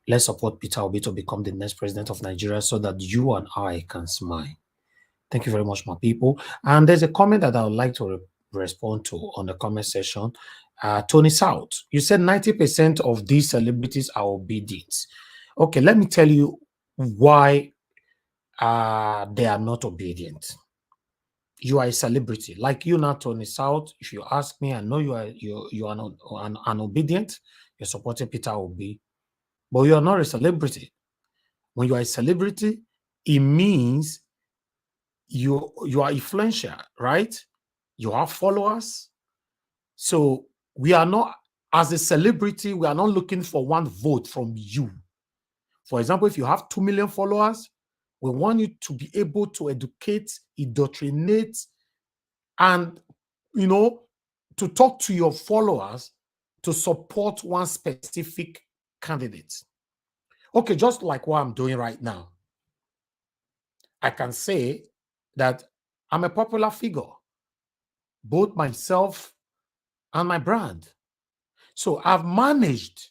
let's support Peter Obi to become the next president of Nigeria so that you and I can smile. Thank you very much, my people. And there's a comment that I would like to respond to on the comment section. Tony South, you said 90% of these celebrities are obedient. Okay, let me tell you why they are not obedient. You are a celebrity, like you now, Tony South. If you ask me, I know you are an obedient. You're supporting Peter Obi, but you are not a celebrity. When you are a celebrity, it means you are influential, right? You have followers. So we are not, as a celebrity, we are not looking for one vote from you. For example, if you have 2 million followers, we want you to be able to educate, indoctrinate, and, you know, to talk to your followers to support one specific candidate. Okay, just like what I'm doing right now. I can say that I'm a popular figure, both myself and my brand. So I've managed,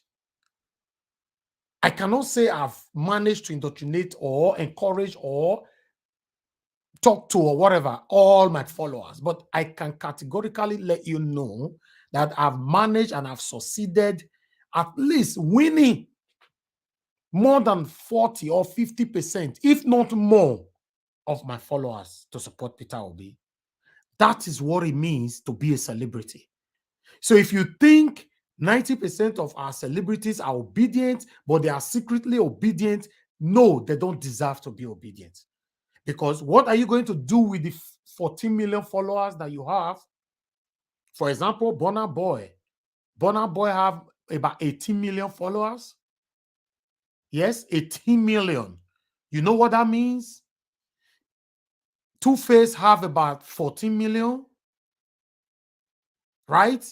I cannot say I've managed to indoctrinate or encourage or talk to or whatever all my followers, but I can categorically let you know that I've managed and I've succeeded at least winning more than 40 or 50%, if not more, of my followers to support Peter Obi. That is what it means to be a celebrity. So if you think 90% of our celebrities are obedient, but they are secretly obedient, no, they don't deserve to be obedient. Because what are you going to do with the 14 million followers that you have? For example, Burna Boy. Burna Boy have about 18 million followers. Yes, 18 million. You know what that means? Two-Face have about 14 million. Right?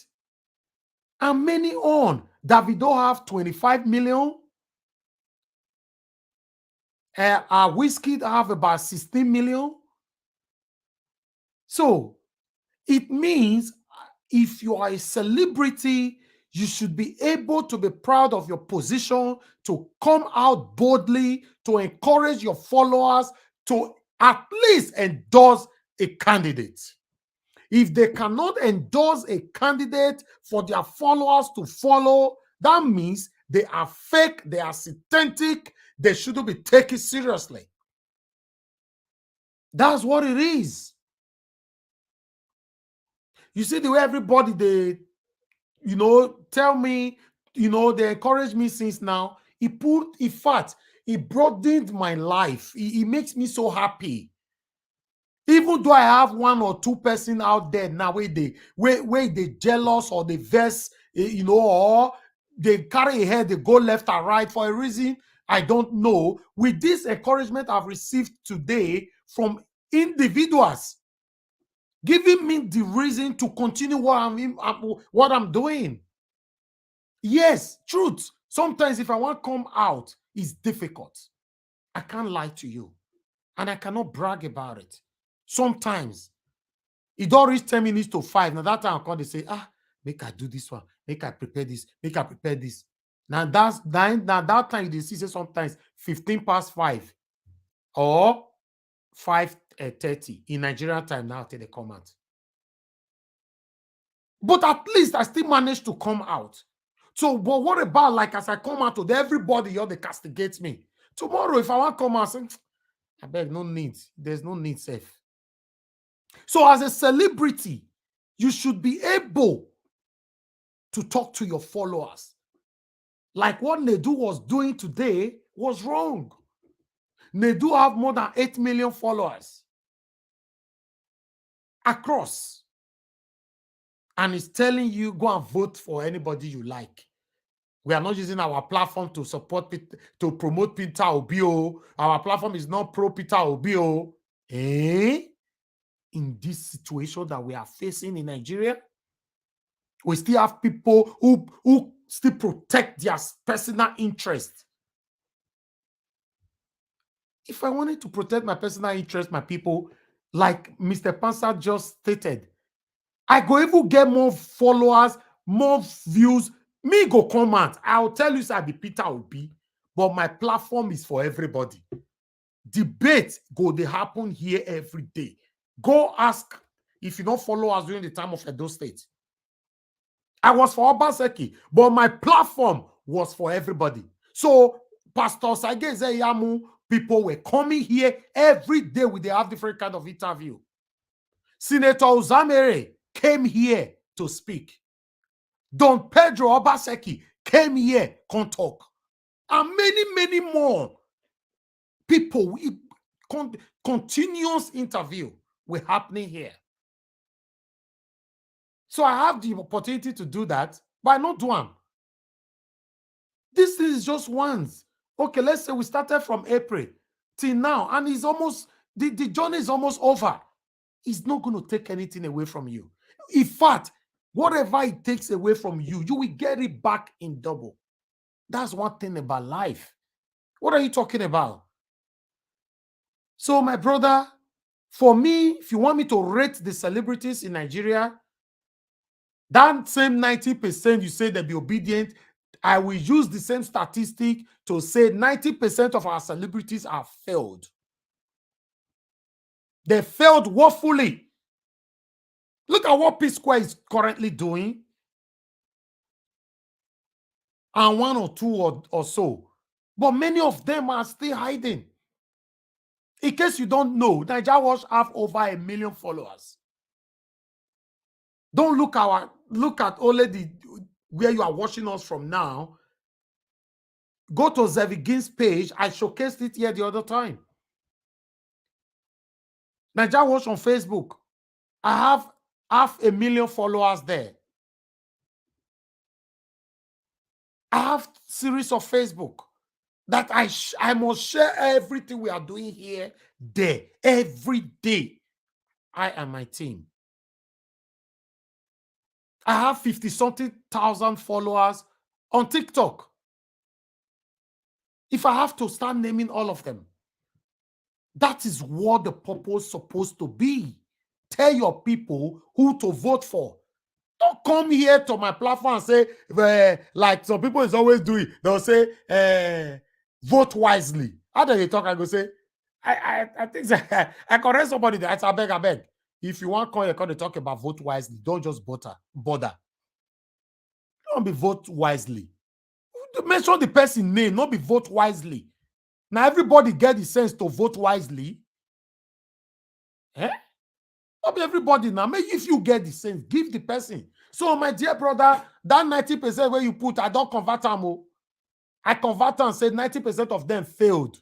And many on. Davido have 25 million. Whiskey have about 16 million. So it means if you are a celebrity, you should be able to be proud of your position, to come out boldly, to encourage your followers to at least endorse a candidate. If they cannot endorse a candidate for their followers to follow, that means they are fake, they are synthetic, they shouldn't be taken seriously. That's what it is. You see the way everybody, they, you know, tell me, you know, they encourage me since now. In fact, it broadened my life. It makes me so happy. Even though I have one or two person out there now where they jealous or they vex, you know, or they carry a head, they go left or right for a reason I don't know. With this encouragement I've received today from individuals, giving me the reason to continue what I'm doing. Yes, truth. Sometimes if I want to come out, it's difficult. I can't lie to you. And I cannot brag about it. Sometimes it don't reach 10 minutes to 5. Now that time I call, they say, make I do this one, make I prepare this, make I prepare this. Now that time they see sometimes 15 past 5 or 5:30 in Nigerian time now till they come out. But at least I still managed to come out. So, but what about like as I come out to everybody, they castigate me. Tomorrow, if I want to come out, say, I beg, no need. There's no need, safe. So as a celebrity, you should be able to talk to your followers. Like what Nedu was doing today was wrong. Nedu have more than 8 million followers across. And it's telling you, go and vote for anybody you like. We are not using our platform to support, to promote Peter Obi. Our platform is not pro Peter Obi. In this situation that we are facing in Nigeria, we still have people who still protect their personal interest. If I wanted to protect my personal interest, my people, like Mr. Pansa just stated, I go even get more followers, more views. Me go comment. I'll tell you, sir, be Peter Obi, but my platform is for everybody. Debates go they happen here every day. Go ask if you don't follow us during the time of Edo State. I was for Obaseki, but my platform was for everybody. So Pastor Sage Zeyamu, people were coming here every day. They have different kind of interview. Senator Uzamere came here to speak. Don Pedro Obaseki came here, can talk. And many more people, continuous interview were happening here. So I have the opportunity to do that, but I not do them. This is just once. Okay, let's say we started from April till now, and it's almost, the journey is almost over. It's not going to take anything away from you. In fact, whatever it takes away from you, you will get it back in double. That's one thing about life. What are you talking about? So, my brother, for me, if you want me to rate the celebrities in Nigeria, that same 90% you say they'll be obedient, I will use the same statistic to say 90% of our celebrities are failed. They failed woefully. Look at what P Square is currently doing. And one or two or so. But many of them are still hiding. In case you don't know, Nigeria Watch have over 1 million followers. Don't look at only where you are watching us from now. Go to Zevigin's page. I showcased it here the other time. Nigeria Watch on Facebook. I have 500,000 followers there. I have series of Facebook that I must share everything we are doing here there every day. I and my team. I have 50-something thousand followers on TikTok. If I have to start naming all of them, that is what the purpose is supposed to be. Tell your people who to vote for. Don't come here to my platform and say, like some people is always doing, they'll say, vote wisely. How do they talk? I go say, I think I correct somebody that I beg. If you want to come to talk about vote wisely, don't just bother. Don't be vote wisely. Mention the person's name, not be vote wisely. Now everybody get the sense to vote wisely. Eh? Not be everybody now. Maybe if you get the sense, give the person. So my dear brother, that 90% where you put, I don't convert them. I convert and say 90% of them failed.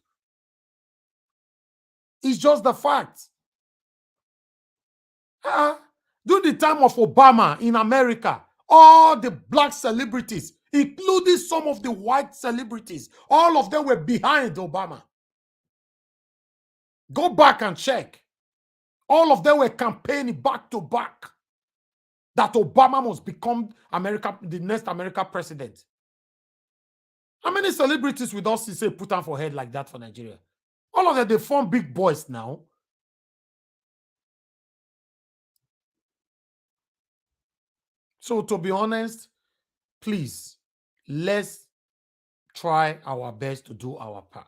It's just the fact. During the time of Obama in America, all the black celebrities, including some of the white celebrities, all of them were behind Obama. Go back and check. All of them were campaigning back to back that Obama must become the next American president. How many celebrities with us say put on for head like that for Nigeria? All of them, they form big boys now. So to be honest, please, let's try our best to do our part.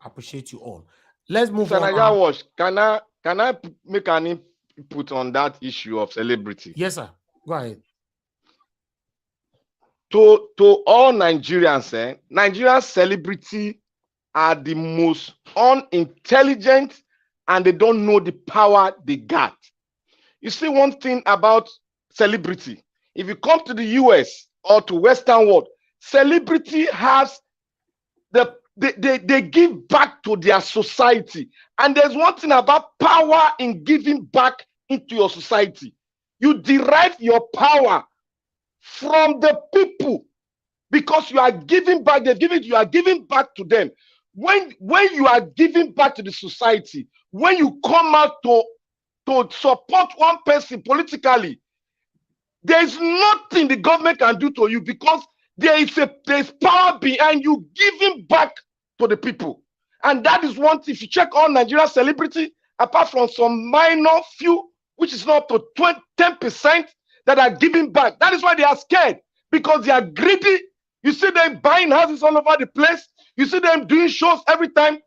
I appreciate you all. Let's move on. Nigeria Watch, can I make an input on that issue of celebrity? Yes, sir. Go ahead. To all Nigerians, Nigerian celebrity are the most unintelligent and they don't know the power they got. You see one thing about celebrity, if you come to the US or to Western world, celebrity has they give back to their society. And there's one thing about power in giving back into your society. You derive your power from the people because you are giving back. You are giving back to them. When you are giving back to the society, when you come out to support one person politically, there is nothing the government can do to you because there's power behind you giving back to the people. And that is one thing. If you check all Nigerian celebrity, apart from some minor few, which is not to 10% that are giving back. That is why they are scared, because they are greedy. You see them buying houses all over the place. You see them doing shows every time.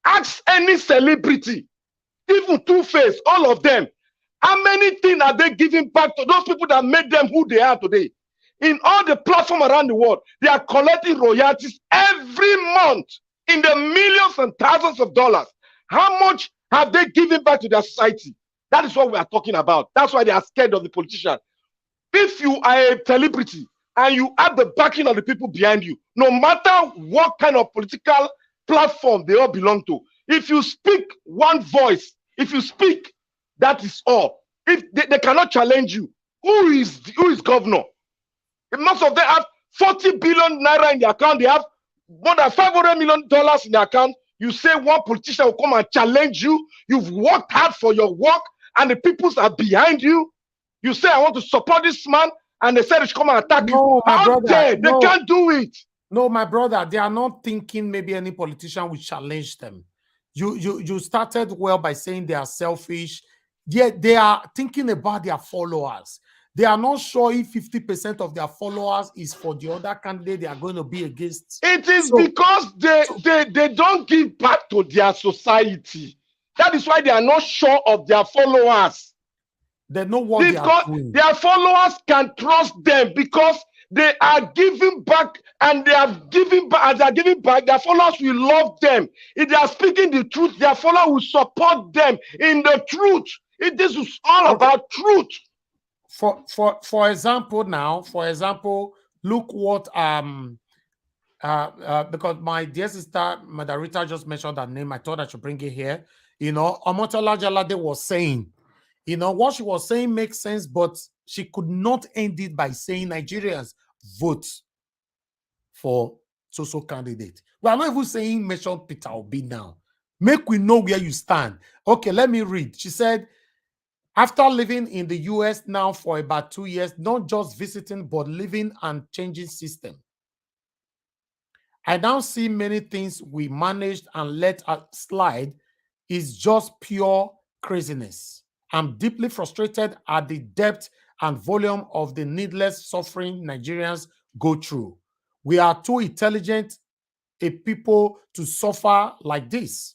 Ask any celebrity, even Two-Face, all of them. How many things are they giving back to those people that made them who they are today? In all the platforms around the world, they are collecting royalties every month in the millions and thousands of dollars. How much have they given back to their society? That is what we are talking about. That's why they are scared of the politician. If you are a celebrity and you have the backing of the people behind you, no matter what kind of political platform they all belong to, if you speak one voice, if you speak, that is all. If they cannot challenge you, who is governor? Most of them have 40 billion naira in their account. They have more than $500 million in their account. You say one politician will come and challenge you. You've worked hard for your work, and the peoples are behind you. You say, I want to support this man, and they said they should come and attack you. How dare they can't do it? No, my brother, they are not thinking maybe any politician will challenge them. You started well by saying they are selfish. Yet they are thinking about their followers. They are not sure if 50% of their followers is for the other candidate they are going to be against. It is because they don't give back to their society. That is why they are not sure of their followers. They know what they are doing. Their followers can trust them because they are giving back, and they are giving back. As they are giving back, their followers will love them. If they are speaking the truth, their followers will support them in the truth. This is all about truth. For example, look what because my dear sister Madarita just mentioned that name. I thought I should bring it here. You know, Omotola Jalade was saying, you know, what she was saying makes sense, but she could not end it by saying Nigerians vote for so candidate. We are not even saying mention Peter Obi now. Make we know where you stand. Okay, let me read. She said, after living in the US now for about 2 years, not just visiting, but living and changing system, I now see many things we managed and let slide is just pure craziness. I'm deeply frustrated at the depth and volume of the needless suffering Nigerians go through. We are too intelligent a people to suffer like this.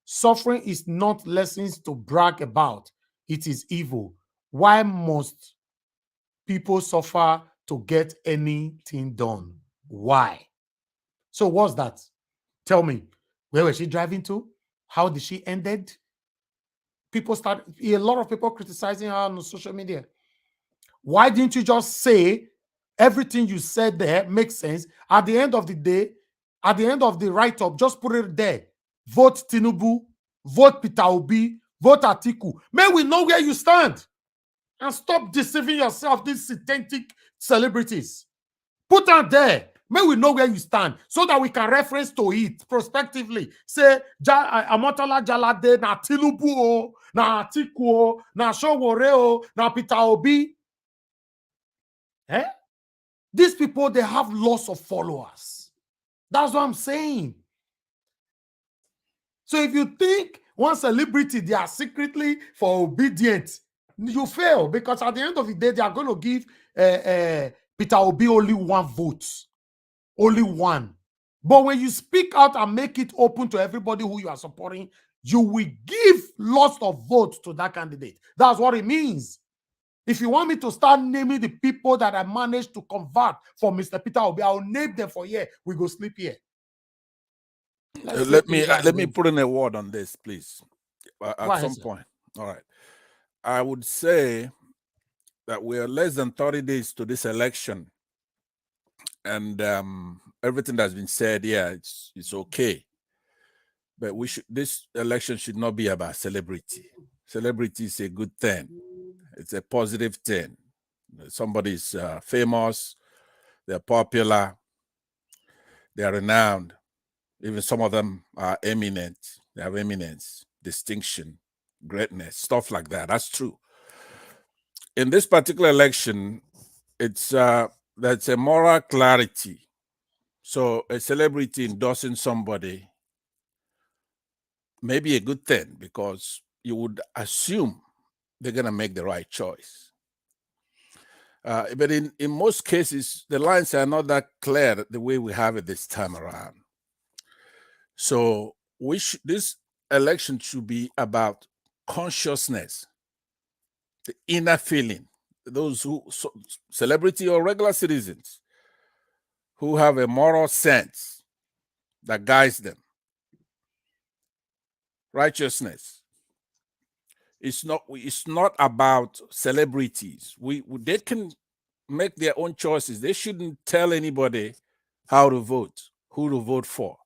Suffering is not lessons to brag about. It is evil. Why must people suffer to get anything done? Why? So what's that? Tell me, where was she driving to? How did she end it? A lot of people criticizing her on social media. Why didn't you just say everything you said there makes sense? At the end of the day, at the end of the write-up, just put it there. Vote Tinubu, vote Peter Obi, vote Atiku. May we know where you stand. And stop deceiving yourself, these synthetic celebrities. Put out there. May we know where you stand so that we can reference to it prospectively. Say, Amotola Jalade, na Tinubu, na Atiku, na Sowore, na Peter Obi. Eh? These people, they have lots of followers. That's what I'm saying. So if you think one celebrity, they are secretly for obedience, you fail, because at the end of the day, they are going to give Peter Obi only one vote. Only one. But when you speak out and make it open to everybody who you are supporting, you will give lots of votes to that candidate. That's what it means. If you want me to start naming the people that I managed to convert for Mr. Peter Obi, I'll name them for here. We go sleep here. Let me put in a word on this, please. At some point. All right. I would say that we are less than 30 days to this election. And everything that's been said, yeah, it's okay. But this election should not be about celebrity. Celebrity is a good thing. It's a positive thing. Somebody's famous, they're popular, they're renowned. Even some of them are eminent. They have eminence, distinction, greatness, stuff like that. That's true. In this particular election, that's a moral clarity. So a celebrity endorsing somebody may be a good thing because you would assume they're going to make the right choice. But in most cases, the lines are not that clear the way we have it this time around. So this election should be about consciousness, the inner feeling, those who, celebrity or regular citizens, who have a moral sense that guides them. Righteousness. It's not about celebrities. They can make their own choices. They shouldn't tell anybody how to vote, who to vote for.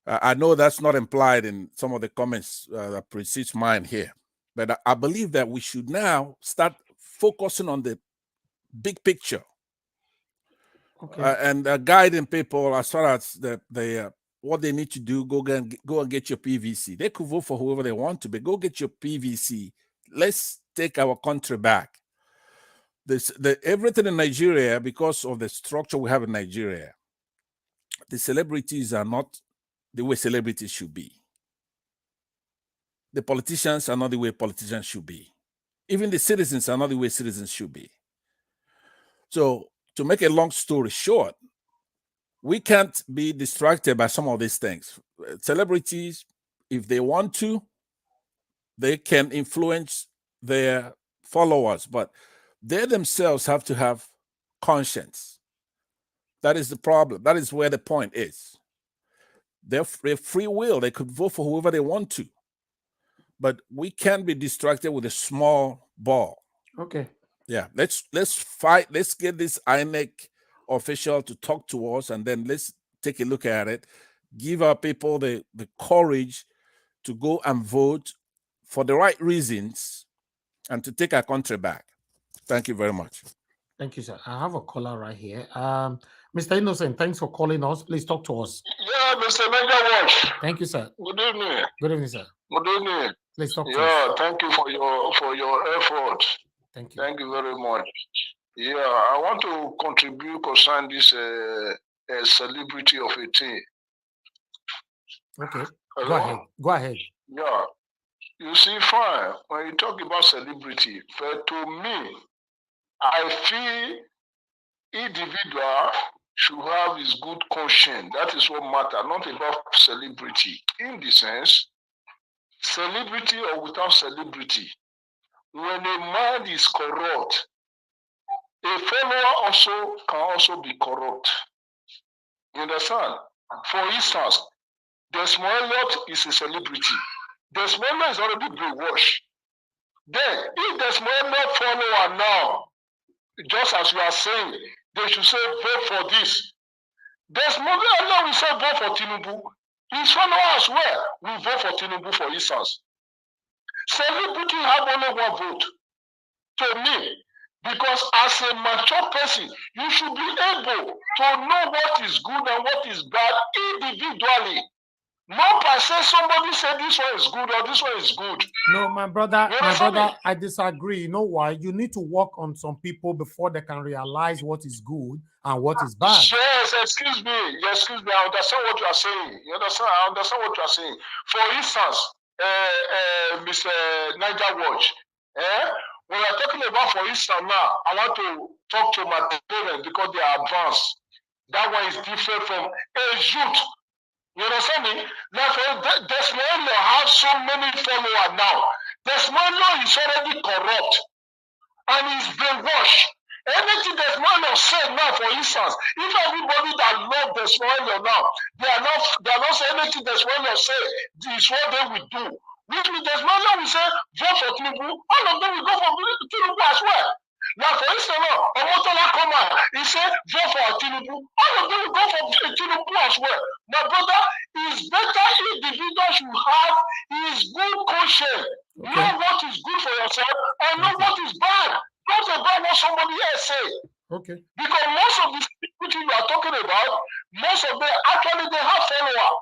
I know that's not implied in some of the comments that precedes mine here, but I believe that we should now start focusing on the big picture. Okay. And guiding people as far as what they need to do. Go and get your PVC. They could vote for whoever they want to, but go get your PVC. Let's take our country back. Everything in Nigeria, because of the structure we have in Nigeria, the celebrities are not the way celebrities should be. The politicians are not the way politicians should be. Even the citizens are not the way citizens should be. So, to make a long story short, we can't be distracted by some of these things. Celebrities, if they want to, they can influence their followers, but they themselves have to have conscience. That is the problem. That is where the point is. Their free will, they could vote for whoever they want to. But we can't be distracted with a small ball. Okay. Yeah, let's fight. Let's get this INEC official to talk to us, and then let's take a look at it. Give our people the courage to go and vote for the right reasons and to take our country back. Thank you very much. Thank you, sir. I have a caller right here. Mr. Innocent, thanks for calling us. Please talk to us. Yeah, Mr. Nigerians. Thank you, sir. Good evening. Good evening, sir. Good evening. Please talk to us. Yeah, thank you for your effort. Thank you. Thank you very much. Yeah, I want to contribute concerning this celebrity of a thing. Okay. Hello? Go ahead. Go ahead. Yeah. You see, fine. When you talk about celebrity, to me, I feel individual should have his good conscience. That is what matters, not about celebrity. In the sense, celebrity or without celebrity, when a man is corrupt, a follower can also be corrupt. You understand? For instance, Desmond Elliott is a celebrity. Desmond Elliott is already brainwashed. Then, if Desmond Elliott follower now, just as you are saying, they should say vote for this. Desmond Elliott will say vote for Tinubu. His follower as well will vote for Tinubu, for instance. Celebrity have only one vote. To me, because as a mature person, you should be able to know what is good and what is bad individually. Not per se somebody said this one is good or this one is good. No, my brother, I disagree. You know why? You need to work on some people before they can realize what is good and what is bad. Yes, excuse me. I understand what you are saying. I understand what you are saying. For instance, Mr. Niger Watch. When we are talking about, for instance, now, I want to talk to my parents because they are advanced. That one is different from a youth. You understand me? Now, Desmond Elliott has so many followers now. Desmond Elliott is already corrupt and he's brainwashed. Anything Desmond Elliott said now, for instance, if everybody that love Desmond Elliott now, they are not saying anything Desmond Elliott said is what they will do. Which means Desmond Elliott will say vote for Tinubu. All of them will go for Tinubu as well. Now, for instance, Omotola come out, he said vote for Tinubu. All of them will go for Tinubu as well. My brother, it's better individuals should have his good conscience. Okay. Know what is good for yourself and know what is bad. Not about what somebody else say. Okay. Because most of the people you are talking about, most of them actually they have followers.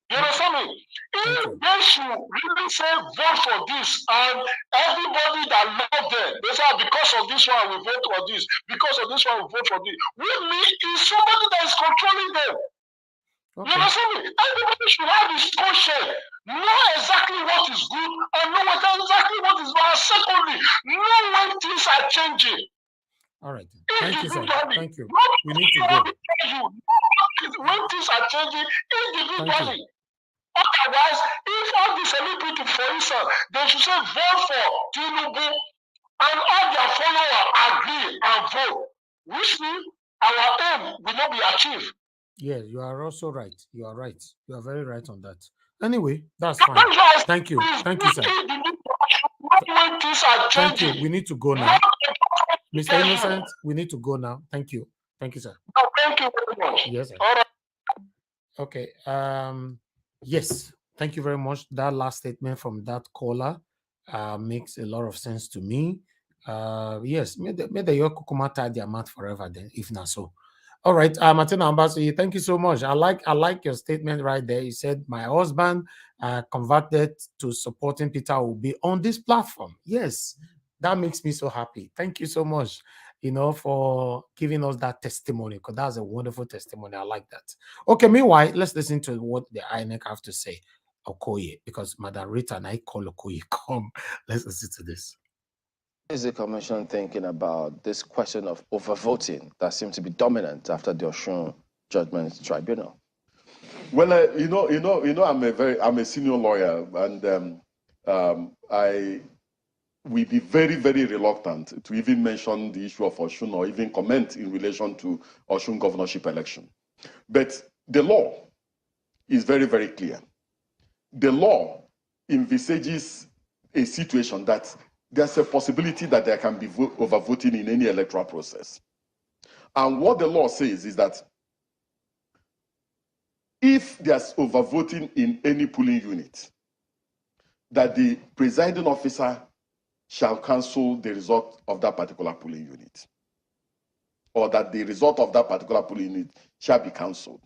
You understand me? If they should really say vote for this and everybody that love them, they say because of this one we vote for this, because of this one we vote for this. With me is somebody that is controlling them. Okay. You understand me? Everybody should have his conscience. Know exactly what is good and know exactly what is bad. Secondly, know when things are changing. All right. Thank you, sir. Thank you. Not We need to go. when things are changing individually. Otherwise, if all the celebrity, for instance, they should say vote for Tinubu and all their followers agree and vote, which means our aim will not be achieved. Yeah, you are also right. You are right. You are very right on that. Anyway, that's fine. Thank you. Thank you, sir. When things are Thank you. changing. We need to go now. Mr. Innocent, we need to go now. Thank you. Thank you, sir. Oh, thank you very much. Yes, sir. All right. Okay. Yes. Thank you very much. That last statement from that caller makes a lot of sense to me. Yes, may the your kukuma tie their mat forever then, if not so. All right, Martina Ambassador, thank you so much. I like your statement right there. You said my husband converted to supporting Peter Obi on this platform. Yes, that makes me so happy. Thank you so much, for giving us that testimony, because that's a wonderful testimony. I like that. Okay, meanwhile, let's listen to what the INEC have to say. Okoye, because Madam Rita and I call Okoye. Come, let's listen to this. Is the commission thinking about this question of overvoting that seems to be dominant after the Osun Judgment Tribunal? Well, I'm a senior lawyer, and I will be very, very reluctant to even mention the issue of Osun or even comment in relation to Osun governorship election. But the law is very, very clear. The law envisages a situation that there's a possibility that there can be overvoting in any electoral process. And what the law says is that if there's overvoting in any polling unit, that the presiding officer shall cancel the result of that particular polling unit, or that the result of that particular polling unit shall be cancelled.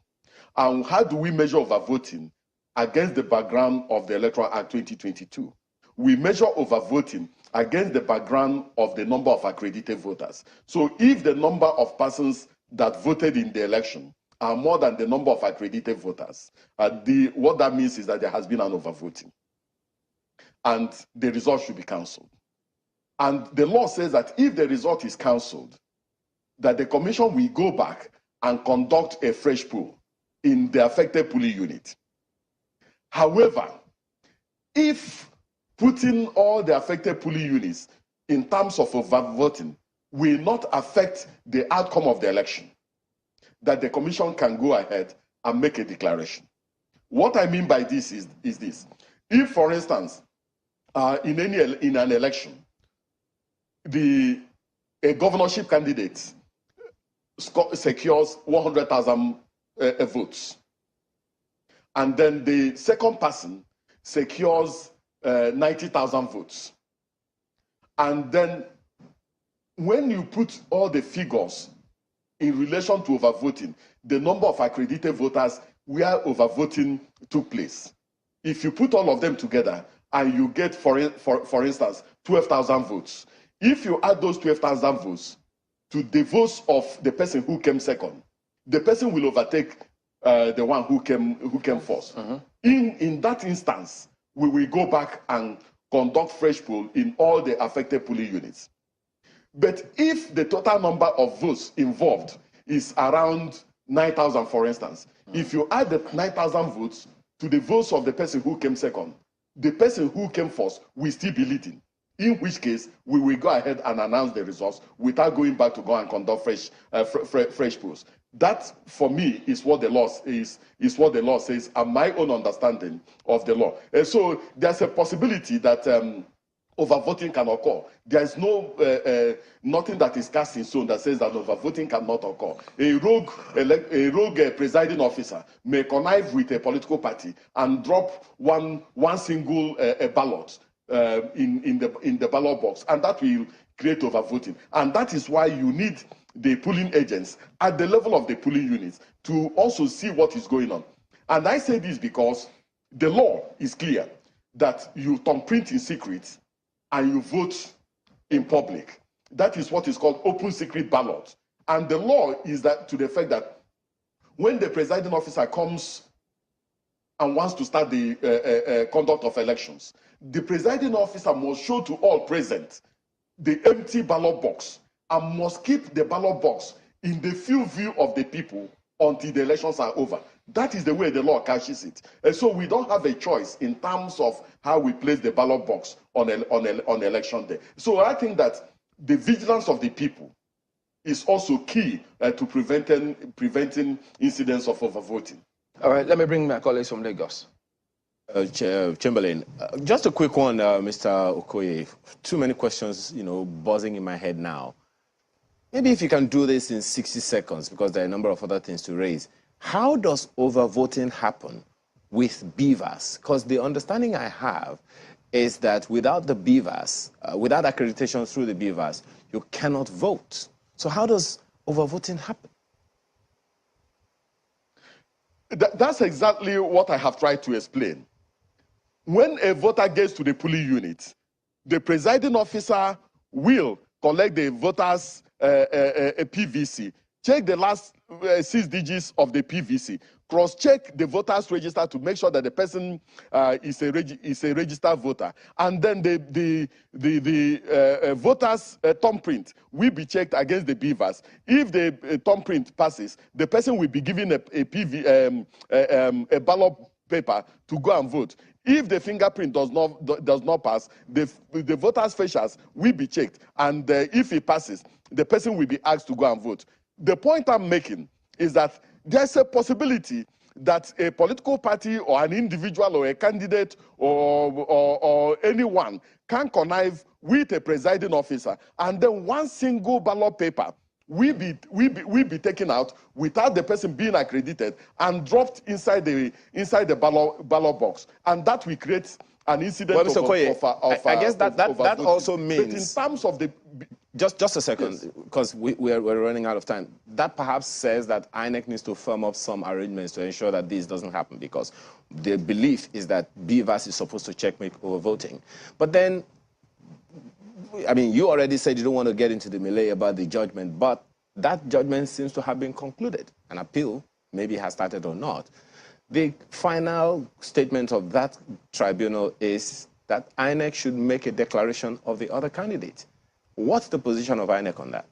And how do we measure overvoting against the background of the Electoral Act 2022? We measure overvoting against the background of the number of accredited voters. So if the number of persons that voted in the election are more than the number of accredited voters, what that means is that there has been an overvoting, and the result should be cancelled. And the law says that if the result is cancelled, that the commission will go back and conduct a fresh poll in the affected polling unit. However, if putting all the affected polling units in terms of overvoting will not affect the outcome of the election, that the commission can go ahead and make a declaration. What I mean by this is this. If, for instance, in an election, a governorship candidate secures 100,000 votes, and then the second person secures 90,000 votes. And then when you put all the figures in relation to overvoting, the number of accredited voters where overvoting took place, if you put all of them together and you get, for instance, 12,000 votes, if you add those 12,000 votes to the votes of the person who came second, the person will overtake the one who came first. In that instance, we will go back and conduct fresh poll in all the affected polling units. But if the total number of votes involved is around 9,000, for instance, if you add the 9,000 votes to the votes of the person who came second, the person who came first will still be leading. In which case, we will go ahead and announce the results without going back to go and conduct fresh polls. That, for me, is what the law is what the law says, and my own understanding of the law. And so there's a possibility that overvoting can occur. There's nothing that is cast in stone that says that overvoting cannot occur. A rogue presiding officer may connive with a political party and drop one single ballot in the ballot box, and that will create overvoting. And that is why you need the polling agents at the level of the polling units to also see what is going on. And I say this because the law is clear that you thumbprint in secret and you vote in public. That is what is called open secret ballot. And the law is that to the effect that when the presiding officer comes and wants to start the conduct of elections, the presiding officer must show to all present the empty ballot box and must keep the ballot box in the field view of the people until the elections are over. That is the way the law catches it. And so we don't have a choice in terms of how we place the ballot box on election day. So I think that the vigilance of the people is also key to preventing incidents of overvoting. All right, let me bring my colleagues from Lagos. Chamberlain, just a quick one, Mr. Okoye. Too many questions, buzzing in my head now. Maybe if you can do this in 60 seconds, because there are a number of other things to raise. How does overvoting happen with beavers? Because the understanding I have is that without the beavers, without accreditation through the beavers, you cannot vote. So how does overvoting happen? That's exactly what I have tried to explain. When a voter gets to the polling unit, the presiding officer will collect the voters' PVC, check the last 6 digits of the PVC, cross-check the voters' register to make sure that the person is a registered voter, and then the voters' thumbprint will be checked against the beavers. If the thumbprint passes, the person will be given a ballot paper to go and vote. If the fingerprint does not pass, the voters' facials will be checked, and if it passes, the person will be asked to go and vote. The point I'm making is that there's a possibility that a political party or an individual or a candidate or anyone can connive with a presiding officer, and then one single ballot paper will be taken out without the person being accredited and dropped inside the ballot box, and that will create an incident well, Mr. Okoye, I guess that also means. But in terms of the just a second, because we're running out of time. That perhaps says that INEC needs to firm up some arrangements to ensure that this doesn't happen, because the belief is that BVAS is supposed to checkmate overvoting. But then, I mean, you already said you don't want to get into the melee about the judgment, but that judgment seems to have been concluded. An appeal maybe has started or not. The final statement of that tribunal is that INEC should make a declaration of the other candidate. What's the position of INEC on that?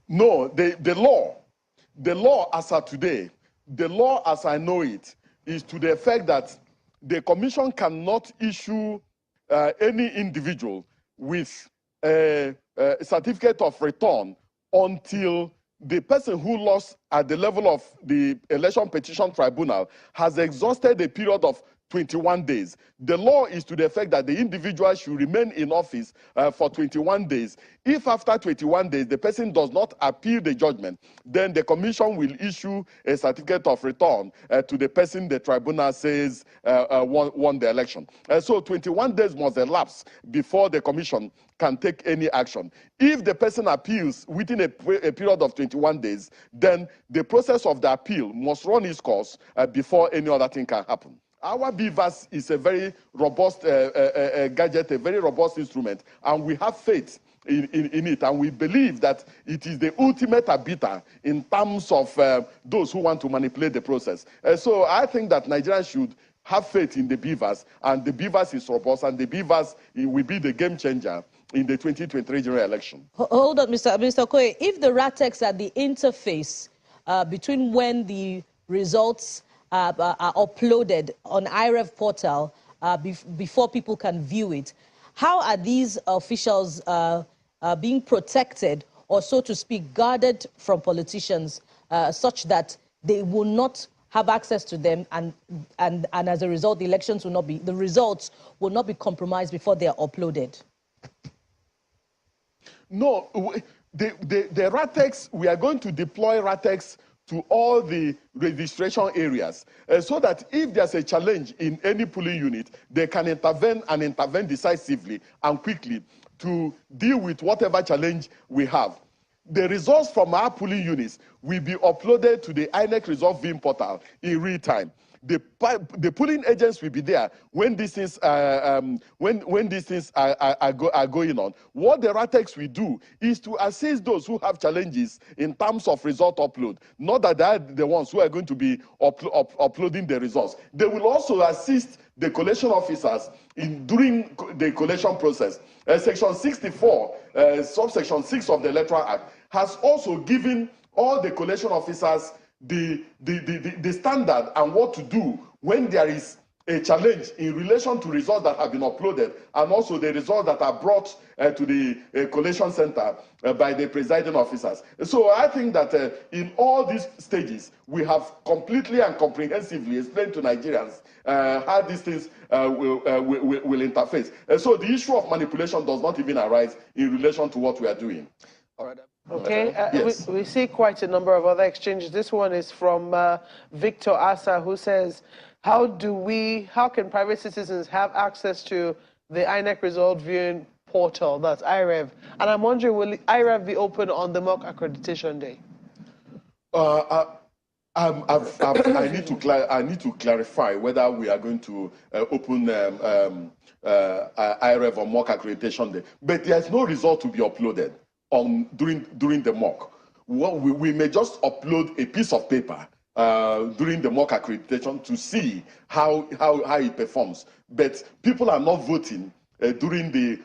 No, the law as of today, the law as I know it, is to the effect that the commission cannot issue any individual with a certificate of return until the person who lost at the level of the election petition tribunal has exhausted a period of 21 days. The law is to the effect that the individual should remain in office for 21 days. If after 21 days the person does not appeal the judgment, then the commission will issue a certificate of return to the person the tribunal says won the election. So 21 days must elapse before the commission can take any action. If the person appeals within a period of 21 days, then the process of the appeal must run its course before any other thing can happen. Our BVAS is a very robust gadget, a very robust instrument, and we have faith in it, and we believe that it is the ultimate arbiter in terms of those who want to manipulate the process. So I think that Nigerians should have faith in the BVAS, and the BVAS is robust, and the BVAS will be the game changer in the 2023 general election. Hold on, Mr. Okoye. If the RATEX are the interface between when the results are uploaded on IREV portal before people can view it, how are these officials being protected, or so to speak, guarded from politicians such that they will not have access to them, and as a result, the results will not be compromised before they are uploaded? No, the RATEX, we are going to deploy RATEX to all the registration areas so that if there's a challenge in any polling unit, they can intervene and intervene decisively and quickly to deal with whatever challenge we have. The results from our polling units will be uploaded to the INEC result viewing portal in real time. the polling agents will be there when these things when these things are going on. What the RATEX will do is to assist those who have challenges in terms of result upload. Not that they are the ones who are going to be uploading the results. They will also assist the collation officers during the collation process. Section 64, subsection 6 of the Electoral Act has also given all the collation officers the standard and what to do when there is a challenge in relation to results that have been uploaded and also the results that are brought to the collation center by the presiding officers. So I think that in all these stages, we have completely and comprehensively explained to Nigerians how these things will interface. So the issue of manipulation does not even arise in relation to what we are doing. All right. Okay, yes. we see quite a number of other exchanges. This one is from Victor Asa, who says, how can private citizens have access to the INEC result viewing portal, that's IREV? And I'm wondering, will IREV be open on the mock accreditation day? I need to clarify whether we are going to open IREV on mock accreditation day. But there's no result to be uploaded during the mock. We may just upload a piece of paper during the mock accreditation to see how it performs. But people are not voting during the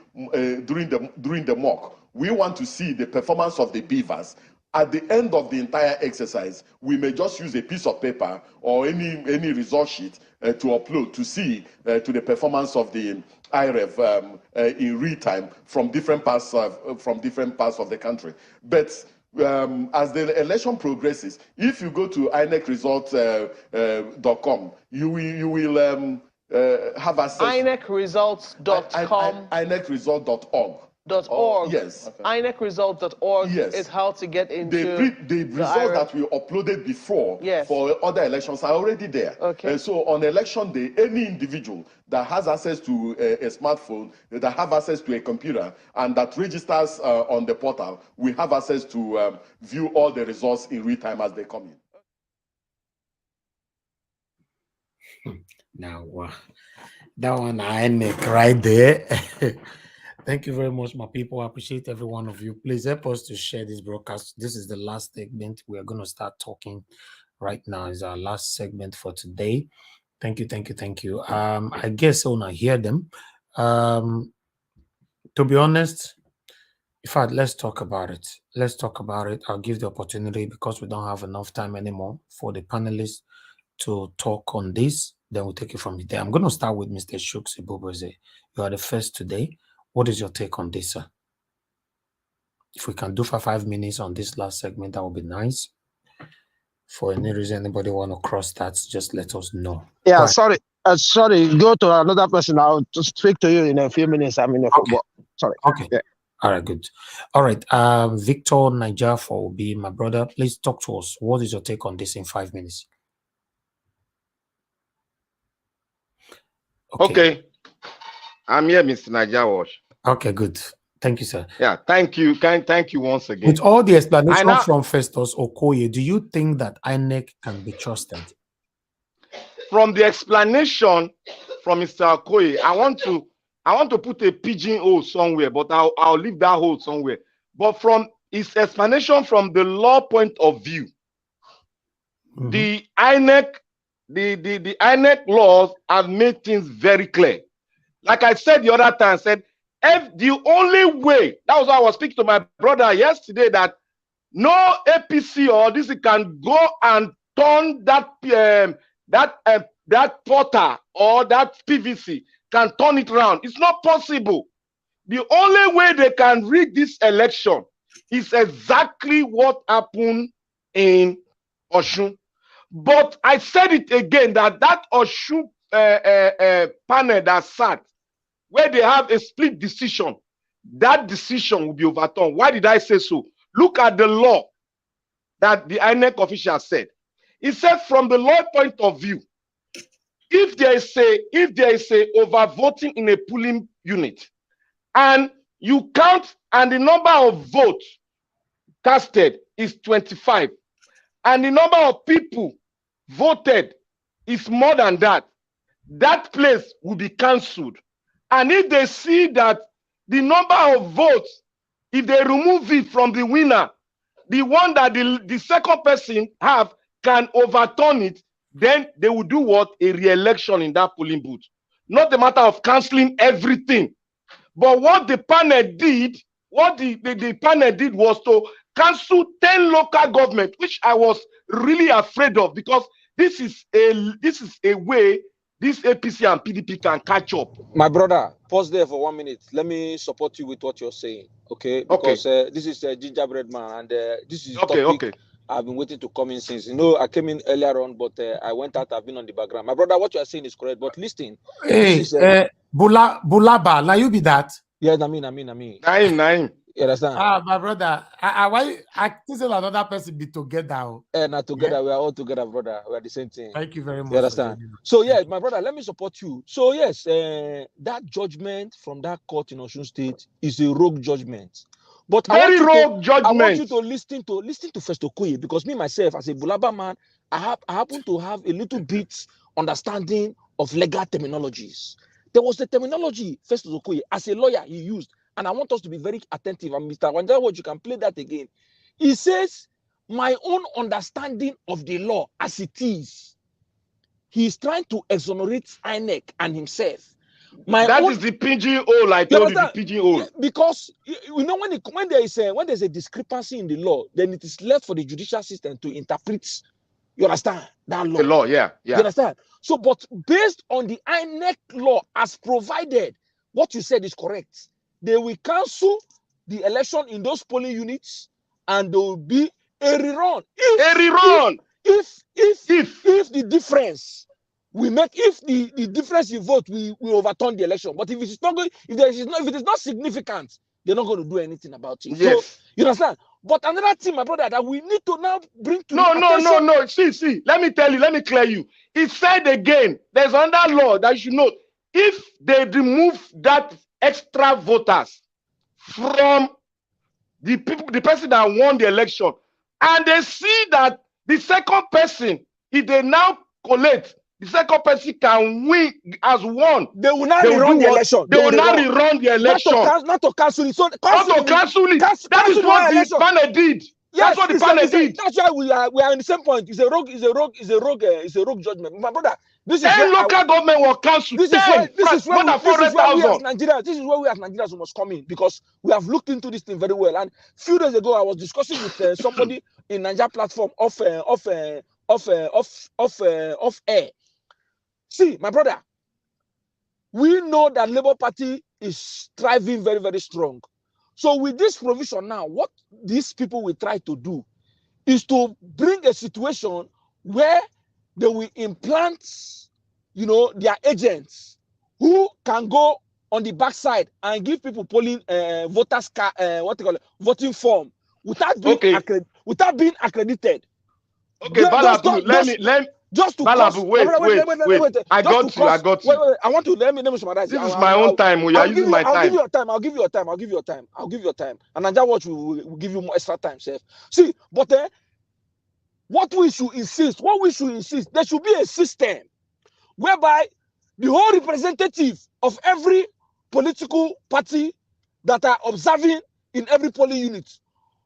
mock. We want to see the performance of the beavers. At the end of the entire exercise, we may just use a piece of paper or any result sheet to upload to see to the performance of the IREV in real time from different parts of the country. But as the election progresses, if you go to inecresults.com, you will have access. inecresults.com. inecresult.org. .org. Yes. Okay. inecresult.org is how to get into the results that we uploaded before for other elections are already there. Okay. So on election day, any individual that has access to a smartphone, that have access to a computer, and that registers on the portal, we have access to view all the results in real time as they come in. Now, that one INEC right there. Thank you very much, my people. I appreciate every one of you. Please help us to share this broadcast. This is the last segment. We are going to start talking right now. It's our last segment for today. Thank you, thank you, thank you. I guess I want to hear them. To be honest, in fact, let's talk about it. Let's talk about it. I'll give the opportunity because we don't have enough time anymore for the panelists to talk on this. Then we'll take it from there. I'm going to start with Mr. Shooks Ibuboze. You are the first today. What is your take on this, sir? If we can do for 5 minutes on this last segment, that would be nice. For any reason anybody want to cross that, just let us know. Yeah, sorry. Sorry, go to another person. I'll just speak to you in a few minutes. I'm in a football. Sorry. Okay. Yeah. All right, good. All right. Victor Niger will be my brother. Please talk to us. What is your take on this in 5 minutes? Okay. I'm here, Mr. Niger Wash. Okay, good. Thank you, sir. Yeah, thank you. Thank you once again. With all the explanation from Festus Okoye, do you think that INEC can be trusted? From the explanation from Mr. Okoye, I want to put a pigeonhole somewhere, but I'll leave that hole somewhere. But from his explanation from the law point of view, the INEC, the INEC laws have made things very clear. Like I said the other time, the only way, that was why I was speaking to my brother yesterday, that no APC or this can go and turn that portal or that PVC can turn it around. It's not possible. The only way they can rig this election is exactly what happened in Osun. But I said it again, that Osun panel that sat, where they have a split decision, that decision will be overturned. Why did I say so? Look at the law that the INEC official said. He said from the law point of view, if there is a overvoting in a polling unit, and you count and the number of votes casted is 25, and the number of people voted it's more than that. That place will be cancelled. And if they see that the number of votes, if they remove it from the winner, the one that the second person have can overturn it, then they will do what? A re-election in that polling booth. Not a matter of cancelling everything. But what the panel did, the panel did was to cancel 10 local government, which I was really afraid of, because this is a way this APC and PDP can catch up. My brother, pause there for 1 minute. Let me support you with what you're saying, okay? Because this is a gingerbread man, and this is topic I've been waiting to come in since. You know, I came in earlier on, but I went out. I've been on the background. My brother, what you are saying is correct, but listen. Hey, this is Bulaba, now you be that. Yeah, Naim. Naim. You understand? My brother, why I think another person be together. Not together, we are all together, brother. We are the same thing. Thank you very much. You understand? So yeah, my brother, let me support you. So yes, that judgment from that court in Osun State is a rogue judgment. But very rogue judgment. I want you to listen to Festo Okoye, because me myself, as a Bulaba man, I happen to have a little bit understanding of legal terminologies. There was the terminology Festo Okoye, as a lawyer, he used. And I want us to be very attentive. And Mr. Wanjawo, you can play that again. He says, my own understanding of the law as it is. He's trying to exonerate INEC and himself. That is the pigeonhole. I told you, the pigeonhole. Because you know, when there's a discrepancy in the law, then it is left for the judicial system to interpret. You understand that law? The law, yeah. You understand? So, but based on the INEC law as provided, what you said is correct. They will cancel the election in those polling units, and there will be a rerun. If the difference we make, if the difference in vote, we overturn the election. But if it is not going, if it is not significant, they're not going to do anything about it. Yes. So, you understand? But another thing, my brother, that we need to now bring to No. See. Let me tell you. Let me clear you. It said again. There's another law that you should know. If they remove that extra voters from the person that won the election, and they see that the second person, if they now collect, the second person can win as one. They will not rerun the election. They will not rerun the election. Not to cancel it. So not to cancel it. That is what the panel did. Yes, that's what the panel did. That's why we are in the same point. It's a rogue judgment. My brother, this is 10 local government were cancelled. This is where we as Nigerians must come in, because we have looked into this thing very well. And a few days ago, I was discussing with somebody in Niger platform off air. See, my brother, we know that Labour Party is striving very, very strong. So with this provision now, what these people will try to do is to bring a situation where they will implant, you know, their agents who can go on the backside and give people polling voting form without being accredited. Okay, Balabu, wait. I got you. Wait. I want to let me summarize. This is my own time. You are using my time. I'll give you your time. And Naija Watch will give you more extra time, sir. See, but what we should insist, there should be a system whereby the whole representative of every political party that are observing in every polling unit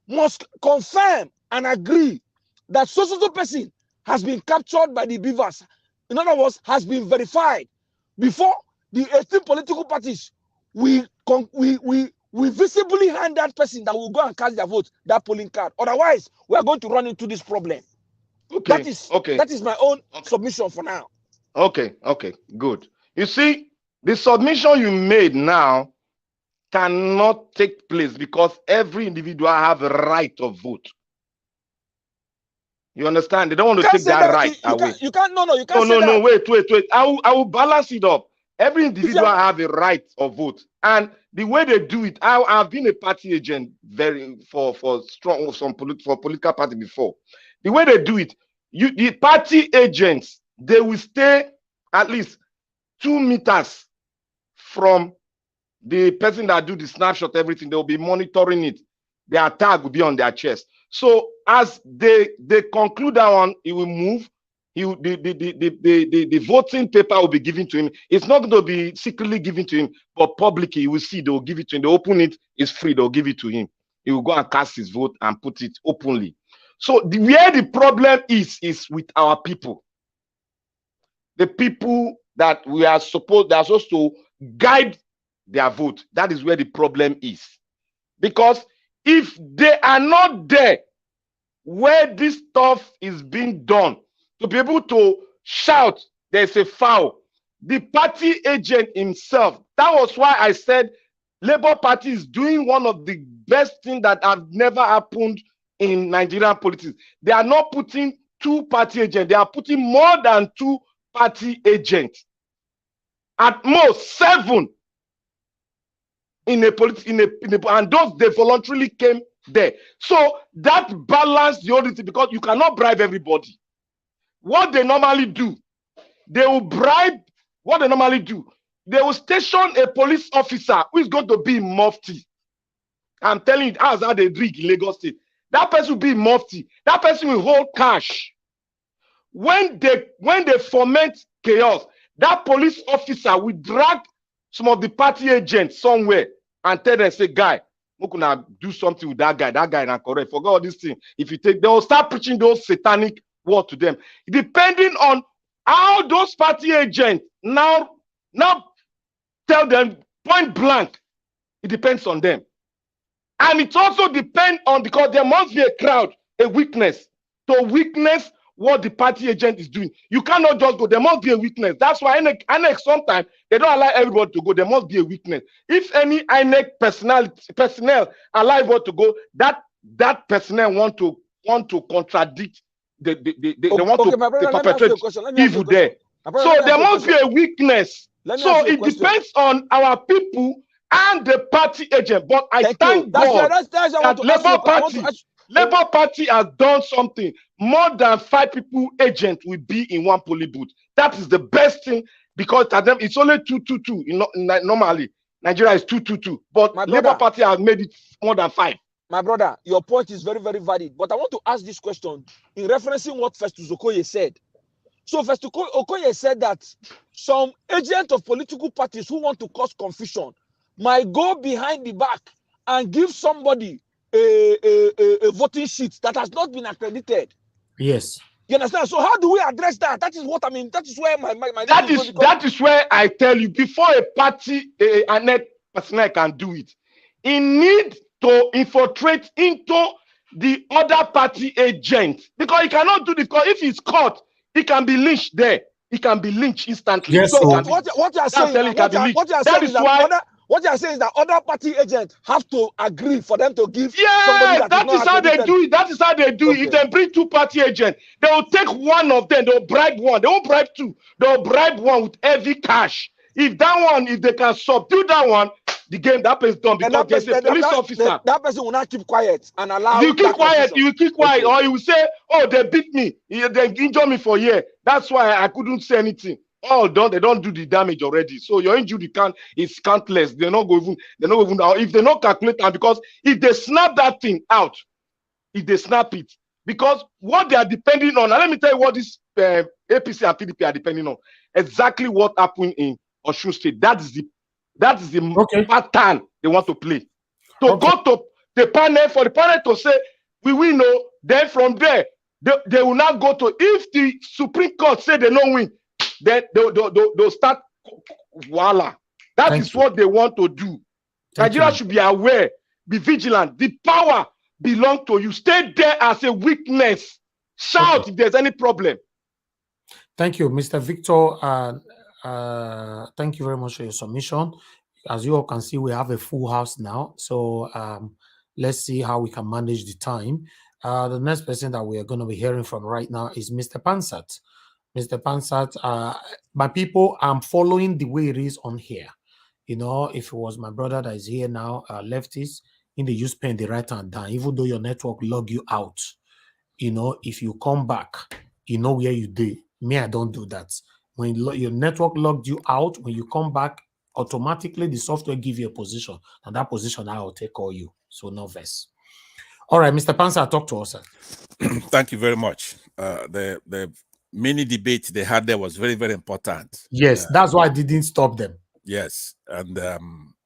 must confirm and agree that so person has been captured by the beavers. In other words, has been verified before the 18 political parties. We visibly hand that person that will go and cast their vote that polling card. Otherwise, we are going to run into this problem. Okay. That is my own submission for now. Okay, good. You see, the submission you made now cannot take place because every individual have a right of vote. You understand? They don't want to take that right away. You can't say that. No, wait. I will balance it up. Every individual have a right of vote. And the way they do it, I've been a party agent for political party before. The way they do it, the party agents, they will stay at least 2 meters from the person that do the snapshot, everything. They will be monitoring it. Their tag will be on their chest. So as they conclude that one, it will move. the voting paper will be given to him. It's not going to be secretly given to him, but publicly you will see they will give it to him. They open it, it's free, they'll give it to him. He will go and cast his vote and put it openly. So where the problem is with our people. The people that we are supposed to guide their vote. That is where the problem is. Because if they are not there where this stuff is being done, to be able to shout, there's a foul. The party agent himself, that was why I said Labour Party is doing one of the best things that have never happened in Nigerian politics. They are not putting 2 party agents, they are putting more than 2 party agents. At most 7 in a and those they voluntarily came there. So that balanced the only thing, because you cannot bribe everybody. What they normally do, they will bribe. What they normally do, they will station a police officer who is going to be in mufti. I'm telling you, that's how they drink in Lagos State. That person will be in mufti. That person will hold cash. When they foment chaos, that police officer will drag some of the party agents somewhere and tell them, say, guy, we can do something with that guy. That guy not correct. Forget all this thing. If you take, they will start preaching those satanic words to them. Depending on how those party agents now tell them point blank, it depends on them. And it also depends on, because there must be a crowd, a witness, to witness what the party agent is doing. You cannot just go. There must be a witness. That's why INEC sometimes they don't allow everybody to go. There must be a witness. If any INEC personnel allow everybody to go, that personnel want to contradict. They want to perpetrate evil there. So there must be a witness. So it depends on our people and the party agent. But I thank God that Labour Party has done something. More than 5 people agent will be in one polling booth. That is the best thing, because it's only 222. Normally, Nigeria is 222. But Labour Party has made it more than 5. My brother, your point is very, very valid. But I want to ask this question in referencing what Festus Okoye said. So Festus Okoye said that some agent of political parties who want to cause confusion might go behind the back and give somebody a voting sheet that has not been accredited. Yes. You understand? So how do we address that? That is what I mean. That is where my that is where I tell you, before a party, a net personnel can do it, he need to infiltrate into the other party agent, because he cannot do this. Because if he's caught, he can be lynched there. He can be lynched instantly. Yes, so what you are saying is that other party agents have to agree for them to give. Yeah, that is how they do it. That is how they do it. If they bring 2 party agents, they will take one of them. They will bribe one. They won't bribe 2. They will bribe one with heavy cash. If they can subdue that one, the game, that person done, because there's a police officer. That person will not keep quiet and allow. You keep quiet. Or you will say, "Oh, they beat me. They injured me for a year. That's why I couldn't say anything." All done. They don't do the damage already. So your injury is countless. They're not even. If they not calculate, and because if they snap that thing out, if they snap it, because what they are depending on. Now let me tell you what this APC and PDP are depending on. Exactly what happened in Osun State. That is the pattern they want to play. To go to the panel, for the panel to say we will know. Then from there, they will not go to. If the Supreme Court say they don't win, then they'll start voila. That is what they want to do. Nigeria should be aware, be vigilant. The power belongs to you. Stay there as a witness. Shout if there's any problem. Thank you, Mr. Victor. Thank you very much for your submission. As you all can see, we have a full house now. So let's see how we can manage the time. The next person that we are going to be hearing from right now is Mr. Pansat. Mr. Pansat, my people, I'm following the way it is on here. You know, if it was my brother that is here now, leftist, in the use pen, the right hand down, even though your network log you out, you know, if you come back, you know where you did. Me, I don't do that. When your network logged you out, when you come back, automatically the software give you a position, and that position I will take all you. So no verse. All right, Mr. Pansat, talk to us, sir. Thank you very much. The mini debate they had there was very, very important. Yes, that's why I didn't stop them. Yes, and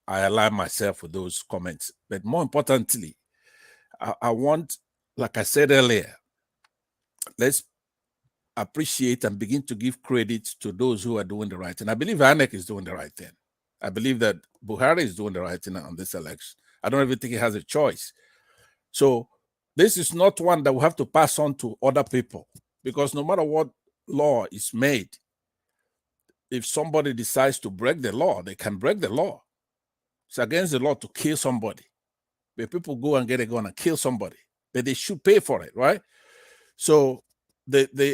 I align myself with those comments. But more importantly, I want, like I said earlier, let's appreciate and begin to give credit to those who are doing the right thing. I believe INEC is doing the right thing. I believe that Buhari is doing the right thing on this election. I don't even think he has a choice. So this is not one that we have to pass on to other people, because no matter what law is made, if somebody decides to break the law, they can break the law. It's against the law to kill somebody. But people go and get a gun and kill somebody, but they should pay for it, right? So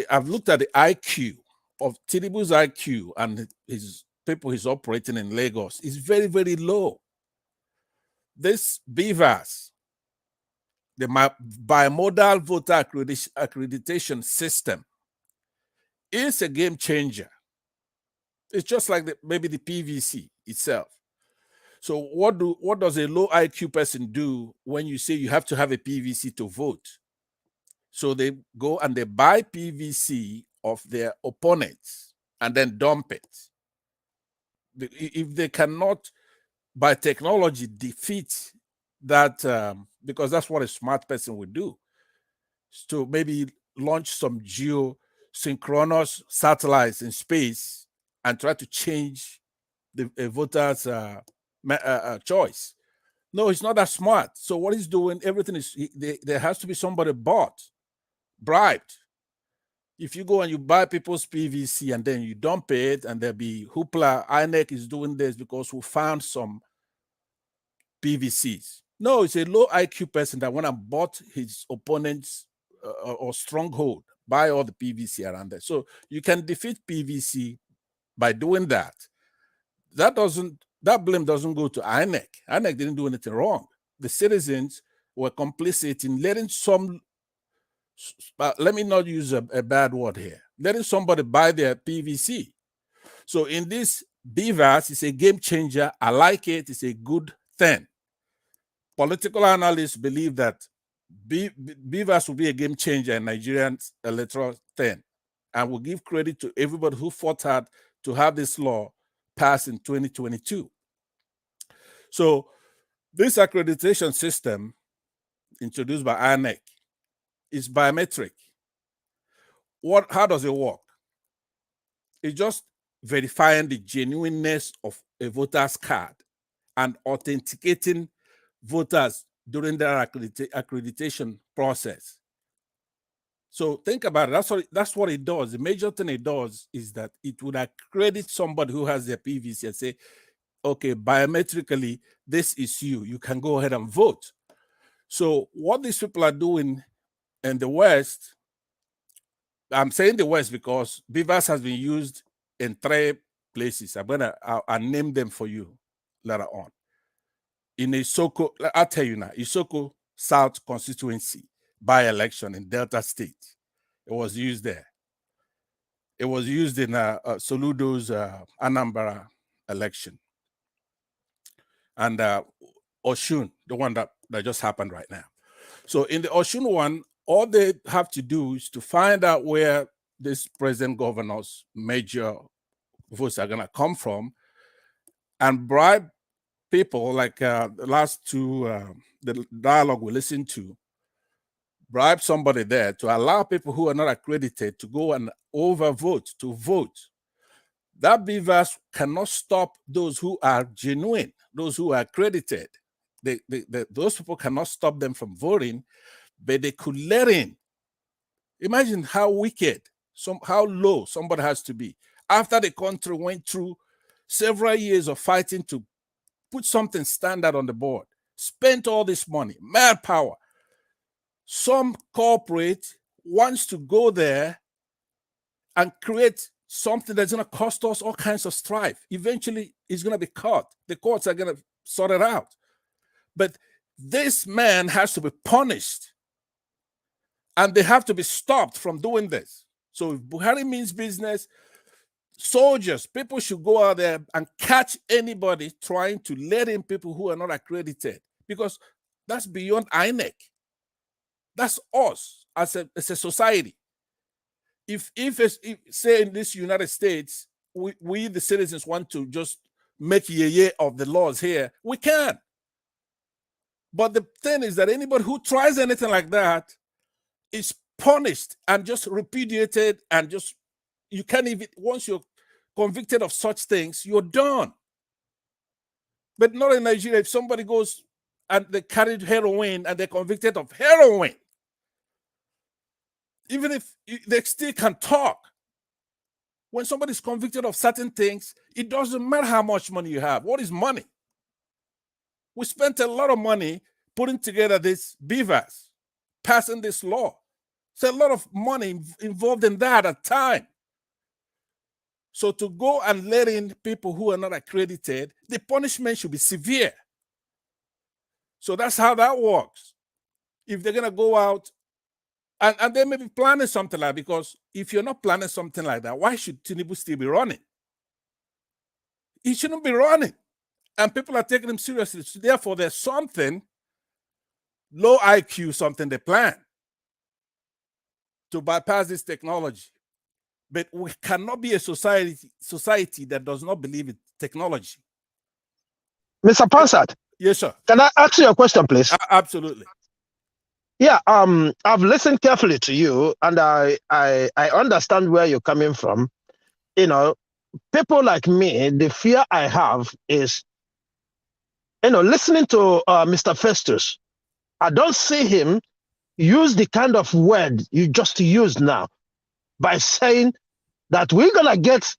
I've looked at the IQ of Tinubu's IQ and his people he's operating in Lagos is very, very low. This BVAS, the bimodal voter accreditation system, is a game changer. It's just like maybe the PVC itself. So what does a low IQ person do when you say you have to have a PVC to vote? So they go and they buy PVC of their opponents and then dump it. If they cannot, by technology, defeat that, because that's what a smart person would do, to maybe launch some geosynchronous satellites in space and try to change the voter's choice. No, he's not that smart. So what he's doing, everything is, there has to be somebody bought, bribed. If you go and you buy people's PVC and then you dump it and there'll be hoopla, INEC is doing this because we found some PVCs. No, it's a low IQ person that went and bought his opponent's or stronghold, buy all the PVC around there. So you can defeat PVC by doing that. That blame doesn't go to INEC. INEC didn't do anything wrong. The citizens were complicit in letting some, let me not use a bad word here, letting somebody buy their PVC. So in this, BVAS is a game changer. I like it. It's a good thing. Political analysts believe that BVAS will be a game changer in Nigerian electoral thing, and will give credit to everybody who fought hard to have this law passed in 2022. So this accreditation system introduced by INEC is biometric. How does it work? It's just verifying the genuineness of a voter's card and authenticating voters during their accreditation process. So think about it. That's what it does. The major thing it does is that it would accredit somebody who has their PVC and say, okay, biometrically, this is you. You can go ahead and vote. So what these people are doing in the West, I'm saying the West because BVAS has been used in 3 places. I'll name them for you later on. In Isoko, I'll tell you now, Isoko South constituency by-election in Delta State. It was used there. It was used in Soludo's Anambra election. And Oshun, the one that just happened right now. So in the Oshun one, all they have to do is to find out where this president governor's major votes are going to come from and bribe people like the last 2, the dialogue we listened to, bribe somebody there to allow people who are not accredited to go and overvote, to vote. That BVAS cannot stop those who are genuine, those who are accredited. Those people cannot stop them from voting, but they could let in. Imagine how wicked, how low somebody has to be. After the country went through several years of fighting to put something standard on the board, spent all this money, mad power. Some corporate wants to go there and create something that's going to cost us all kinds of strife. Eventually, it's going to be caught. The courts are going to sort it out. But this man has to be punished. And they have to be stopped from doing this. So if Buhari means business, soldiers, people should go out there and catch anybody trying to let in people who are not accredited, because that's beyond INEC. That's us as a society. if say in this United States, we the citizens want to just make yeye of the laws here, we can. But the thing is that anybody who tries anything like that is punished and just repudiated, and just, you can't even, once you're convicted of such things, you're done. But not in Nigeria. If somebody goes and they carried heroin and they're convicted of heroin, even if they still can talk, when somebody's convicted of certain things, it doesn't matter how much money you have. What is money? We spent a lot of money putting together this BVAS, passing this law. It's a lot of money involved in that at time. So to go and let in people who are not accredited, the punishment should be severe. So that's how that works. If they're going to go out, and they may be planning something like that, because if you're not planning something like that, why should Tinubu still be running? He shouldn't be running. And people are taking him seriously. So therefore, there's something, low IQ, something they plan to bypass this technology. But we cannot be a society that does not believe in technology. Mr. Pansat. Yes, sir. Can I ask you a question, please? Absolutely. Yeah, I've listened carefully to you, and I understand where you're coming from. You know, people like me, the fear I have is, listening to Mr. Festus, I don't see him use the kind of word you just used now by saying that we're gonna get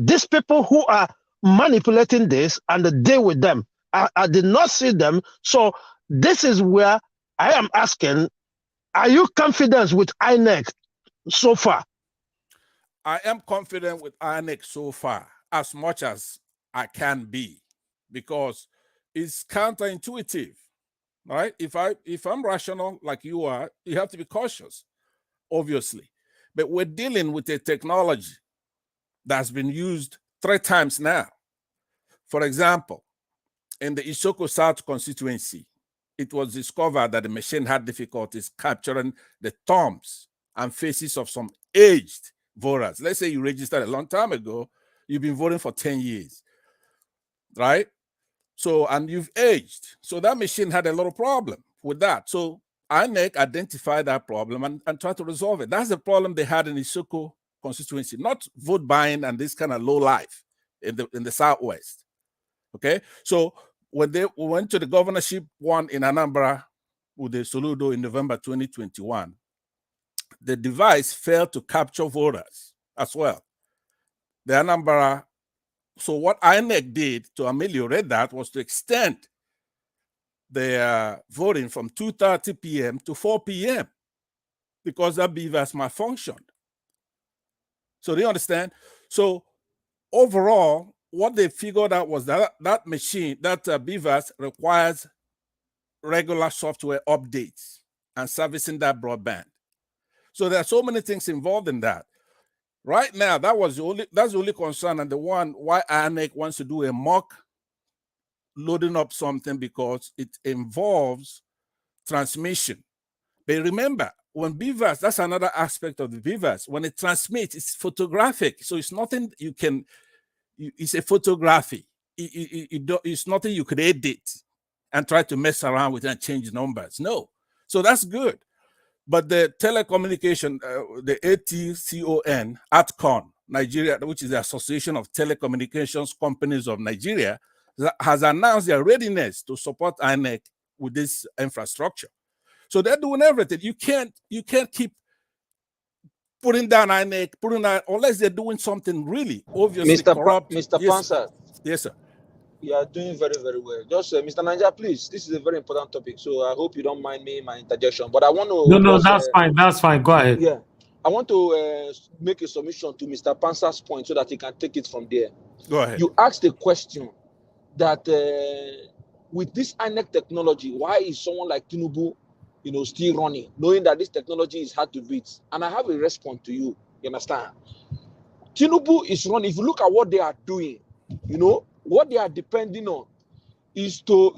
these people who are manipulating this and deal with them. I did not see them. So this is where I am asking, are you confident with INEC so far? I am confident with INEC so far, as much as I can be, because it's counterintuitive, right? If I'm rational like you are, you have to be cautious, obviously. But we're dealing with a technology that's been used 3 times now. For example, in the Isoko South constituency, it was discovered that the machine had difficulties capturing the thumbs and faces of some aged voters. Let's say you registered a long time ago, you've been voting for 10 years, right? So, and you've aged. So that machine had a lot of problem with that. So INEC identified that problem and tried to resolve it. That's the problem they had in Isoko constituency, not vote buying and this kind of low life in the Southwest. Okay, so when they went to the governorship one in Anambra with the Soludo in November 2021, the device failed to capture voters as well. The Anambra, so what INEC did to ameliorate that was to extend the voting from 2:30 p.m. to 4 p.m. because that BVAS malfunctioned. So do you understand? So overall, what they figured out was that that machine, that BVAS requires regular software updates and servicing that broadband. So there are so many things involved in that. Right now, that's the only concern, and the one why INEC wants to do a mock loading up something, because it involves transmission. But remember, when BVAS, that's another aspect of the BVAS. When it transmits, it's photographic, so it's nothing you can. It's a photography. It's nothing you could edit and try to mess around with and change numbers. No. So that's good. But the telecommunication, the ATCON, Nigeria, which is the Association of Telecommunications Companies of Nigeria, has announced their readiness to support INEC with this infrastructure. So they're doing everything. You can't keep putting down INEC, unless they're doing something really obviously corrupt. Mr. Pansat. Yes, sir. You are doing very, very well. Just, Mr. Nanja, please, this is a very important topic, so I hope you don't mind me, my interjection. But I want to... No, that's fine. That's fine. Go ahead. Yeah. I want to make a submission to Mr. Pansat's point so that he can take it from there. Go ahead. You asked a question that with this INEC technology, why is someone like Tinubu, still running, knowing that this technology is hard to beat? And I have a response to you. You understand? Tinubu is running. If you look at what they are doing, what they are depending on is to,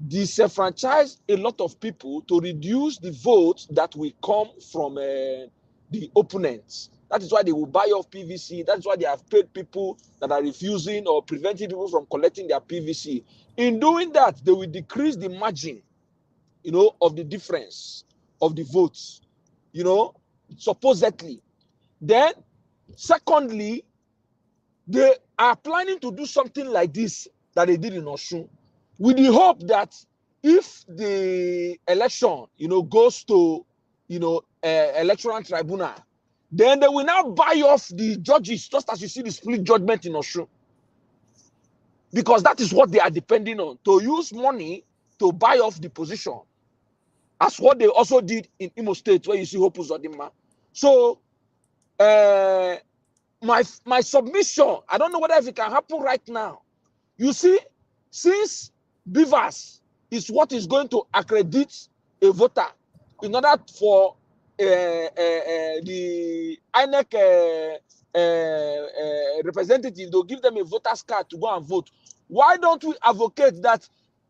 disenfranchise a lot of people to reduce the votes that will come from the opponents. That is why they will buy off PVC. That is why they have paid people that are refusing or preventing people from collecting their PVC. In doing that, they will decrease the margin, you know, of the difference of the votes, you know, supposedly. Then, secondly, they are planning to do something like this that they did in Osun, with the hope that if the election, you know, goes to, you know, electoral tribunal, then they will now buy off the judges, just as you see the split judgment in Osun. Because that is what they are depending on, to use money to buy off the position. As what they also did in Imo State, where you see Hope Uzodinma. So, my submission, I don't know whether if it can happen right now. You see, since Beavers is what is going to accredit a voter in order for the INEC representative to give them a voter's card to go and vote, why don't we advocate that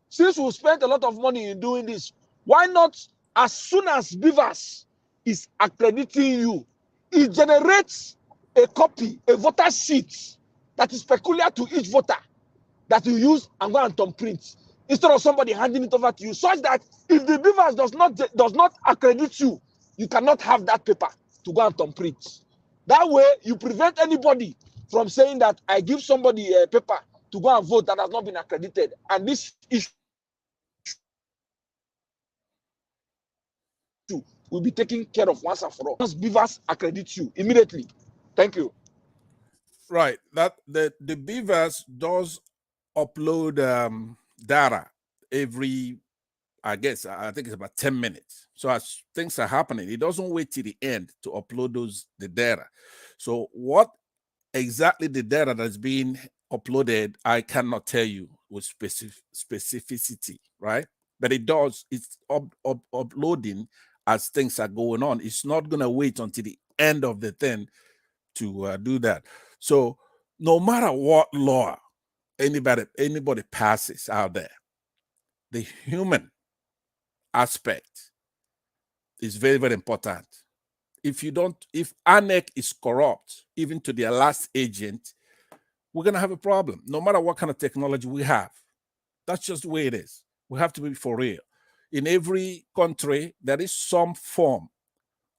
since we spent a lot of money in doing this, why not, as soon as Beavers is accrediting you, it generates a copy, a voter sheet that is peculiar to each voter that you use and go and thumbprint instead of somebody handing it over to you, such that if the Beavers does not accredit you, you cannot have that paper to go and thumbprint. That way, you prevent anybody from saying that I give somebody a paper to go and vote that has not been accredited, and this issue will be taken care of once and for all. Once Beavers accredit you immediately. Thank you. Right. That the Beavers does upload data every, I guess, I think it's about 10 minutes. So as things are happening, it doesn't wait till the end to upload the data. So what exactly the data that's being uploaded, I cannot tell you with specificity, right? But it does, it's uploading as things are going on. It's not going to wait until the end of the thing to do that. So no matter what law anybody passes out there, the human aspect is very, very important. If INEC is corrupt, even to their last agent, we're going to have a problem, no matter what kind of technology we have. That's just the way it is. We have to be for real. In every country, there is some form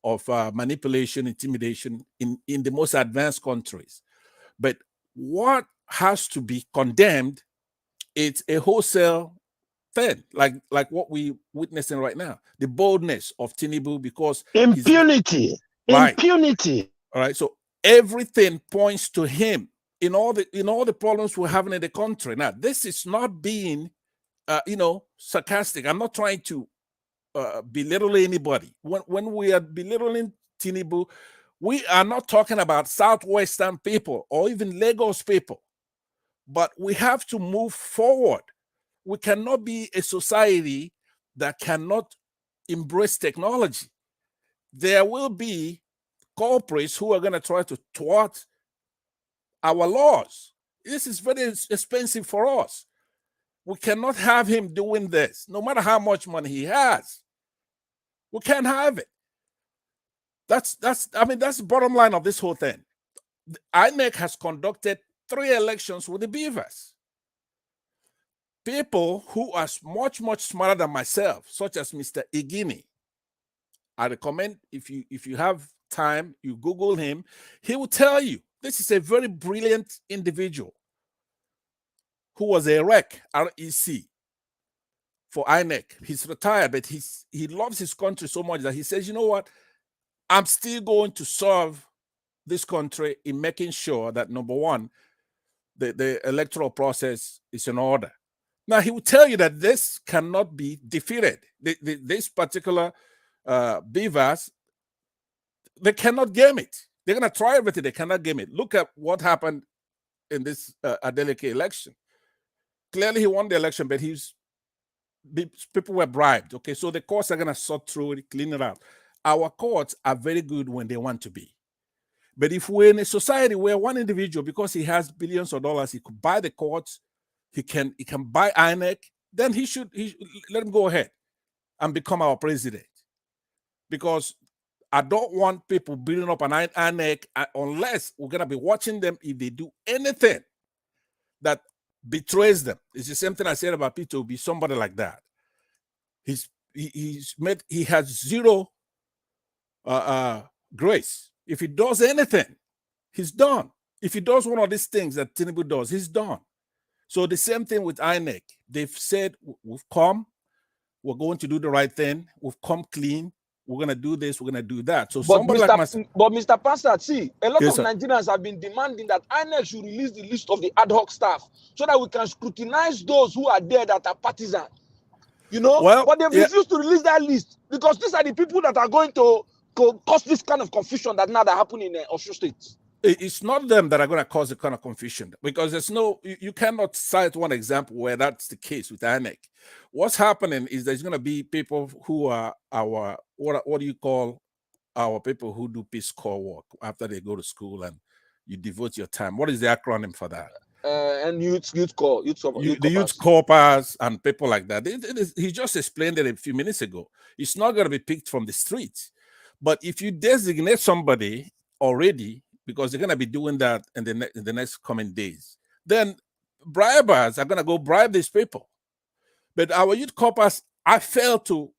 of manipulation, intimidation in the most advanced countries. But what has to be condemned, it's a wholesale thing, like what we're witnessing right now. The boldness of Tinubu, because impunity. Right. Impunity. All right. So everything points to him in all the problems we're having in the country. Now, this is not being sarcastic. I'm not trying to belittle anybody. When we are belittling Tinubu, we are not talking about Southwestern people or even Lagos people, but we have to move forward. We cannot be a society that cannot embrace technology. There will be corporates who are going to try to thwart our laws. This is very expensive for us. We cannot have him doing this, no matter how much money he has. We can't have it. That's the bottom line of this whole thing. INEC has conducted 3 elections with the Beavers. People who are much, much smarter than myself, such as Mr. Igini, I recommend if you have time, you Google him. He will tell you this is a very brilliant individual who was a REC for INEC. He's retired, but he loves his country so much that he says, you know what, I'm still going to serve this country in making sure that, number one, the electoral process is in order. Now, he will tell you that this cannot be defeated. This particular Beavers, they cannot game it. They're going to try everything. They cannot game it. Look at what happened in this Adeleke election. Clearly, he won the election, but people were bribed. Okay, so the courts are going to sort through it, clean it out. Our courts are very good when they want to be. But if we're in a society where one individual, because he has billions of dollars, he could buy the courts, he can buy INEC, then he should let him go ahead and become our president. Because I don't want people building up an INEC unless we're going to be watching them if they do anything that betrays them. It's the same thing I said about Peter Obi, somebody like that. He has zero grace. If he does anything, he's done. If he does one of these things that Tinubu does, he's done. So the same thing with INEC. They've said, we've come, we're going to do the right thing, we've come clean, we're going to do this, we're going to do that. So somebody like myself. But Mr. Pastor, see, a lot Yes, of sir. Nigerians have been demanding that INEC should release the list of the ad hoc staff so that we can scrutinize those who are there that are partisan. You know, well, but they've refused to release that list because these are the people that are going to cause this kind of confusion that now that happen in Osun State. It's not them that are going to cause the kind of confusion, because there's no, you cannot cite one example where that's the case with INEC. What's happening is there's going to be people who are our, what do you call our people who do Peace Corps work after they go to school and you devote your time. What is the acronym for that? And youth corps, the youth corps and people like that. He just explained it a few minutes ago. It's not going to be picked from the streets. But if you designate somebody already, because they're going to be doing that in the next coming days, then bribers are going to go bribe these people. But our youth corps, I fail to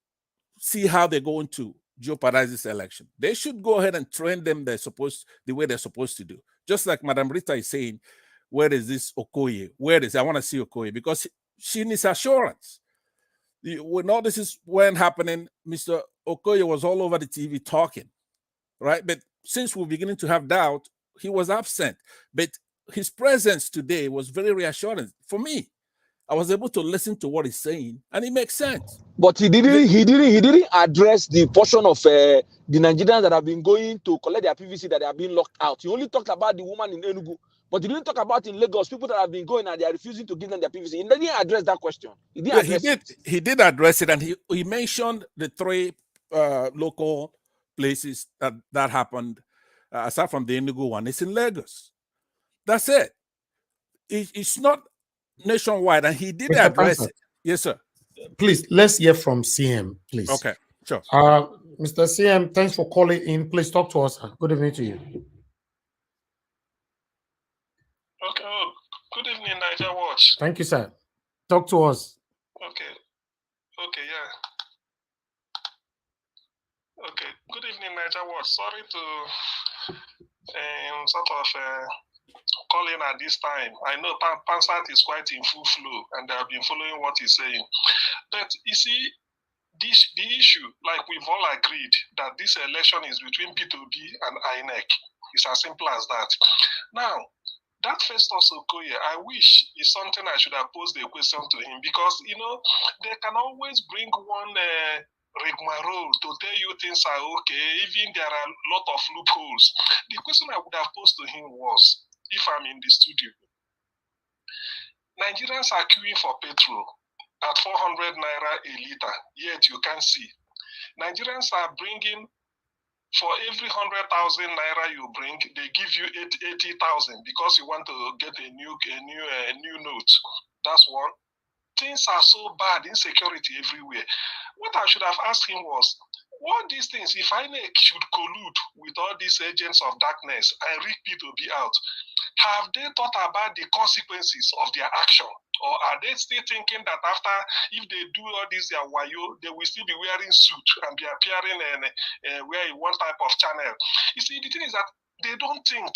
see how they're going to jeopardize this election. They should go ahead and train them the way they're supposed to do. Just like Madam Rita is saying, where is this Okoye? Where is, I want to see Okoye, because she needs assurance. When all this is when happening, Mr. Okoye was all over the TV talking, right? But since we're beginning to have doubt, he was absent. But his presence today was very reassuring for me. I was able to listen to what he's saying, and it makes sense. But he didn't address the portion of the Nigerians that have been going to collect their PVC that they have been locked out. He only talked about the woman in Enugu, but he didn't talk about in Lagos people that have been going and they are refusing to give them their PVC. He didn't address that question. He didn't address it. He did address it, and he mentioned the three local places that happened aside from the Enugu one. It's in Lagos. That's it. It's not nationwide, and he did address it. Yes, sir. Please, let's hear from CM, please. Okay, sure. Mr. CM, thanks for calling in. Please talk to us. Good evening to you. Okay, well, good evening, Niger Watch. Thank you, sir. Talk to us. Okay, yeah. Okay, good evening, Niger Watch. Sorry to sort of call in at this time. I know Pansat is quite in full flow, and they have been following what he's saying. But you see, the issue, like we've all agreed, that this election is between P2B and INEC. It's as simple as that. Now, that Festus Okoye, I wish is something I should have posed a question to him, because, you know, they can always bring one rigmarole to tell you things are okay, even there are a lot of loopholes. The question I would have posed to him was, if I'm in the studio, Nigerians are queuing for petrol at 400 naira a liter, yet you can't see. Nigerians are bringing, for every 100,000 naira you bring, they give you 80,000 because you want to get a new note. That's one. Things are so bad, insecurity everywhere. What I should have asked him was, what these things, if INEC should collude with all these agents of darkness and rig P2B out, have they thought about the consequences of their action? Or are they still thinking that after, if they do all this, their wayo, they will still be wearing suit and be appearing and wearing one type of channel? You see, the thing is that they don't think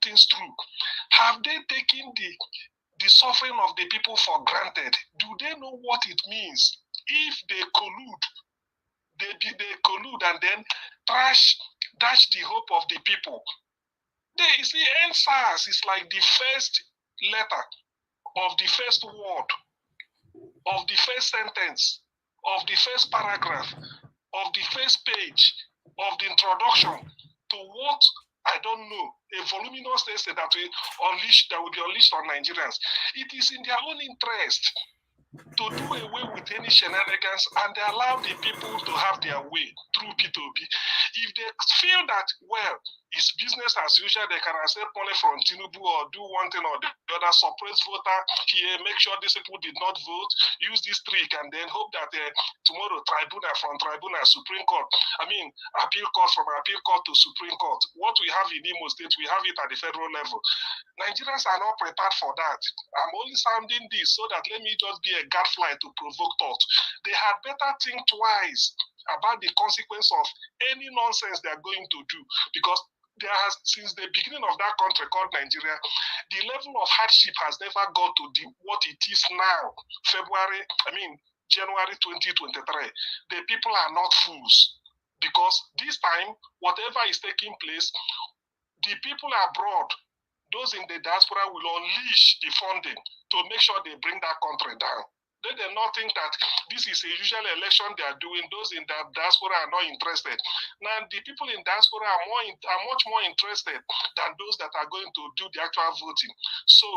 things through. Have they taken the suffering of the people for granted? Do they know what it means if they collude? They collude and then dash the hope of the people. You see, NSAS is like the first letter of the first word, of the first sentence, of the first paragraph, of the first page, of the introduction to what, I don't know, a voluminous essay that will be unleashed on Nigerians. It is in their own interest to do away with any shenanigans and they allow the people to have their way through P2B. If they feel that, well, it's business as usual, they can accept money from Tinubu or do one thing or the other, suppress voter here, make sure these people did not vote, use this trick, and then hope that tomorrow tribunal, Supreme Court, appeal court, from appeal court to Supreme Court. What we have in Imo State, we have it at the federal level. Nigerians are not prepared for that. I'm only sounding this so that let me just be a gadfly to provoke thought. They had better think twice about the consequence of any nonsense they are going to do, because there has, since the beginning of that country called Nigeria, the level of hardship has never got to what it is now, January 2023. The people are not fools, because this time, whatever is taking place, the people abroad, those in the diaspora, will unleash the funding to make sure they bring that country down. They do not think that this is a usual election they are doing. Those in the diaspora are not interested. Now, the people in diaspora are much more interested than those that are going to do the actual voting. So,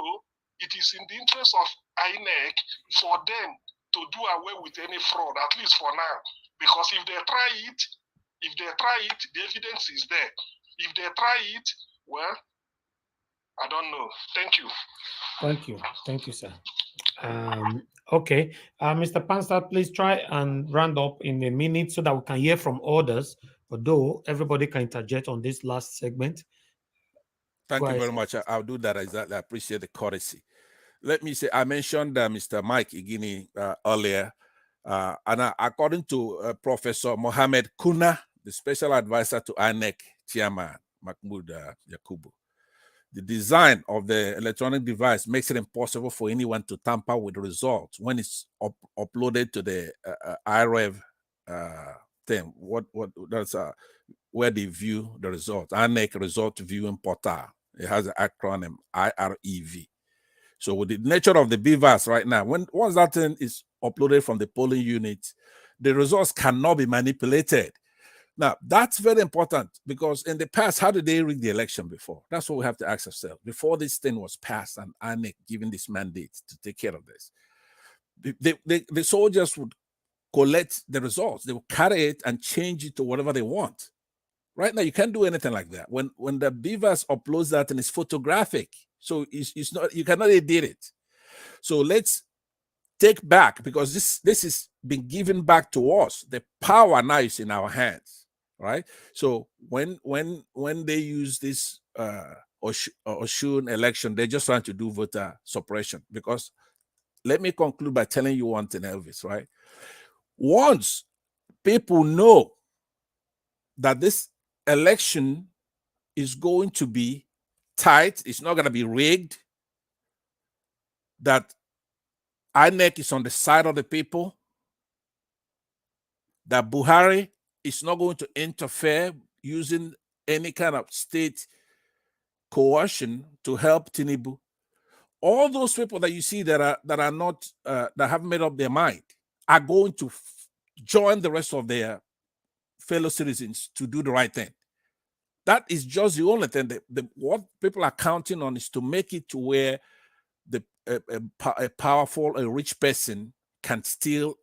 it is in the interest of INEC for them to do away with any fraud, at least for now. Because if they try it, the evidence is there. If they try it, well, I don't know. Thank you. Thank you, sir. Okay, Mr. Panster, please try and round up in a minute so that we can hear from others, although everybody can interject on this last segment. Thank you very much. I'll do that exactly. I appreciate the courtesy. Let me say, I mentioned Mr. Mike Igini earlier, and according to Professor Mohamed Kuna, the special advisor to INEC chairman, Mahmoud Yakubu, the design of the electronic device makes it impossible for anyone to tamper with the results when it's uploaded to the IREV thing. That's where they view the results. INEC Result Viewing Portal. It has an acronym IREV. So with the nature of the BVAS right now, once that thing is uploaded from the polling unit, the results cannot be manipulated. Now, that's very important, because in the past, how did they rig the election before? That's what we have to ask ourselves. Before this thing was passed and INEC given this mandate to take care of this, the soldiers would collect the results. They would carry it and change it to whatever they want. Right now, you can't do anything like that. When the BVAS uploads that and it's photographic, so it's not, you cannot edit it. So let's take back, because this is being given back to us. The power now is in our hands. Right, so when they use this Oshun election, they're just trying to do voter suppression. Because let me conclude by telling you one thing, Elvis. Right, once people know that this election is going to be tight, it's not going to be rigged, that INEC is on the side of the people, that Buhari is not going to interfere using any kind of state coercion to help Tinubu. All those people that you see that are not that haven't made up their mind are going to join the rest of their fellow citizens to do the right thing. That is just the only thing. What people are counting on is to make it to where a powerful, a rich person can still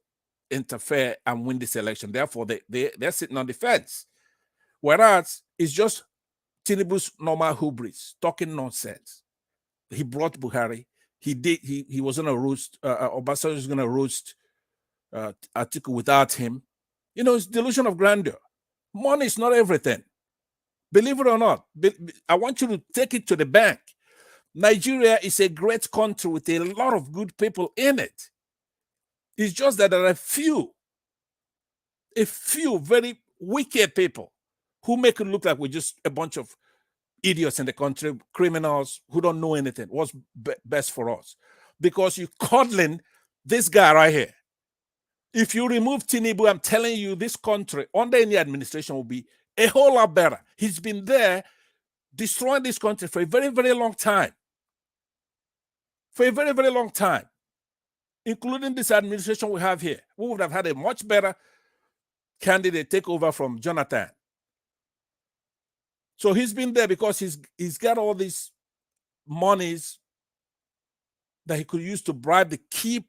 interfere and win this election. Therefore, they're sitting on the fence. Whereas it's just Tinubu's normal hubris, talking nonsense. He brought Buhari. He was going to roast, Obasanjo was going to roast Atiku without him. You know, it's delusion of grandeur. Money is not everything. Believe it or not, I want you to take it to the bank. Nigeria is a great country with a lot of good people in it. It's just that there are a few very wicked people who make it look like we're just a bunch of idiots in the country, criminals who don't know anything. What's best for us? Because you're coddling this guy right here. If you remove Tinubu, I'm telling you, this country under any administration will be a whole lot better. He's been there destroying this country for a very, very long time. For a very, very long time. Including this administration we have here. We would have had a much better candidate take over from Jonathan. So he's been there because he's got all these monies that he could use to bribe the key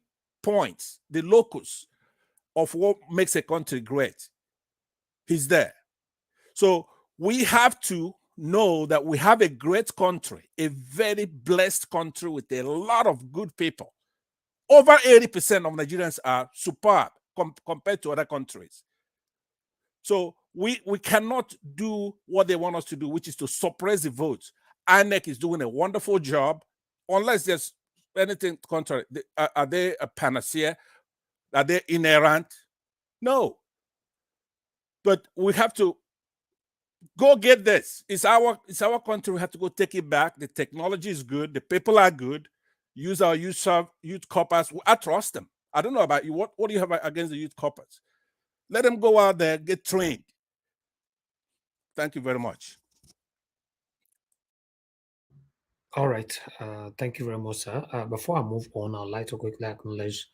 points, the locus of what makes a country great. He's there. So we have to know that we have a great country, a very blessed country with a lot of good people. Over 80% of Nigerians are superb compared to other countries. So we cannot do what they want us to do, which is to suppress the votes. INEC is doing a wonderful job, unless there's anything contrary. Are they a panacea? Are they inerrant? No. But we have to go get this. It's our country. We have to go take it back. The technology is good. The people are good. Use our youth corpers. I trust them. I don't know about you. What do you have against the youth corpers? Let them go out there, get trained. Thank you very much. All right. Thank you very much, sir. Before I move on, I'd like to quickly acknowledge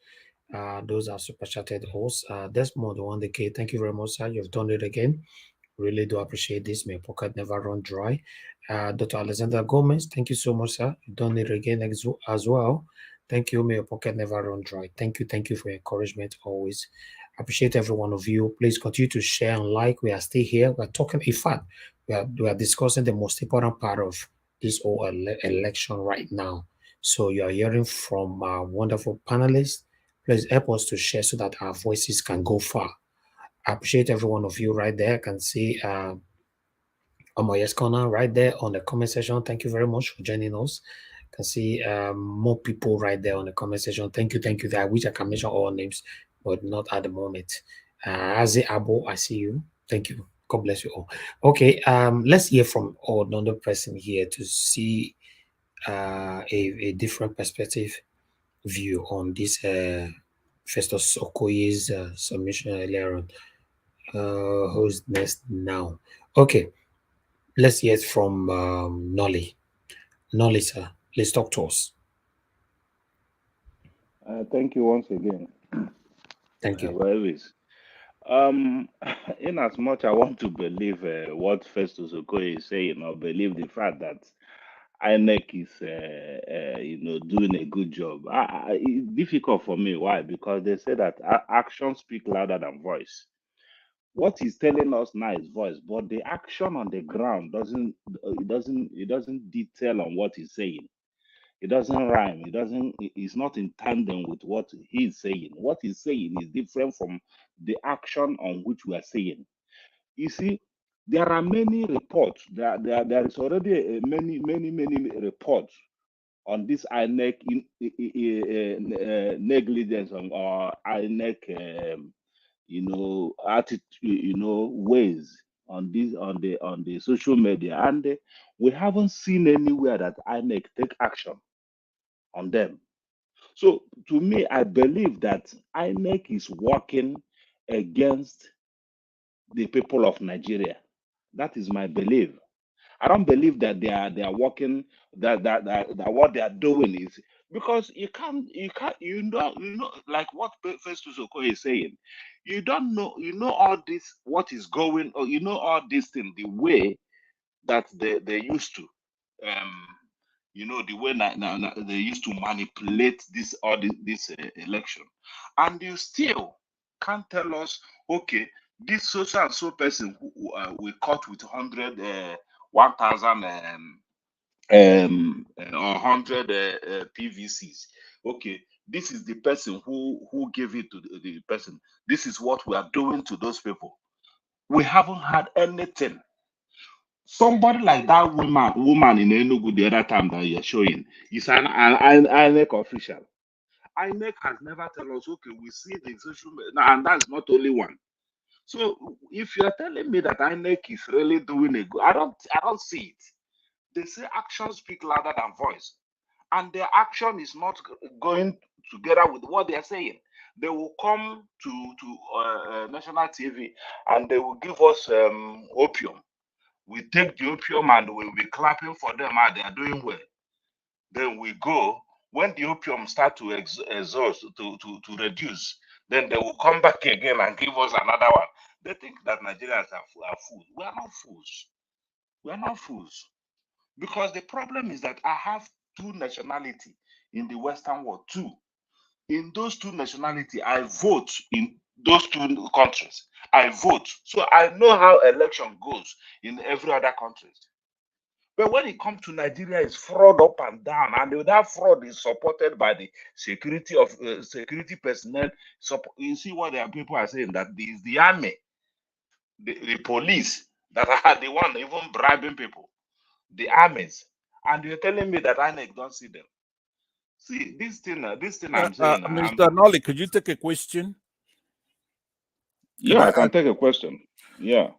those are super chatted hosts. Desmond 1DK, thank you very much, sir. You've done it again. Really do appreciate this. May pocket never run dry. Dr. Alexander Gomez, thank you so much, sir. You've done it again as well. Thank you. May your pocket never run dry. Thank you. Thank you for your encouragement always. Appreciate every one of you. Please continue to share and like. We are still here. We're talking, in fact, we are discussing the most important part of this whole election right now. So you are hearing from our wonderful panelists. Please help us to share so that our voices can go far. I appreciate every one of you right there. I can see Omoyes Corner right there on the comment section. Thank you very much for joining us. I can see more people right there on the comment section. Thank you. Thank you. I wish I can mention all names, but not at the moment. Aze Abo, I see you. Thank you. God bless you all. Okay, let's hear from another person here to see a different perspective view on this Festus Okoye's submission earlier on. Who's next now? Okay, let's hear it from Nolly. Nolly, sir, please talk to us. Thank you once again. Thank you. In as much I want to believe what Festus Okoye is saying, or believe the fact that INEC is, doing a good job. It's difficult for me. Why? Because they say that actions speak louder than voice. What he's telling us now is voice, but the action on the ground doesn't detail on what he's saying. It doesn't rhyme. It's not in tandem with what he's saying. What he's saying is different from the action on which we are saying. You see, there are many reports. There is already many reports on this INEC negligence or INEC, attitude, ways on the social media, and we haven't seen anywhere that INEC take action on them. So to me, I believe that INEC is working against the people of Nigeria. That is my belief. I don't believe that they are working, that what they are doing is, because you know, like what Festus Okoye is saying, you don't know, all this, what is going, or all this thing, the way that they used to, the way they used to manipulate this election, and you still can't tell us, okay, this so and so person who we caught with 1,000 or 100 PVCs. Okay, this is the person who gave it to the person. This is what we are doing to those people. We haven't had anything. Somebody like that woman in Enugu the other time that you're showing is an INEC official. INEC has never told us, okay, we see the social media, and that's not only one. So if you're telling me that INEC is really doing a good, I don't see it. They say actions speak louder than voice, and their action is not going together with what they are saying. They will come to national TV and they will give us opium. We take the opium and we'll be clapping for them, and they are doing well. Then we go, when the opium start to exhaust, to reduce, then they will come back again and give us another one. They think that Nigerians are fools. We are not fools. We are not fools. Because the problem is that I have two nationalities in the Western world, two. in those two nationalities, I vote in those two countries. I vote. So I know how election goes in every other country. But when it comes to Nigeria, it's fraud up and down, and that fraud is supported by the security personnel. So you see what the people are saying, that the army, the police that are the one even bribing people, the armies, and you're telling me that INEC don't see them. See this thing I'm saying. Mr. Nolly, could you take a question? Yeah, I can take a question. Yeah.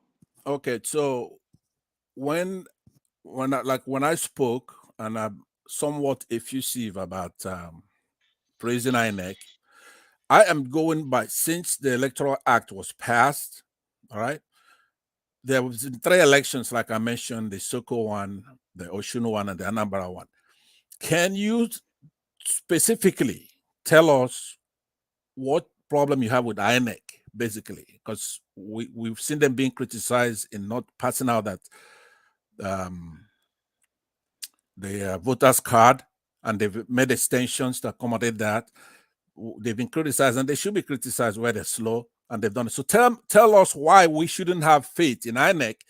Okay, so when I spoke and I'm somewhat effusive about praising INEC, I am going by, since the Electoral Act was passed, all right, there was 3 elections, like I mentioned, the Soko one, the Oshun one, and the Anambra one. Can you specifically tell us what problem you have with INEC, basically? Because we've seen them being criticized in not passing out that the voters card, and they've made extensions to accommodate that. They've been criticized, and they should be criticized where they're slow, and they've done it. So tell us why we shouldn't have faith in INEC,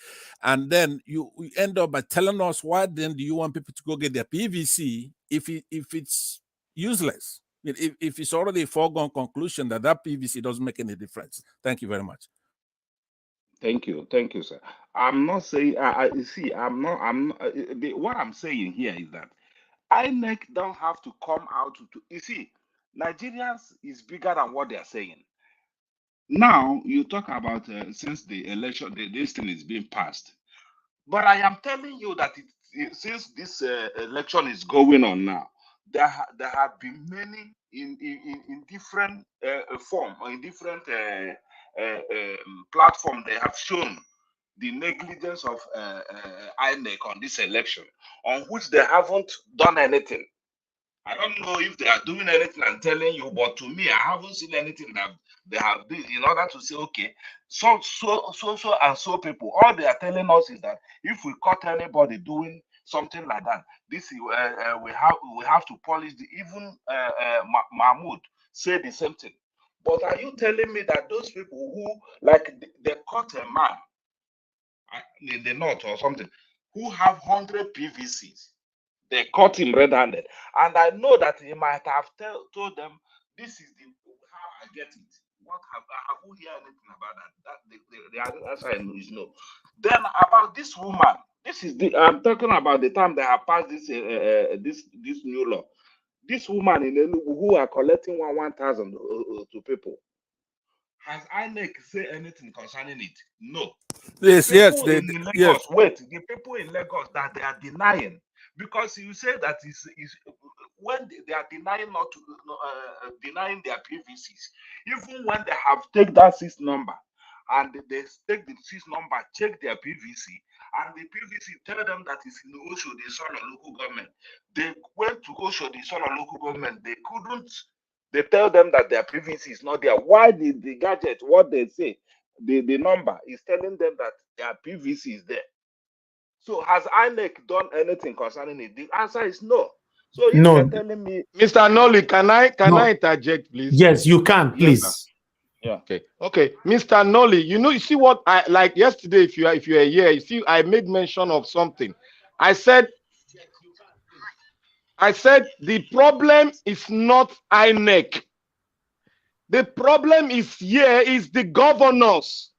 and then you end up by telling us why then do you want people to go get their PVC if it's useless, if it's already a foregone conclusion that PVC doesn't make any difference. Thank you very much. Thank you, sir. I'm not saying. What I'm saying here is that INEC don't have to come out to. You see, Nigerians is bigger than what they are saying. Now you talk about since the election, this thing is being passed, but I am telling you that since this election is going on now, there have been many in different form or in different platform. They have shown the negligence of INEC on this election, on which they haven't done anything. I don't know if they are doing anything and telling you, but to me, I haven't seen anything that they have done in order to say, okay, so and so people. All they are telling us is that if we caught anybody doing something like that, this we have to polish the. Even Mahmoud said the same thing. But are you telling me that those people who, like, they caught a man in the north or something who have 100 PVCs? They caught him red-handed, and I know that he might have told them, "This is how I get it." What have you heard anything about that? The answer is no. Then about this woman, I'm talking about the time they have passed this new law. This woman in Enugu who are collecting 1,000 to people. Has INEC say anything concerning it? No. Yes. In Lagos, wait, the people in Lagos that they are denying, because you say that is when they are denying denying their PVCs, even when they have taken that 6 number and they take the 6 number, check their PVC, and the PVC tell them that it's in Osho, the son of local government. They went to Osho, the son of local government. They couldn't. They tell them that their PVC is not there. Why did the gadget, what they say, the number is telling them that their PVC is there? So has INEC done anything concerning it? The answer is no. So if you're telling me, Mr. Nolly, can I interject, please? Yes, you can, please. Yeah. Okay. Mr. Nolly, you see what I like yesterday, if you are here, you see, I made mention of something. I said the problem is not INEC. The problem is the governors.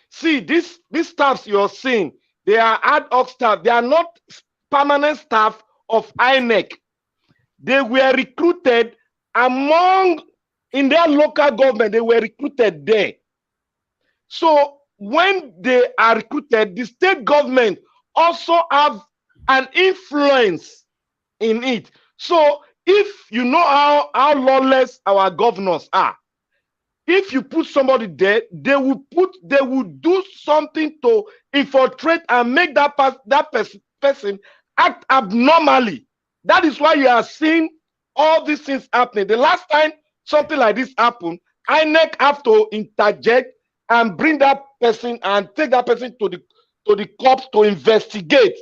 See, these staffs you're seeing, they are ad hoc staff. They are not permanent staff of INEC. They were recruited in their local government. They were recruited there. So when they are recruited, the state government also have an influence in it. So if you know how lawless our governors are, if you put somebody there, they will do something to infiltrate and make that person act abnormally. That is why you are seeing all these things happening. The last time something like this happened, INEC have to interject and bring that person and take that person to the cops to investigate.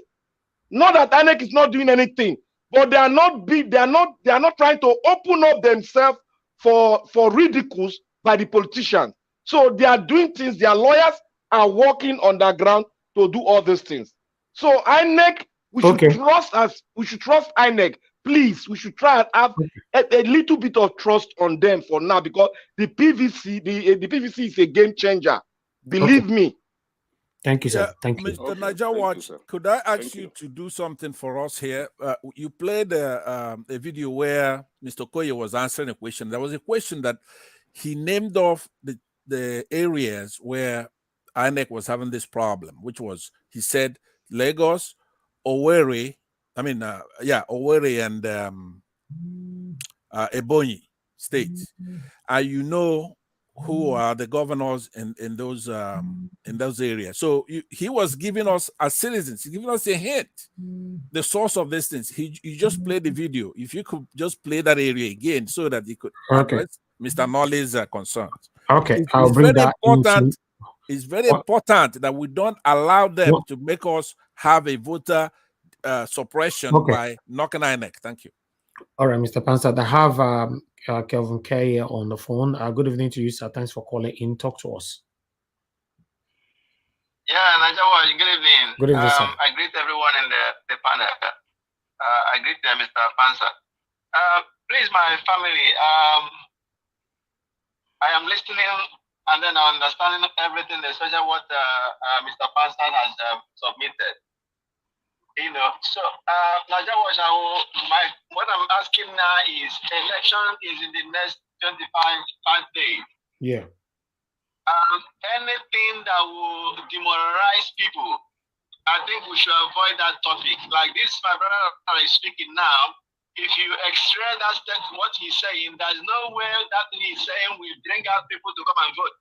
Not that INEC is not doing anything, but they are not trying to open up themselves for ridicules by the politicians. So they are doing things, their lawyers are working underground to do all these things. So INEC, we should trust INEC. Please, we should try and have a little bit of trust on them for now, because the PVC, the PVC is a game changer. Believe me. Thank you, sir. Yeah, Thank you. Mr. Niger Watch, could I ask you to do something for us here? You played a video where Mr. Koye was answering a question. There was a question that he named off the areas where INEC was having this problem, which was, he said, Lagos, Owerri, Owerri and Ebonyi states. And you know who are the governors in those areas. So he was giving us, as citizens, he's giving us a hint, the source of these things. He just played the video. If you could just play that area again so that he could address Mr. Nolly's concerns. Okay, It's bring very that important. into... It's very important that we don't allow them to make us have a voter suppression by knocking INEC. Thank you. All right, Mr. Pansat, I have Kelvin K on the phone. Good evening to you, sir. Thanks for calling in. Talk to us. Yeah, Najawa, good evening. Good evening, sir. I greet everyone in the panel. I greet Mr. Pansat. Please, my family, I am listening and then I'm understanding everything, especially what Mr. Pansat has submitted. You know, so Najawa, what I'm asking now is, election is in the next 25 days. Yeah. Anything that will demoralize people, I think we should avoid that topic. Like this, my brother is speaking now. If you extract that statement, what he's saying, there's no way that thing he's saying will bring out people to come and vote.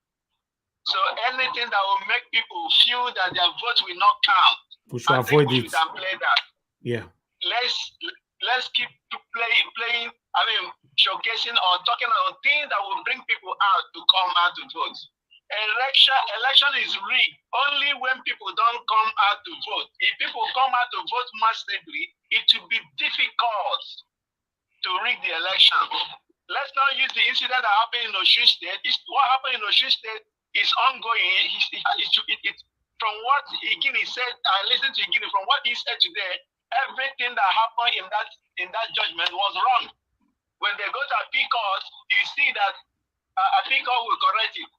So anything that will make people feel that their vote will not count, we should avoid it. And play that. Yeah. Let's keep playing. I mean, showcasing or talking about things that will bring people out to come out to vote. Election is rigged only when people don't come out to vote. If people come out to vote massively, it will be difficult to rig the election. Let's not use the incident that happened in Osun State. What happened in Osun State is ongoing. From what Igini said, I listened to Igini. From what he said today, everything that happened in that judgment was wrong. When they go to appeal court, you see that appeal court will correct it.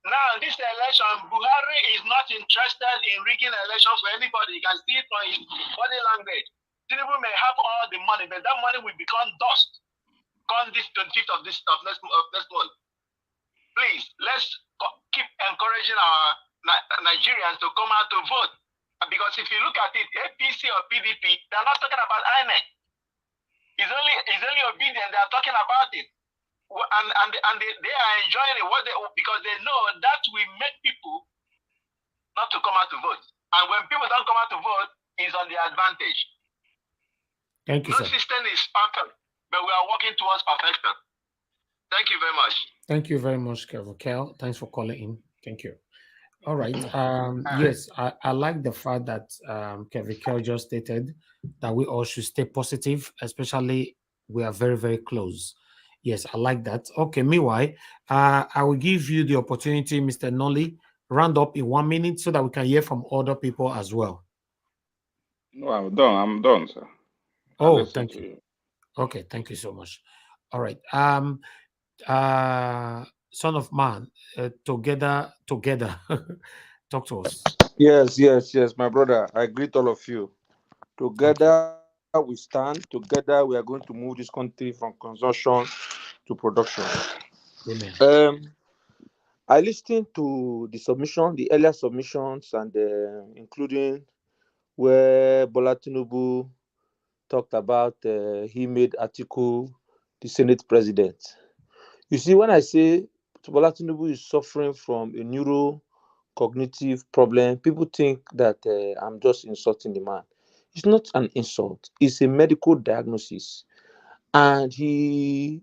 Now, this election, Buhari is not interested in rigging election for anybody. You can see it from his body language. Tinubu may have all the money, but that money will become dust come this 25th of next month. Please, let's keep encouraging our Nigerians to come out to vote. Because if you look at it, APC or PDP, they're not talking about INEC. It's only obedient, they are talking about it. And they are enjoying it because they know that will make people not to come out to vote. And when people don't come out to vote, it's on the advantage. Thank you, no sir. system is perfect, but we are working towards perfection. Thank you very much. Thank you very much, Kel. Thanks for calling in. Thank you. All right. Yes, I like the fact that Kevin Kel just stated that we all should stay positive, especially we are very, very close. Yes, I like that. Okay, meanwhile, I will give you the opportunity, Mr. Nolly, round up in 1 minute so that we can hear from other people as well. No, I'm done, sir. Oh, thank you. Okay, thank you so much. All right. Son of Man, together. Talk to us. Yes, my brother. I greet all of you. Together we stand. Together we are going to move this country from consumption to production. Amen. I listened to the earlier submissions, and including where Bola Tinubu talked about he made Atiku the Senate president. You see, when I say Bola Tinubu is suffering from a neurocognitive problem, people think that I'm just insulting the man. It's not an insult. It's a medical diagnosis. And he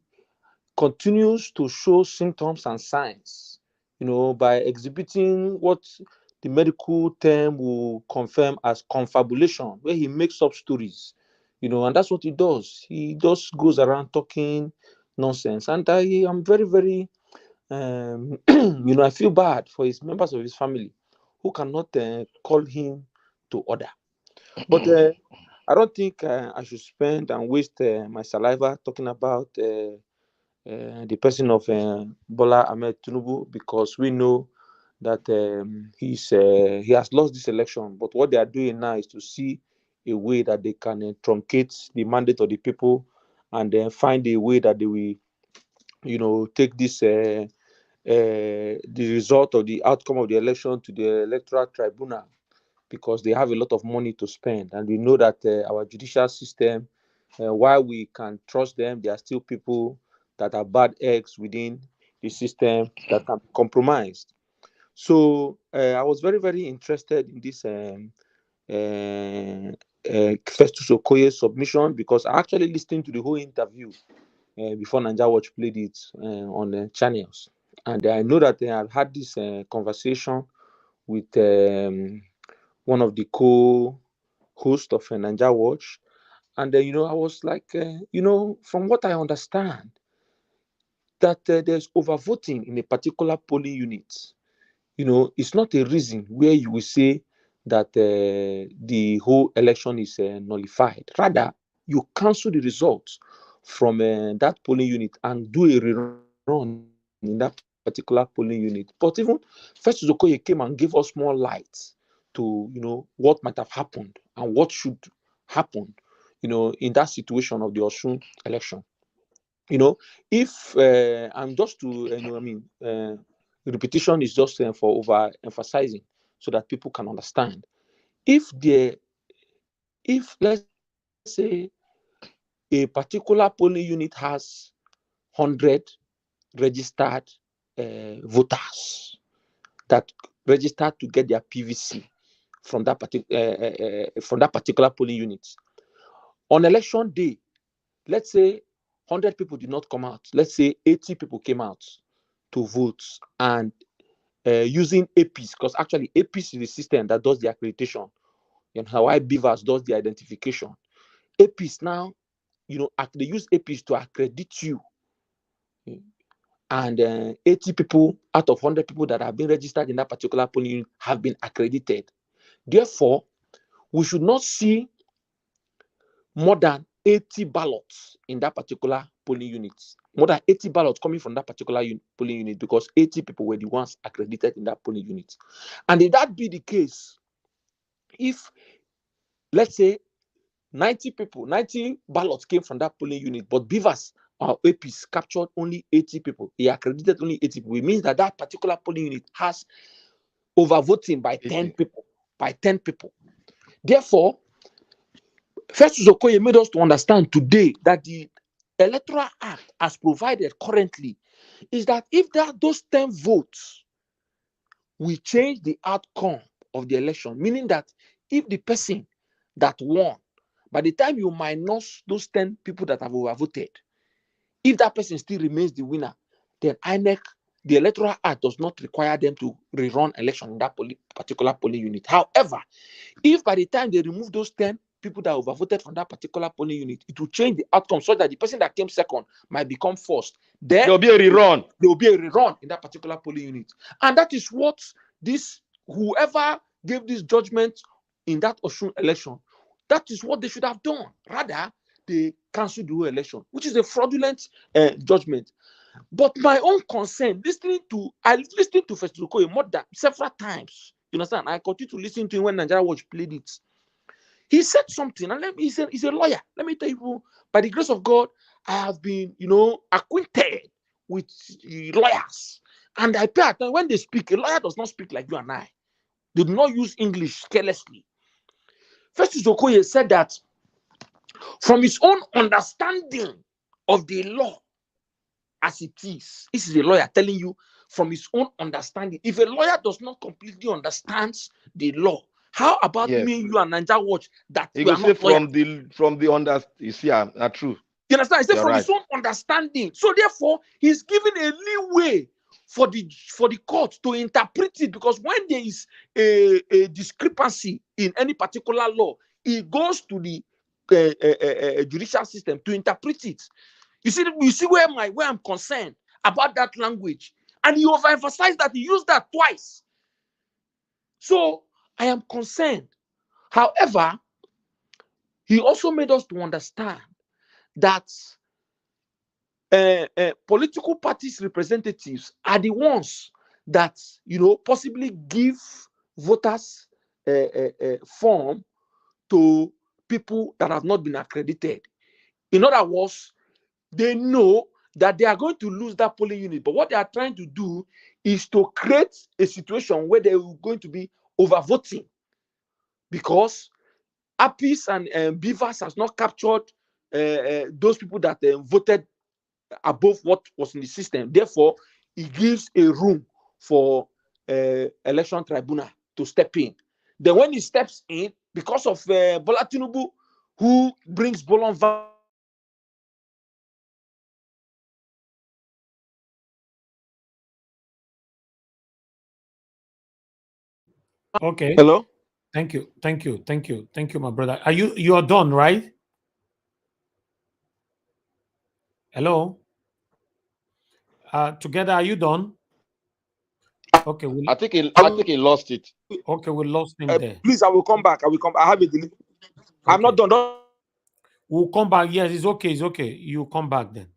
continues to show symptoms and signs, by exhibiting what the medical term will confirm as confabulation, where he makes up stories, and that's what he does. He just goes around talking nonsense. And I am very, very, I feel bad for his members of his family who cannot call him to order. But I don't think I should spend and waste my saliva talking about the person of Bola Ahmed Tinubu, because we know that he has lost this election. But what they are doing now is to see a way that they can truncate the mandate of the people, and then find a way that they will, take this the result of the outcome of the election to the electoral tribunal, because they have a lot of money to spend. And we know that our judicial system, while we can trust them, there are still people that are bad eggs within the system that can be compromised. So I was very, very interested in this Festus Okoye's submission, because I actually listened to the whole interview before Nigeria Watch played it on channels. And I know that I've had this conversation with one of the co-hosts of Nigeria Watch. And I was like, from what I understand, that there's overvoting in a particular polling unit. It's not a reason where you will say that the whole election is nullified. Rather, you cancel the results from that polling unit and do a rerun in that particular polling unit. But even Festus Okoye came and gave us more light to what might have happened and what should happen in that situation of the Osun election. If I'm just to repetition is just for over emphasizing so that people can understand. If let's say a particular polling unit has 100 registered voters that registered to get their PVC from that particular polling unit, on election day, let's say 100 people did not come out. Let's say 80 people came out to vote, and using APIS, because actually APIS is the system that does the accreditation. Why Beavers does the identification. APIS now, they use APIS to accredit you. And 80 people out of 100 people that have been registered in that particular polling unit have been accredited. Therefore, we should not see more than 80 ballots in that particular polling unit. More than 80 ballots coming from that particular polling unit, because 80 people were the ones accredited in that polling unit. And if that be the case, if, let's say, 90 ballots came from that polling unit, but Beavers or APIS captured only 80 people, he accredited only 80 people, it means that that particular polling unit has overvoting by 10 people. By 10 people. Therefore, Festus Okoye made us to understand today that the Electoral Act, as provided currently, is that if those 10 votes will change the outcome of the election, meaning that if the person that won, by the time you minus those 10 people that have overvoted, if that person still remains the winner, then INEC, the Electoral Act, does not require them to rerun election in that particular polling unit. However, if by the time they remove those 10 people that overvoted from that particular polling unit, it will change the outcome so that the person that came second might become first. Then there'll be a rerun. There will be a rerun in that particular polling unit. And that is what whoever gave this judgment in that Osun election, that is what they should have done. Rather, they canceled the whole election, which is a fraudulent judgment. But my own concern, I listened to Festus Okoye more than several times. You understand? I continue to listen to him when Nigeria Watch played it. He said something, and he's a lawyer. Let me tell you, by the grace of God, I have been, acquainted with lawyers. And I pay attention when they speak. A lawyer does not speak like you and I. They do not use English carelessly. Festus Okoye said that from his own understanding of the law as it is, this is a lawyer telling you from his own understanding. If a lawyer does not completely understand the law, how about me, you, and Nigeria Watch that he we are not from the you see, not true. You understand? He said from his own understanding. So therefore, he's giving a leeway for the court to interpret it, because when there is a discrepancy in any particular law, it goes to the judicial system to interpret it. You see where I'm concerned about that language. And he overemphasized that, he used that twice. So I am concerned. However, he also made us to understand that political parties representatives are the ones that, possibly give voters form to people that have not been accredited. In other words, they know that they are going to lose that polling unit, but what they are trying to do is to create a situation where they are going to be overvoting, because Apis and Beavers has not captured those people that voted above what was in the system. Therefore, it gives a room for election tribunal to step in. Then when he steps in, because of Bola Tinubu, who brings Bolon. Okay. Hello. Thank you, my brother. You are done, right? Hello. Together, are you done? Okay. I think he lost it. Okay, we lost him there. Please, I will come back. I have a delay. I'm not done. We'll come back. Yes, it's okay. It's okay. You come back then.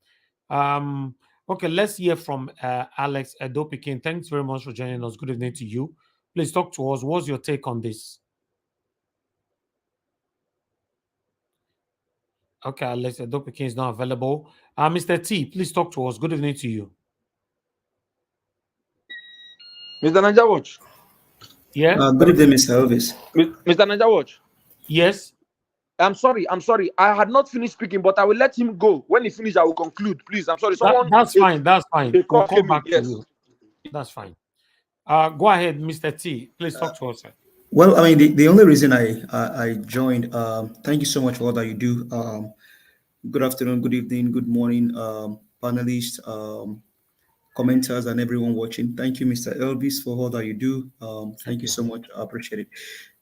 Okay, let's hear from Alex Edopikin. Thanks very much for joining us. Good evening to you. Please talk to us. What's your take on this? Okay, Alex Edopikin is not available. Mr. T, please talk to us. Good evening to you. Mr. Naija Watch. Yeah. Good evening, Mr. Elvis. Mr. Naija Watch. Yes. I'm sorry. I had not finished speaking, but I will let him go. When he finishes, I will conclude. Please, I'm sorry. That's fine. That's fine. We'll come back yes. to you. That's fine. Go ahead, Mr. T. Please talk to us, sir. Well, I mean, the only reason I joined, thank you so much for all that you do. Good afternoon, good evening, good morning, panelists, commenters, and everyone watching. Thank you, Mr. Elvis, for all that you do. Thank you so much. I appreciate it.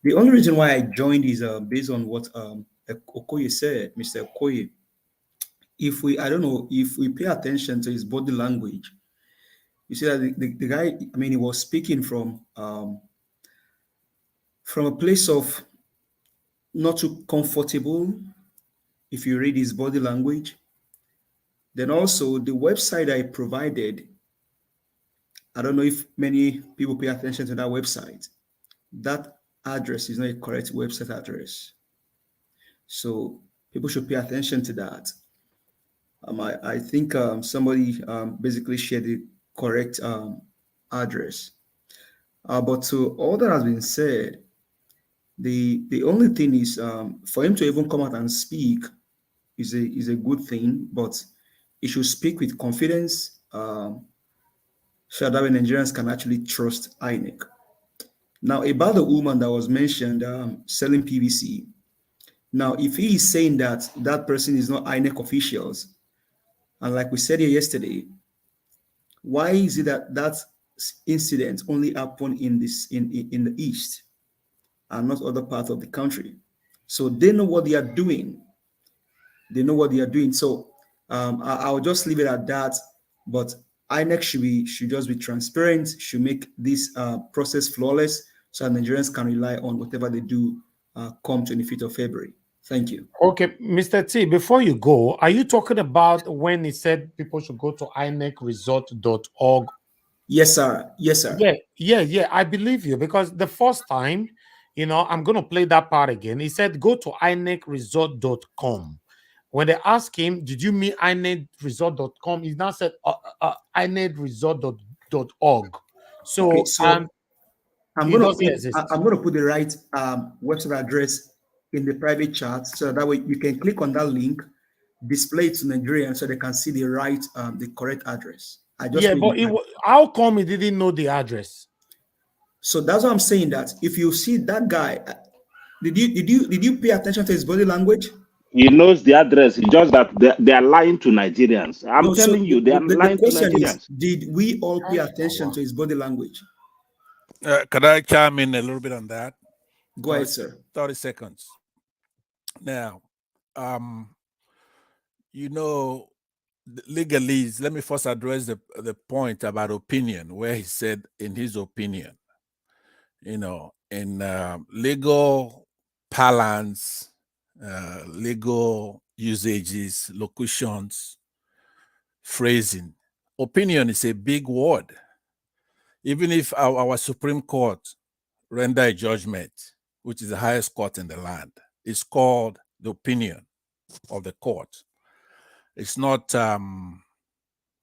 The only reason why I joined is based on what Okoye said, Mr. Okoye. If we pay attention to his body language, you see that the guy, I mean, he was speaking from a place of not too comfortable. If you read his body language, then also the website I provided, I don't know if many people pay attention to that website. That address is not a correct website address. So people should pay attention to that. I think somebody basically shared the correct address. But to all that has been said, the only thing is for him to even come out and speak is a good thing, but he should speak with confidence, so that way Nigerians can actually trust INEC. Now, about the woman that was mentioned selling PVC. Now, if he is saying that that person is not INEC officials, and like we said here yesterday, why is it that incident only happened in the east and not other parts of the country? So they know what they are doing. They know what they are doing. So I'll just leave it at that. But INEC should just be transparent, should make this process flawless, so that Nigerians can rely on whatever they do come 25th of February. Thank you. Okay, Mr. T, before you go, are you talking about when he said people should go to inecresult.org? Yes, sir. Yes, sir. Yeah. I believe you, because the first time, I'm going to play that part again. He said, go to inecresult.com. When they asked him, did you mean inecresult.com? He now said inecresult.org. So, okay, so I'm going to put the right website address in the private chat, so that way you can click on that link, display it to Nigerians so they can see the right, the correct address. How come he didn't know the address? So that's what I'm saying. That if you see that guy, did you pay attention to his body language? He knows the address. It's just that they are lying to Nigerians. I'm telling you, they are lying to Nigerians. Did we all pay attention to his body language? Could I chime in a little bit on that? Go ahead, sir. 30 seconds. Now, legalese, let me first address the point about opinion, where he said, in his opinion. You know, in legal parlance, legal usages, locutions, phrasing, opinion is a big word. Even if our Supreme Court render a judgment, which is the highest court in the land, it's called the opinion of the court. It's not out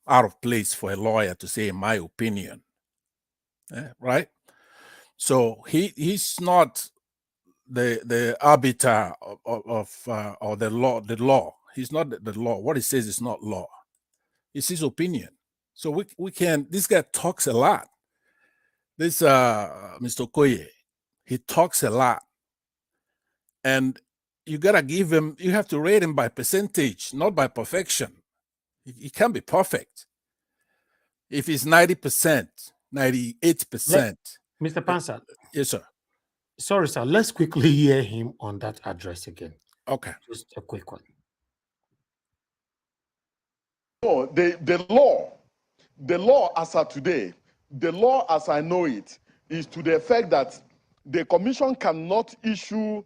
of place for a lawyer to say, in my opinion, right? So he's not the arbiter of the law. The law. He's not the law. What he says is not law. It's his opinion. So we can. This guy talks a lot. This Mr. Okoye, he talks a lot, and you gotta give him. You have to rate him by percentage, not by perfection. He can't be perfect. If he's 90%, 98%. Mr. Pansa. Yes, sir. Sorry, sir. Let's quickly hear him on that address again. Okay. Just a quick one. No, the law as of today, the law as I know it, is to the effect that the commission cannot issue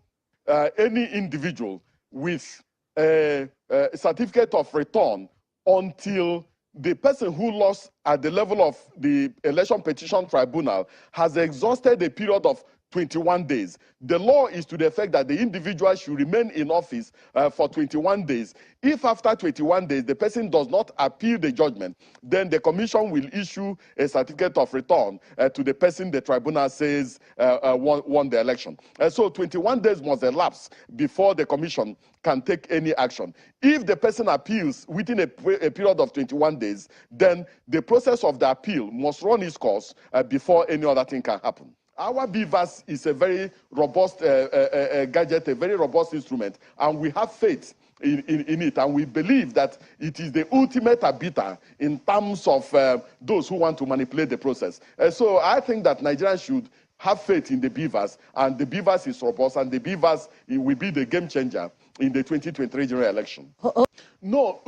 any individual with a certificate of return until the person who lost at the level of the election petition tribunal has exhausted a period of 21 days. The law is to the effect that the individual should remain in office for 21 days. If after 21 days the person does not appeal the judgment, then the commission will issue a certificate of return to the person the tribunal says won the election. So 21 days must elapse before the commission can take any action. If the person appeals within a period of 21 days, then the process of the appeal must run its course before any other thing can happen. Our BVAS is a very robust gadget, a very robust instrument, and we have faith in it, and we believe that it is the ultimate arbiter in terms of those who want to manipulate the process. So I think that Nigerians should have faith in the BVAS, and the BVAS is robust, and the BVAS will be the game changer in the 2023 general election. No,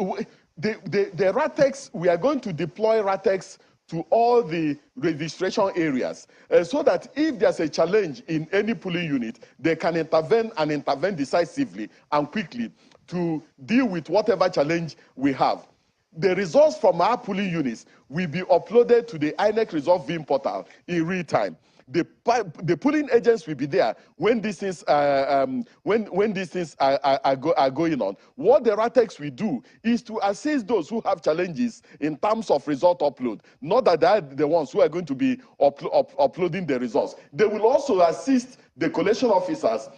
the RATEX, we are going to deploy RATEX to all the registration areas so that if there's a challenge in any polling unit, they can intervene and intervene decisively and quickly to deal with whatever challenge we have. The results from our polling units will be uploaded to the INEC result viewing portal in real time. The polling agents will be there when these things when these things are going on. What the RATEX will do is to assist those who have challenges in terms of result upload. Not that they are the ones who are going to be uploading the results. They will also assist the collation officers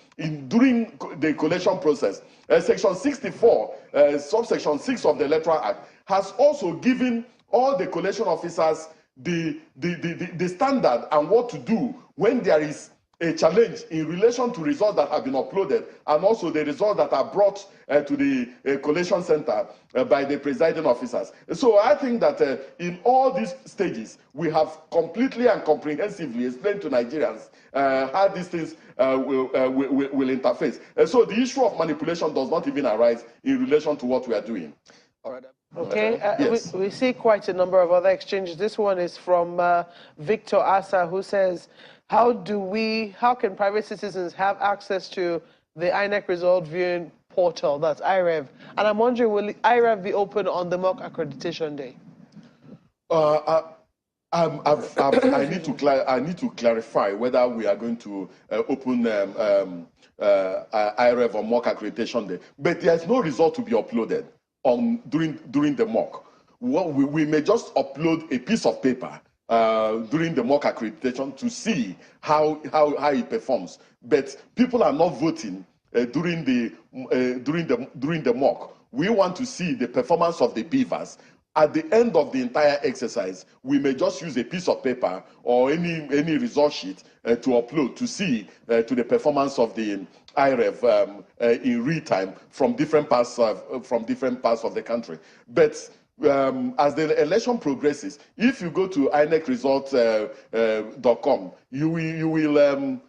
during the collation process. Section 64, subsection 6 of the Electoral Act has also given all the collation officers the standard and what to do when there is a challenge in relation to results that have been uploaded and also the results that are brought to the collation center by the presiding officers. So I think that in all these stages, we have completely and comprehensively explained to Nigerians how these things will interface. So the issue of manipulation does not even arise in relation to what we are doing. All right. Okay, yes. we see quite a number of other exchanges. This one is from Victor Asa, who says, how can private citizens have access to the INEC result viewing portal, that's IREV? And I'm wondering, will IREV be open on the mock accreditation day? I need to clarify whether we are going to open IREV on mock accreditation day, but there's no result to be uploaded during the mock. We may just upload a piece of paper during the mock accreditation to see how it performs. But people are not voting during the mock. We want to see the performance of the BVAS. At the end of the entire exercise, we may just use a piece of paper or any result sheet to upload to see to the performance of the IREV in real time from different parts of the country. But as the election progresses, if you go to inecresults.com, you will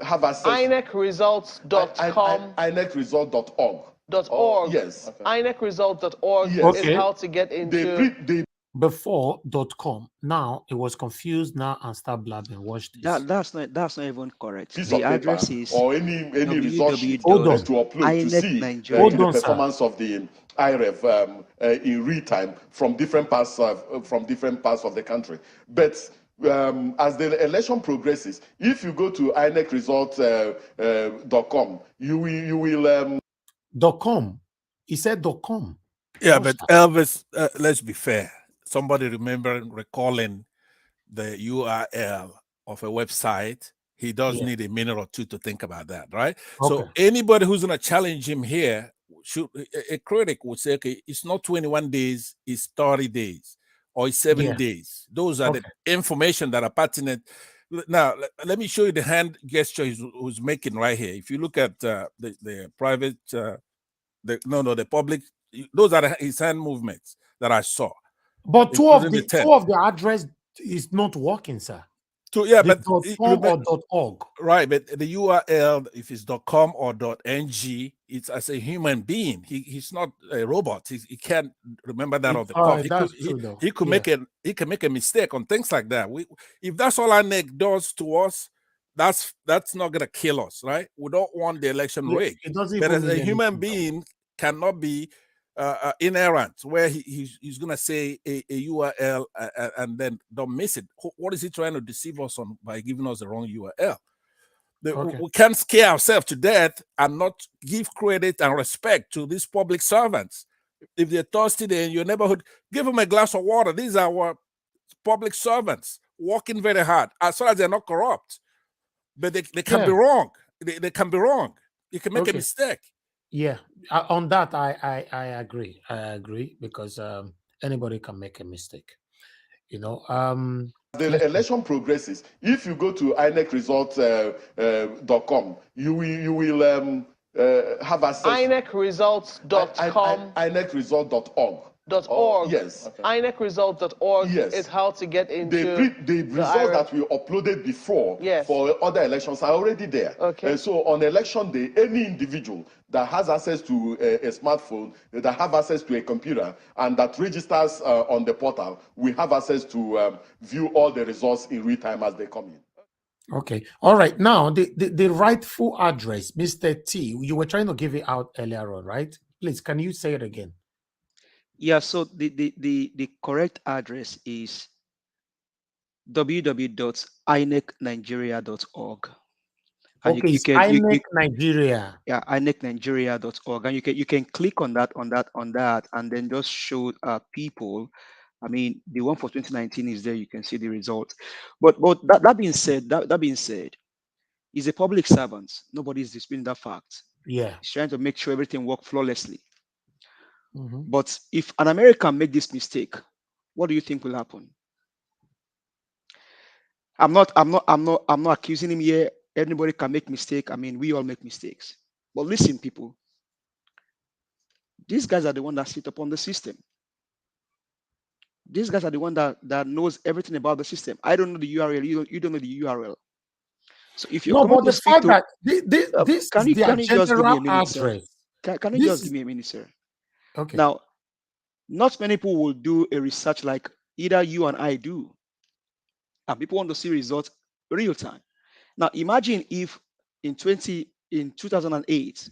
have access. inecresults.com. inecresult.org. .org. Yes. INECresult.org Yes. is how to get into. Before .com. Now it was confused now and start blabbing. Watch this. That's not even correct. Piece The of paper address is or any result sheet to upload to see www.inecnigeria. the performance of the IREV in real time from different parts of the country. But as the election progresses, if you go to inecresult.com, you will .com. He said .com. Yeah, but Elvis, let's be fair. Somebody recalling the URL of a website, he does need a minute or two to think about that, right? So anybody who's going to challenge him here, a critic would say, okay, it's not 21 days, it's 30 days or it's 7 days. Those are the information that are pertinent. Now, let me show you the hand gesture he's making right here. If you look at the private, the public, those are his hand movements that I saw. But two of the address is not working, sir. But .com or .org. Right, but the URL, if it's .com or .ng, it's as a human being. He's not a robot. He can't remember that on the top. He can make a mistake on things like that. If that's all our neck does to us, that's not gonna kill us, right? We don't want the election rigged. But as a human being cannot be inerrant, where he's gonna say a URL and then don't miss it. What is he trying to deceive us on by giving us the wrong URL? We can't scare ourselves to death and not give credit and respect to these public servants. If they're thirsty in your neighborhood, give them a glass of water. These are our public servants working very hard, as far as they're not corrupt. But they can be wrong. They can be wrong. You can make a mistake. Yeah, on that I agree. I agree because anybody can make a mistake. You know, the election progresses. If you go to inecresult.com, you will have access. INECresults.com. INECresult.org. Yes. INECresult.org is how to get into the result that we uploaded before for other elections are already there. So on election day, any individual that has access to a smartphone, that have access to a computer, and that registers on the portal, we have access to view all the results in real time as they come in. Okay. All right. Now, the rightful address, Mr. T, you were trying to give it out earlier on, right? Please, can you say it again? Yeah, so the correct address is www.inecnigeria.org. And it's INEC Nigeria. Yeah, inecnigeria.org, and you can click on that, and then just show people. I mean, the one for 2019 is there. You can see the result. But that being said, he's a public servant. Nobody is disputing that fact. Yeah, he's trying to make sure everything works flawlessly. But if an American make this mistake, what do you think will happen? I'm not accusing him here. Anybody can make mistake. I mean, we all make mistakes. But listen, people, these guys are the one that sit upon the system. These guys are the one that knows everything about the system. I don't know the URL. You don't know the URL. So if you're coming to speak to, this can you just give me a minute, sir? Can you just give me a minute, sir? Okay. Now, not many people will do a research like either you and I do, and people want to see results real time. Now, imagine if in 2008,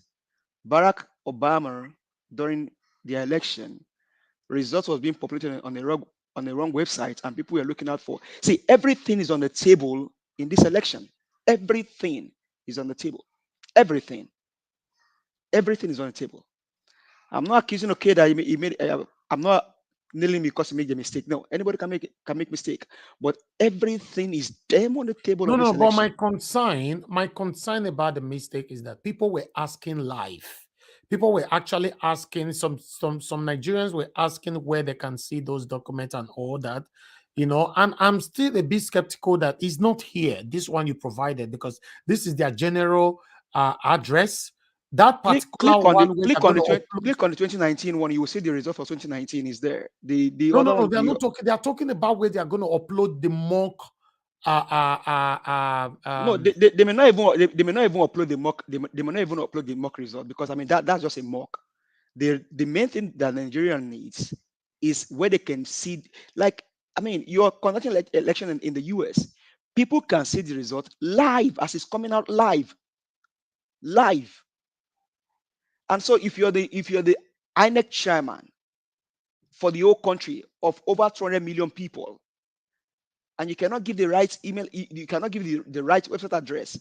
Barack Obama, during the election, results was being populated on the wrong website, and people were looking out for. See, everything is on the table in this election. Everything is on the table. Everything is on the table. I'm not accusing okay that he made. I'm not kneeling because he made a mistake. No, anybody can make mistake, but everything is damn on the table. No, but my concern about the mistake is that people were asking live. People were actually asking, some Nigerians were asking where they can see those documents and all that, you know, and I'm still a bit skeptical that it's not here, this one you provided, because this is their general address. That particular click on the 2019 one, you will see the result for 2019 is there. No, they're not talking. They are talking about where they are going to upload the mock. No, they may not even upload the mock. They may not even upload the mock result, because I mean that's just a mock. the main thing that Nigeria needs is where they can see, like, I mean, you're conducting election in the US. People can see the result live as it's coming out live. And so if you're the INEC chairman for the whole country of over 200 million people, and you cannot give the right email, you cannot give the right website address,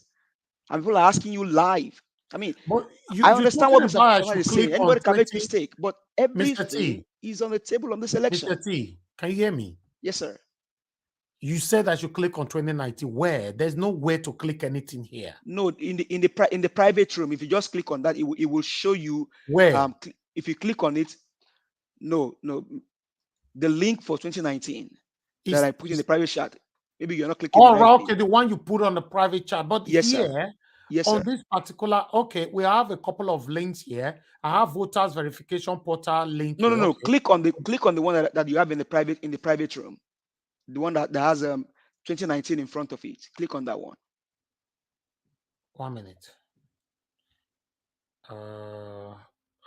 and people are asking you live. I mean, But I you're understand talking what Mr. about I Ahmad should is saying. click on Anybody can make 20. mistake, but Mr. everything T. is on the table on this election. Mr. T, can you hear me? Yes, sir. You said I should click on 2019. Where? There's no way to click anything here. No, in the private room, if you just click on that, it will show you where. If you click on it, no, the link for 2019 that I put in the private chat. Maybe you're not clicking the right Okay, the one you put on the private chat. But yes, here, sir. Yes, on sir. this particular, okay, we have a couple of links here. I have voters verification portal link. No, here. no. Okay. Click on the one that you have in the private room, the one that has 2019 in front of it. Click on that one. 1 minute.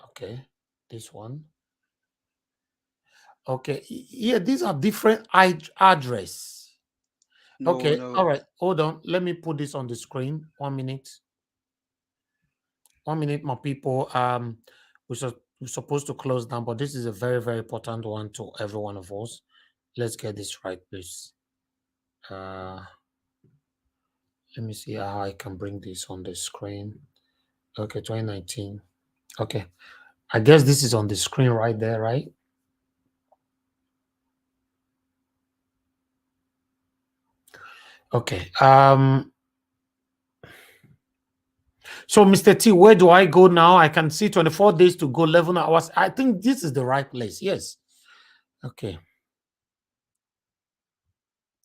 Okay, this one. Okay, yeah, these are different address. No, okay, no. all right, hold on. Let me put this on the screen. 1 minute. 1 minute, my people. We're supposed to close down, but this is a very, very important one to every one of us. Let's get this right, please. Let me see how I can bring this on the screen. Okay, 2019. Okay, I guess this is on the screen right there, right? Okay. So, Mr. T, where do I go now? I can see 24 days to go, 11 hours. I think this is the right place. Yes. Okay.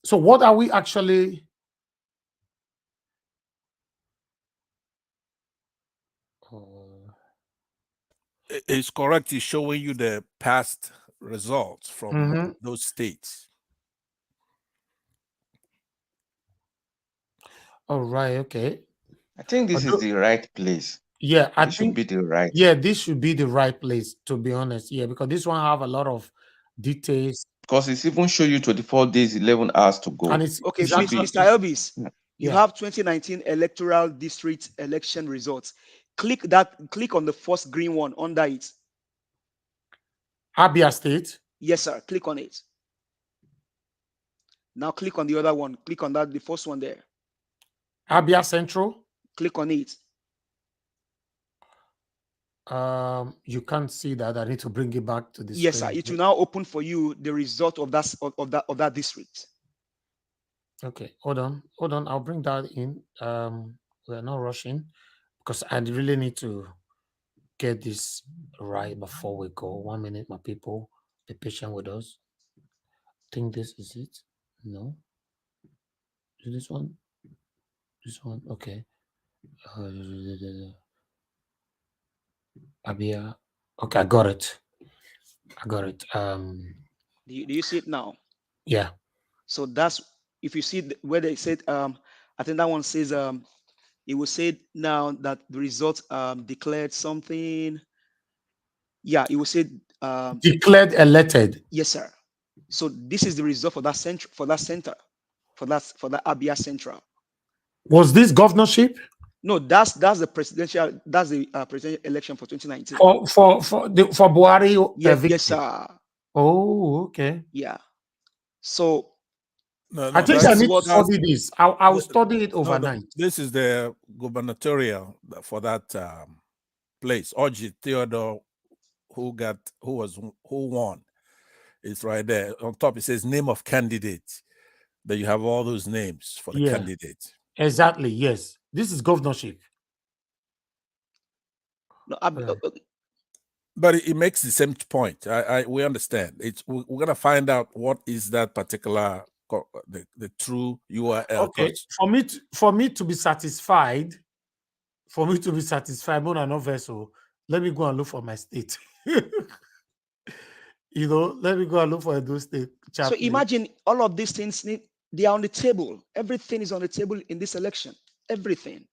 So, what are we actually? It's correct. It's showing you the past results from those states. All right. Okay. I think this is the right place. Yeah, I It should think be the right. Yeah, this should be the right place, to be honest. Yeah, because this one have a lot of details. Because it's even show you 24 days, 11 hours to go. And it's Okay, actually, Mr. Elvis, you yeah. have 2019 electoral district election results. Click on the first green one under it. Abia State. Yes, sir. Click on it. Now click on the other one. Click on that, the first one there. Abia Central. Click on it. You can't see that. I need to bring it back to the Yes, screen. sir. It will now open for you the result of that district. Okay, hold on. I'll bring that in. We're not rushing because I really need to get this right before we go. 1 minute, my people. Be patient with us. I think this is it. No. Is this one? This one? Okay. Abia. Okay, I got it. Do you see it now? Yeah. So that's, if you see where they said, I think that one says, it will say now that the results declared something. Yeah, it will say declared elected. Yes, sir. So this is the result for that center, for that Abia Central. Was this governorship? No, that's the presidential election for 2019. For Buhari. Yes, sir. Oh, okay. Yeah. So I think I need to study this. I will study it overnight. This is the gubernatorial for that place. Oji Theodore, who won. It's right there. On top, it says name of candidate. That you have all those names for the candidate. Exactly. Yes. This is governorship. No, but it makes the same point. We understand. We're gonna find out what is that particular the true URL. Okay. For me to be satisfied, more than no vessel, let me go and look for my state. Let me go and look for those state. So imagine all of these things, they are on the table. Everything is on the table in this election. Everything.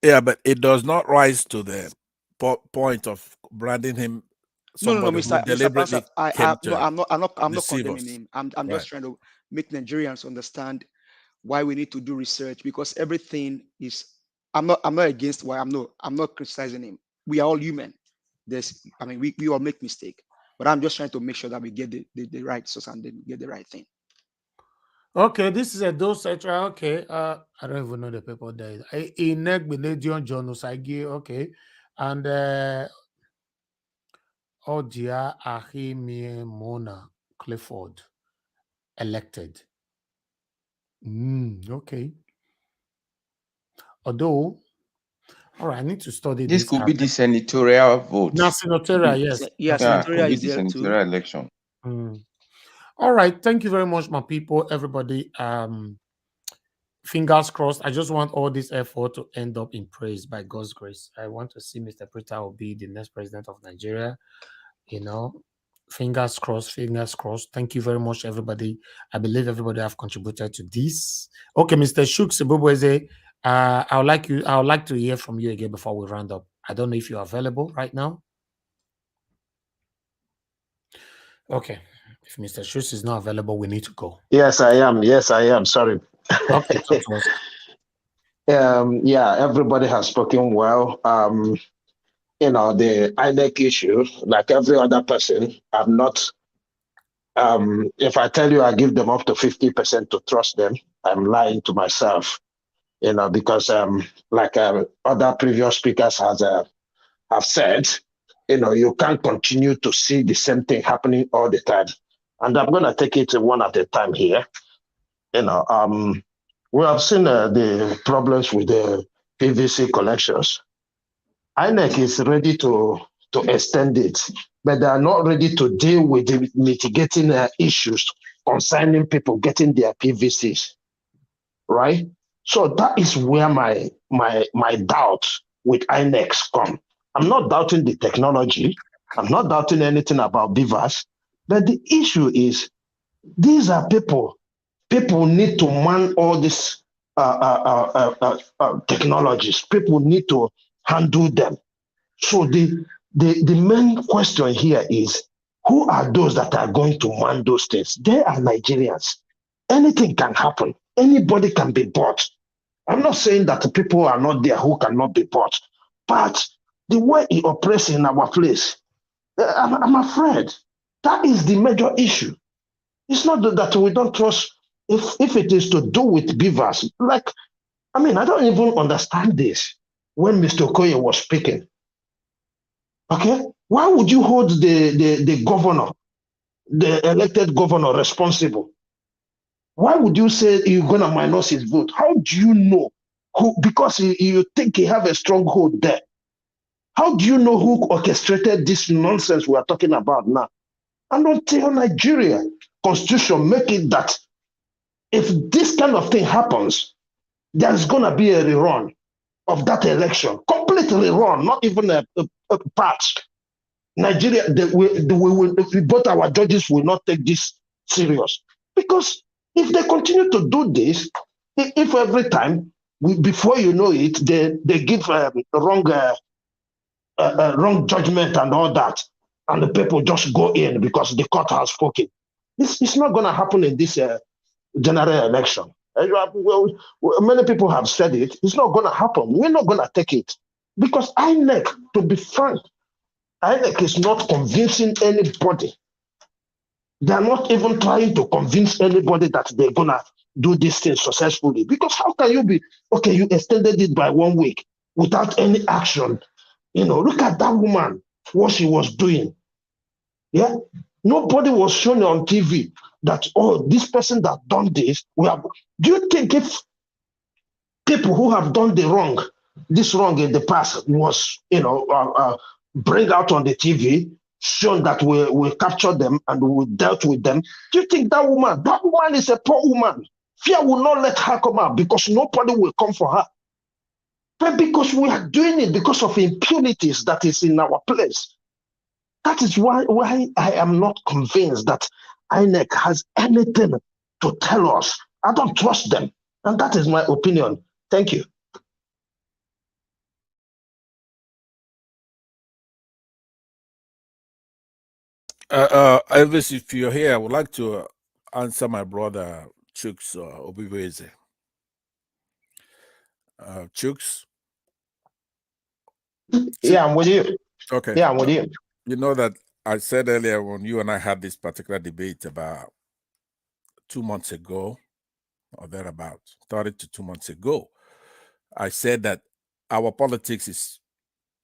Yeah, but it does not rise to the point of branding him No, somebody who Mr. Pastor, deliberately came no, to I'm not deceive condemning us. him. I'm Right. just trying to make Nigerians understand why we need to do research, because everything is. I'm not against why I'm not criticizing him. We are all human. We all make mistake, but I'm just trying to make sure that we get the right source and then get the right thing. Okay, this is a dose extra. Okay, I don't even know the people there. Okay, and Odia Ahimie Mona Clifford elected. Okay. Although, all right, I need to study This this. could be the senatorial vote. Now, senatorial, yes. Yeah, Could be is the there too. senatorial election. All right, thank you very much, my people, everybody. Fingers crossed. I just want all this effort to end up in praise by God's grace. I want to see Mr. Peter Obi the next president of Nigeria. You know, fingers crossed, fingers crossed. Thank you very much, everybody. I believe everybody have contributed to this. Okay, Mr. Shuk Sebubweze, I would like to hear from you again before we round up. I don't know if you're available right now. Okay. If Mr. Shuk is not available, we need to go. Yes, I am. Yes, I am. Sorry. Okay, talk to us. Yeah, everybody has spoken well. The INEC issue, like every other person, I'm not. If I tell you I give them up to 50% to trust them, I'm lying to myself. Because like other previous speakers have said, you can't continue to see the same thing happening all the time. And I'm going to take it one at a time here. We have seen the problems with the PVC collections. INEC is ready to extend it, but they are not ready to deal with the mitigating issues concerning people getting their PVCs, right? So that is where my doubt with INEC come. I'm not doubting the technology. I'm not doubting anything about beavers, but the issue is these are people. People need to man all these technologies. People need to handle them. So the main question here is, who are those that are going to man those things? They are Nigerians. Anything can happen. Anybody can be bought. I'm not saying that the people are not there who cannot be bought, but the way it operates in our place, I'm afraid that is the major issue. It's not that we don't trust. If it is to do with beavers, I don't even understand this. When Mr. Okoye was speaking, okay, why would you hold the governor, the elected governor, responsible? Why would you say you're gonna minus his vote? How do you know who? Because you think he have a stronghold there. How do you know who orchestrated this nonsense we are talking about now? And until Nigeria constitution make it that if this kind of thing happens, there's going to be a rerun of that election. Complete rerun, not even a patch. Nigeria, both our judges will not take this serious. Because if they continue to do this, if every time, before you know it, they give wrong judgment and all that, and the people just go in because the court has spoken. It's not going to happen in this general election. Many people have said it. It's not going to happen. We're not going to take it. Because INEC, to be frank, INEC is not convincing anybody. They're not even trying to convince anybody that they're going to do this thing successfully. Because how can you be, okay, you extended it by 1 week without any action. Look at that woman, what she was doing. Yeah, nobody was shown on TV that, oh, this person that done this, do you think if people who have done this wrong in the past was, bring out on the TV, shown that we captured them and we dealt with them, do you think that woman is a poor woman? Fear will not let her come out because nobody will come for her. But because we are doing it because of impunities that is in our place. That is why I am not convinced that INEC has anything to tell us. I don't trust them. And that is my opinion. Thank you. Elvis, if you're here, I would like to answer my brother Chooks Obiweze. Chooks? Yeah, I'm with you. Okay. Yeah, I'm with you. You know that I said earlier when you and I had this particular debate about 2 months ago or thereabouts, 30 to 2 months ago, I said that our politics is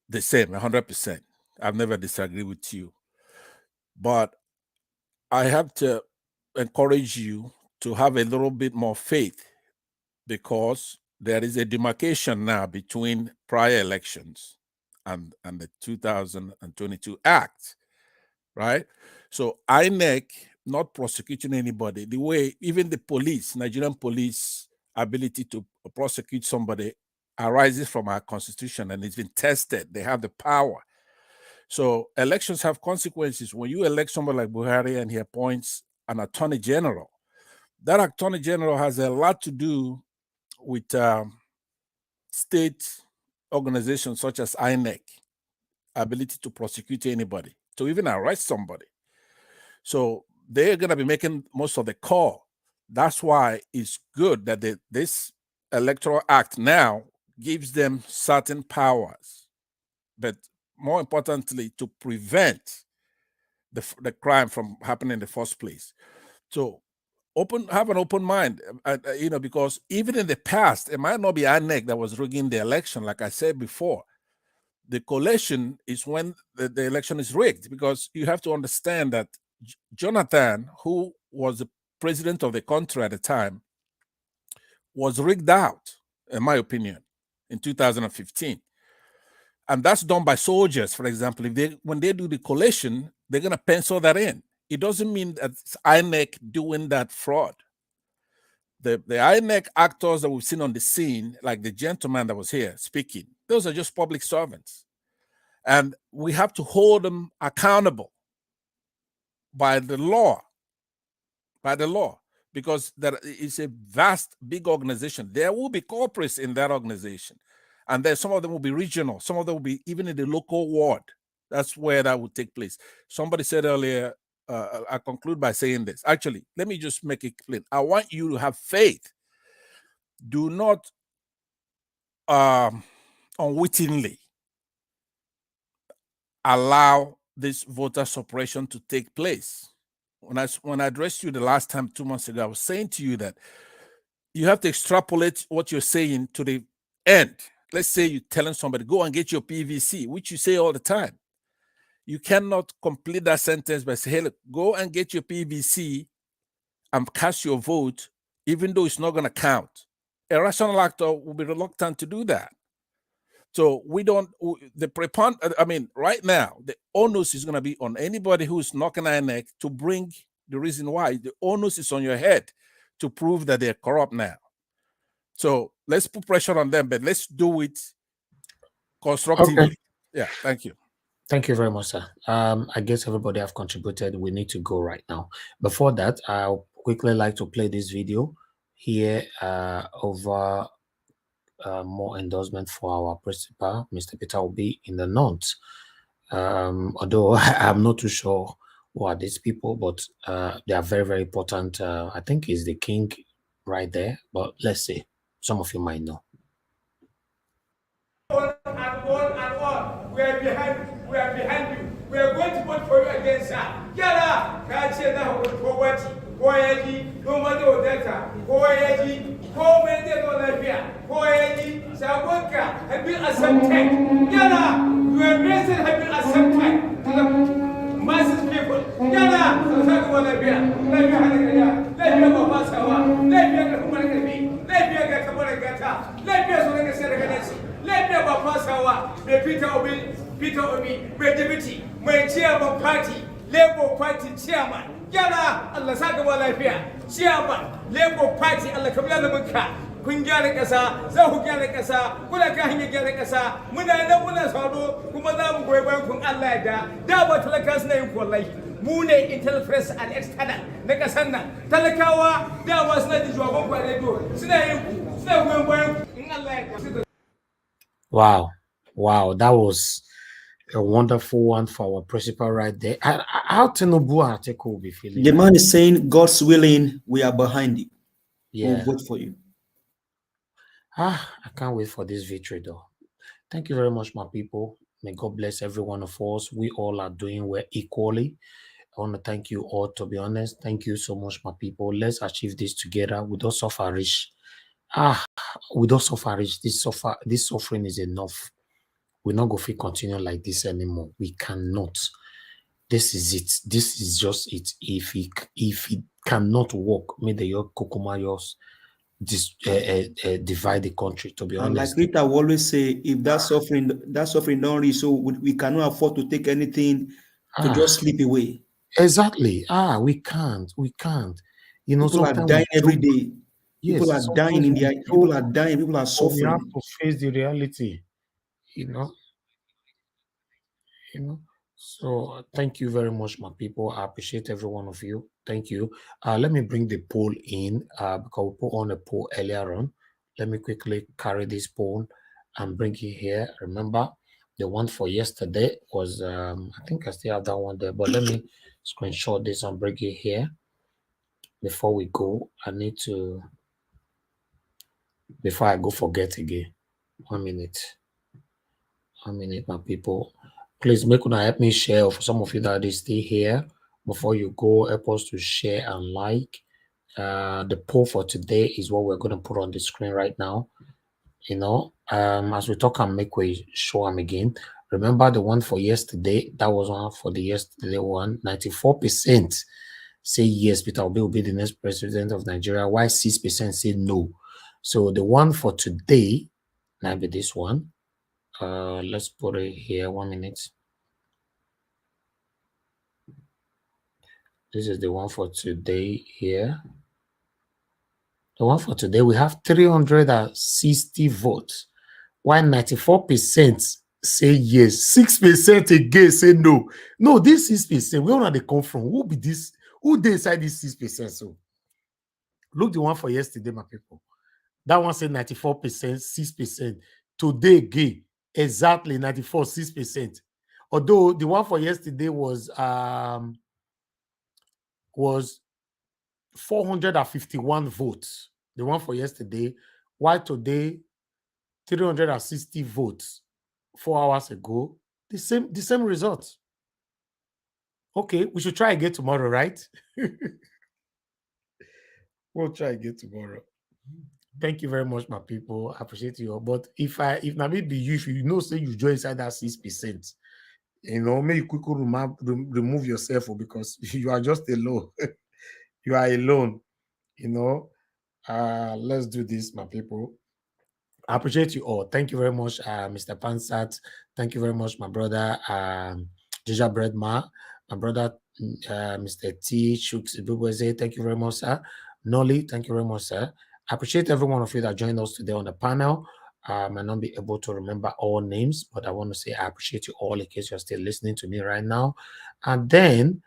the same, 100%. I've never disagreed with you. But I have to encourage you to have a little bit more faith, because there is a demarcation now between prior elections and the 2022 Act, right? So INEC not prosecuting anybody, the way even the police, Nigerian police ability to prosecute somebody arises from our constitution, and it's been tested. They have the power. So elections have consequences. When you elect somebody like Buhari and he appoints an attorney general, that attorney general has a lot to do with state organizations such as INEC, ability to prosecute anybody, to even arrest somebody. So they're going to be making most of the call. That's why it's good that this Electoral Act now gives them certain powers, but more importantly, to prevent the crime from happening in the first place. So have an open mind, because even in the past, it might not be INEC that was rigging the election. Like I said before, the collation is when the election is rigged, because you have to understand that Jonathan, who was the president of the country at the time, was rigged out, in my opinion, in 2015. And that's done by soldiers, for example. When they do the collation, they're going to pencil that in. It doesn't mean that it's INEC doing that fraud. The INEC actors that we've seen on the scene, like the gentleman that was here speaking, those are just public servants. And we have to hold them accountable by the law, because there is a vast, big organization. There will be corporates in that organization. And then some of them will be regional. Some of them will be even in the local ward. That's where that would take place. Somebody said earlier, I conclude by saying this. Actually, let me just make it clear. I want you to have faith. Do not unwittingly allow this voter suppression to take place. When I addressed you the last time 2 months ago, I was saying to you that you have to extrapolate what you're saying to the end. Let's say you're telling somebody, go and get your PVC, which you say all the time. You cannot complete that sentence by saying, hey, look, go and get your PVC and cast your vote, even though it's not going to count. A rational actor will be reluctant to do that. So right now, the onus is going to be on anybody who's knocking our neck to bring the reason why. The onus is on your head to prove that they're corrupt now. So let's put pressure on them, but let's do it constructively. Okay. Yeah, thank you. Thank you very much, sir. I guess everybody have contributed. We need to go right now. Before that, I'll quickly like to play this video here over more endorsement for our principal, Mr. Peter Obi, in the north. Although I'm not too sure who are these people, but they are very, very important. I think he's the king right there, but let's see. Some of you might know. We are behind you. We are behind you. We are going to vote for you against her. Yala, Kachi na Hawati, Koyaji, no matter Delta, Koyaji, Komende no Labia, Koyaji, Saboka have been accepted. Yala, your message have been accepted to the masses people. Yala, Sago Labia, Labia Hanagaya, Labia Babasawa, Labia Humanity, Labia Gatamaragata, Labia Sonaga. Let me have a Peter Obi, my deputy, my chairman party, Labour Party chairman. Yana Allah saka wa lafiya. Chairman, Labour Party Allah kamla da munka. Kun gyara kasa, za ku gyara kasa, kuna ka hanyar gyara kasa. Muna nan muna sauro kuma za mu goyi bayan kun Allah ya da ba talaka suna yin wallahi. Mu ne internal press and external na kasan nan. Talakawa da ba suna da jawaban ku a radio. Suna yin suna goyon bayan in Allah ya da. Wow, that was A wonderful one for our principal right there. How Tinubu and Atiku will be feeling? The man is saying, God's willing, we are behind you. We'll Yeah. vote for you. I can't wait for this victory, though. Thank you very much, my people. May God bless every one of us. We all are doing well equally. I want to thank you all, to be honest. Thank you so much, my people. Let's achieve this together. We don't suffer rich. We don't suffer rich. This suffering is enough. We're not going to continue like this anymore. We cannot. This is it. This is just it. If it cannot work, may the your kokomayos divide the country, to be And honest. like Rita will always say, if that suffering don't reach, so we cannot afford to take anything to just slip away. Exactly. We can't. You know, people are sometimes dying we every joke. day. Yes, People are dying sometimes in we their. joke, People are dying. People are but we have suffering. to face the reality. You know. So thank you very much, my people. I appreciate every one of you. Thank you. Let me bring the poll in because we put on a poll earlier on. Let me quickly carry this poll and bring it here. Remember, the one for yesterday was I think I still have that one there, but let me screenshot this and bring it here. Before we go, I need to, before I go forget again. 1 minute. 1 minute, my people. Please make una help me share. For some of you that is still here, before you go, help us to share and like. The poll for today is what we're going to put on the screen right now. As we talk and make way show them again. Remember the one for yesterday? That was one for the yesterday one. 94% say yes, Peter Obi will be the next president of Nigeria, while 6% say no. So the one for today, now be this one. Let's put it here. 1 minute. This is the one for today here. The one for today, we have 360 votes, while 94% say yes, 6% again say no. No, this 6%, where are they come from? Who be this? Who they inside this 6%? So look the one for yesterday, my people. That one said 94%, 6%. Today again, exactly 94, 6%. Although the one for yesterday was 451 votes. The one for yesterday, while today 360 votes 4 hours ago. The same results. Okay, we should try again tomorrow, right? We'll try again tomorrow. Thank you very much, my people. I appreciate you all. But if Nabi be you, if you know, say you join inside that 6%, may you quickly remove yourself because you are just alone. You are alone. Let's do this, my people. I appreciate you all. Thank you very much, Mr. Pansat. Thank you very much, my brother, Jija Breadma, my brother, Mr. T. Shooks Ibubweze. Thank you very much, sir. Nolly, thank you very much, sir. I appreciate every one of you that joined us today on the panel. I might not be able to remember all names, but I want to say I appreciate you all in case you're still listening to me right now. And then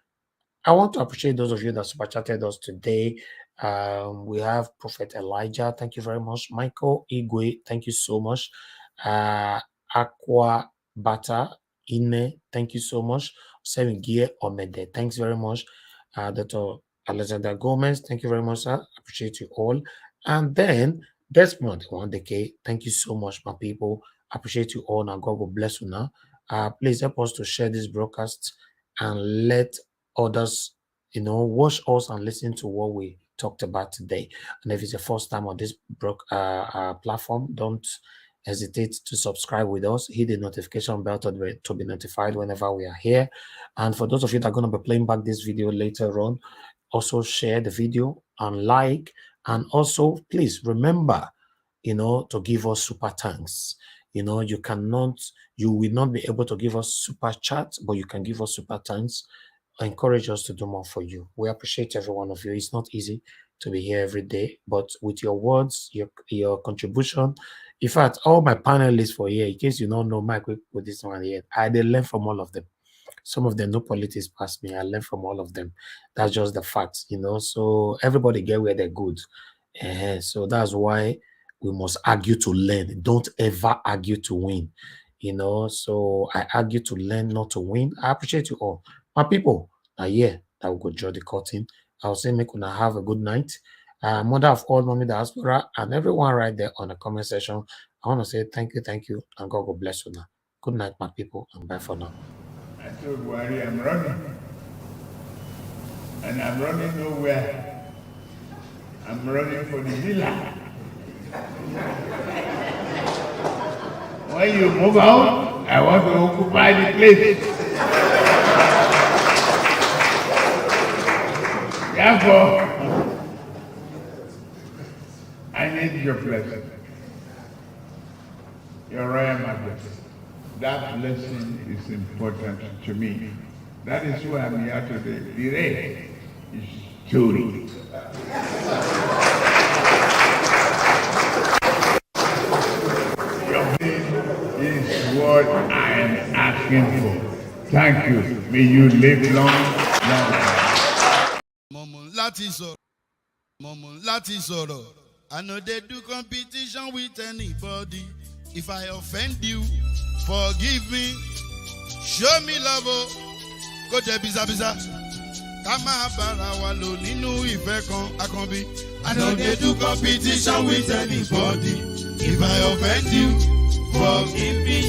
I want to appreciate those of you that super chatted us today. We have Prophet Elijah. Thank you very much. Michael Igwe. Thank you so much. Aqua Bata Ine. Thank you so much. Seven Gear Omede. Thanks very much. Dr. Alexander Gomez. Thank you very much, sir. Appreciate you all. And then Desmond Wandeke. Thank you so much, my people. Appreciate you all. Now God will bless you now. Please help us to share this broadcast and let others, watch us and listen to what we talked about today. And if it's the first time on this platform, don't hesitate to subscribe with us. Hit the notification bell to be notified whenever we are here. And for those of you that are going to be playing back this video later on, also share the video and like. And also, please remember, to give us super thanks. You will not be able to give us super chat, but you can give us super thanks. Encourage us to do more for you. We appreciate every one of you. It's not easy to be here every day, but with your words, your contribution. In fact, all my panelists for here, in case you don't know Mike with this one here, I did learn from all of them. Some of them no politics past me. I learned from all of them. That's just the facts, So everybody get where they're good. So that's why we must argue to learn. Don't ever argue to win. you know. So I argue to learn, not to win. I appreciate you all. My people are here that will go draw the curtain. I'll say make una have a good night. Mother of all mommy diaspora and everyone right there on the comment section. I want to say thank you, and God will bless you now. Good night, my people, and bye for now. I told Buhari I'm running. And I'm running nowhere. I'm running for the villa. When you move out, I want to occupy the place. Therefore, I need your blessing. Your Royal Majesty. That blessing is important to me. That is why I'm here today. The rest is story. Your blessing is what I am asking for. Thank you. May you live long. Láti sọ̀rọ̀, I no dey do competition with anybody. If I offend you, forgive me. Show me love, oh. Kó jẹ́ bísàbísà. Ká máa bára wa lò nínú ìfẹ́ kan akànbí. I no dey do competition with anybody. If I offend you, forgive me.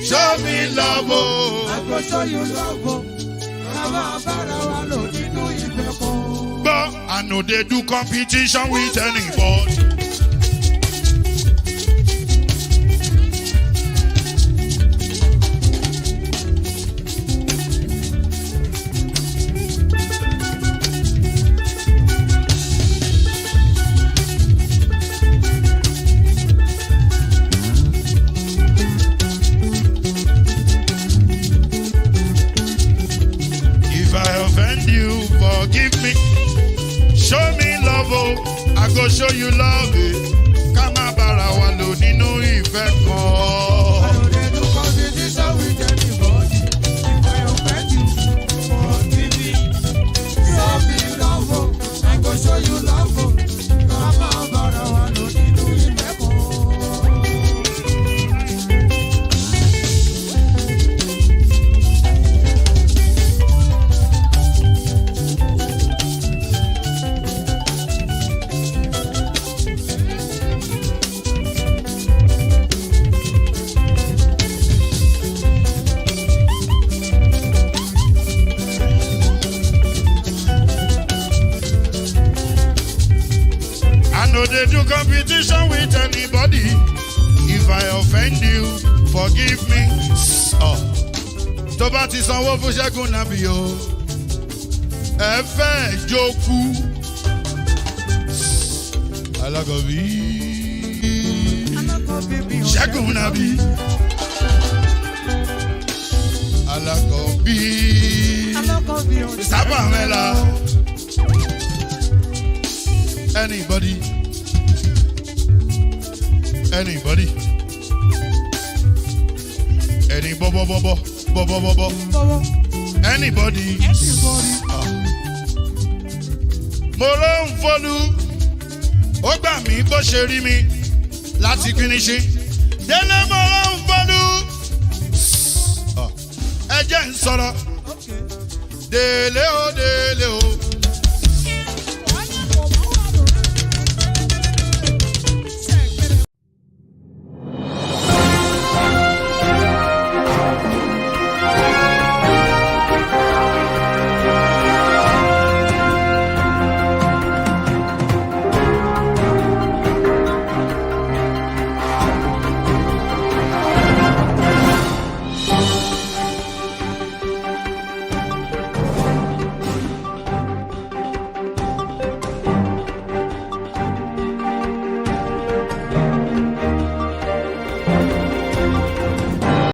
Show me love, oh. I go show you love, oh. Ká máa bára wa lò nínú ìfẹ́ kan. But I know they do competition with anybody. If I offend you, forgive me. Show me love, oh, I go show you love, eh. Ká má bára wa lò nínú ìfẹ́ kan. I don't dey do competition with anybody. If I offend you, forgive me. Show me love, oh, I go show you love, oh. Ká má bára wa lò nínú ìfẹ́ kan. I know they do competition with anybody. If I offend you, forgive me. Oh. Tó bá ti sanwó fún Ṣẹ́gun Nàbí o, ẹ fẹ́ jókù. Alákọ̀bí. Ṣẹ́gun Nàbí. Alákọ̀bí. Sábà mẹ́la. Anybody? Anybody? Any bobo. Anybody? Mo ló ń folú, ó gbà mí bó ṣe rí mi láti finishi. Délé mo ló ń folú, ẹ jẹ́ ń sọ̀rọ̀. Délé o.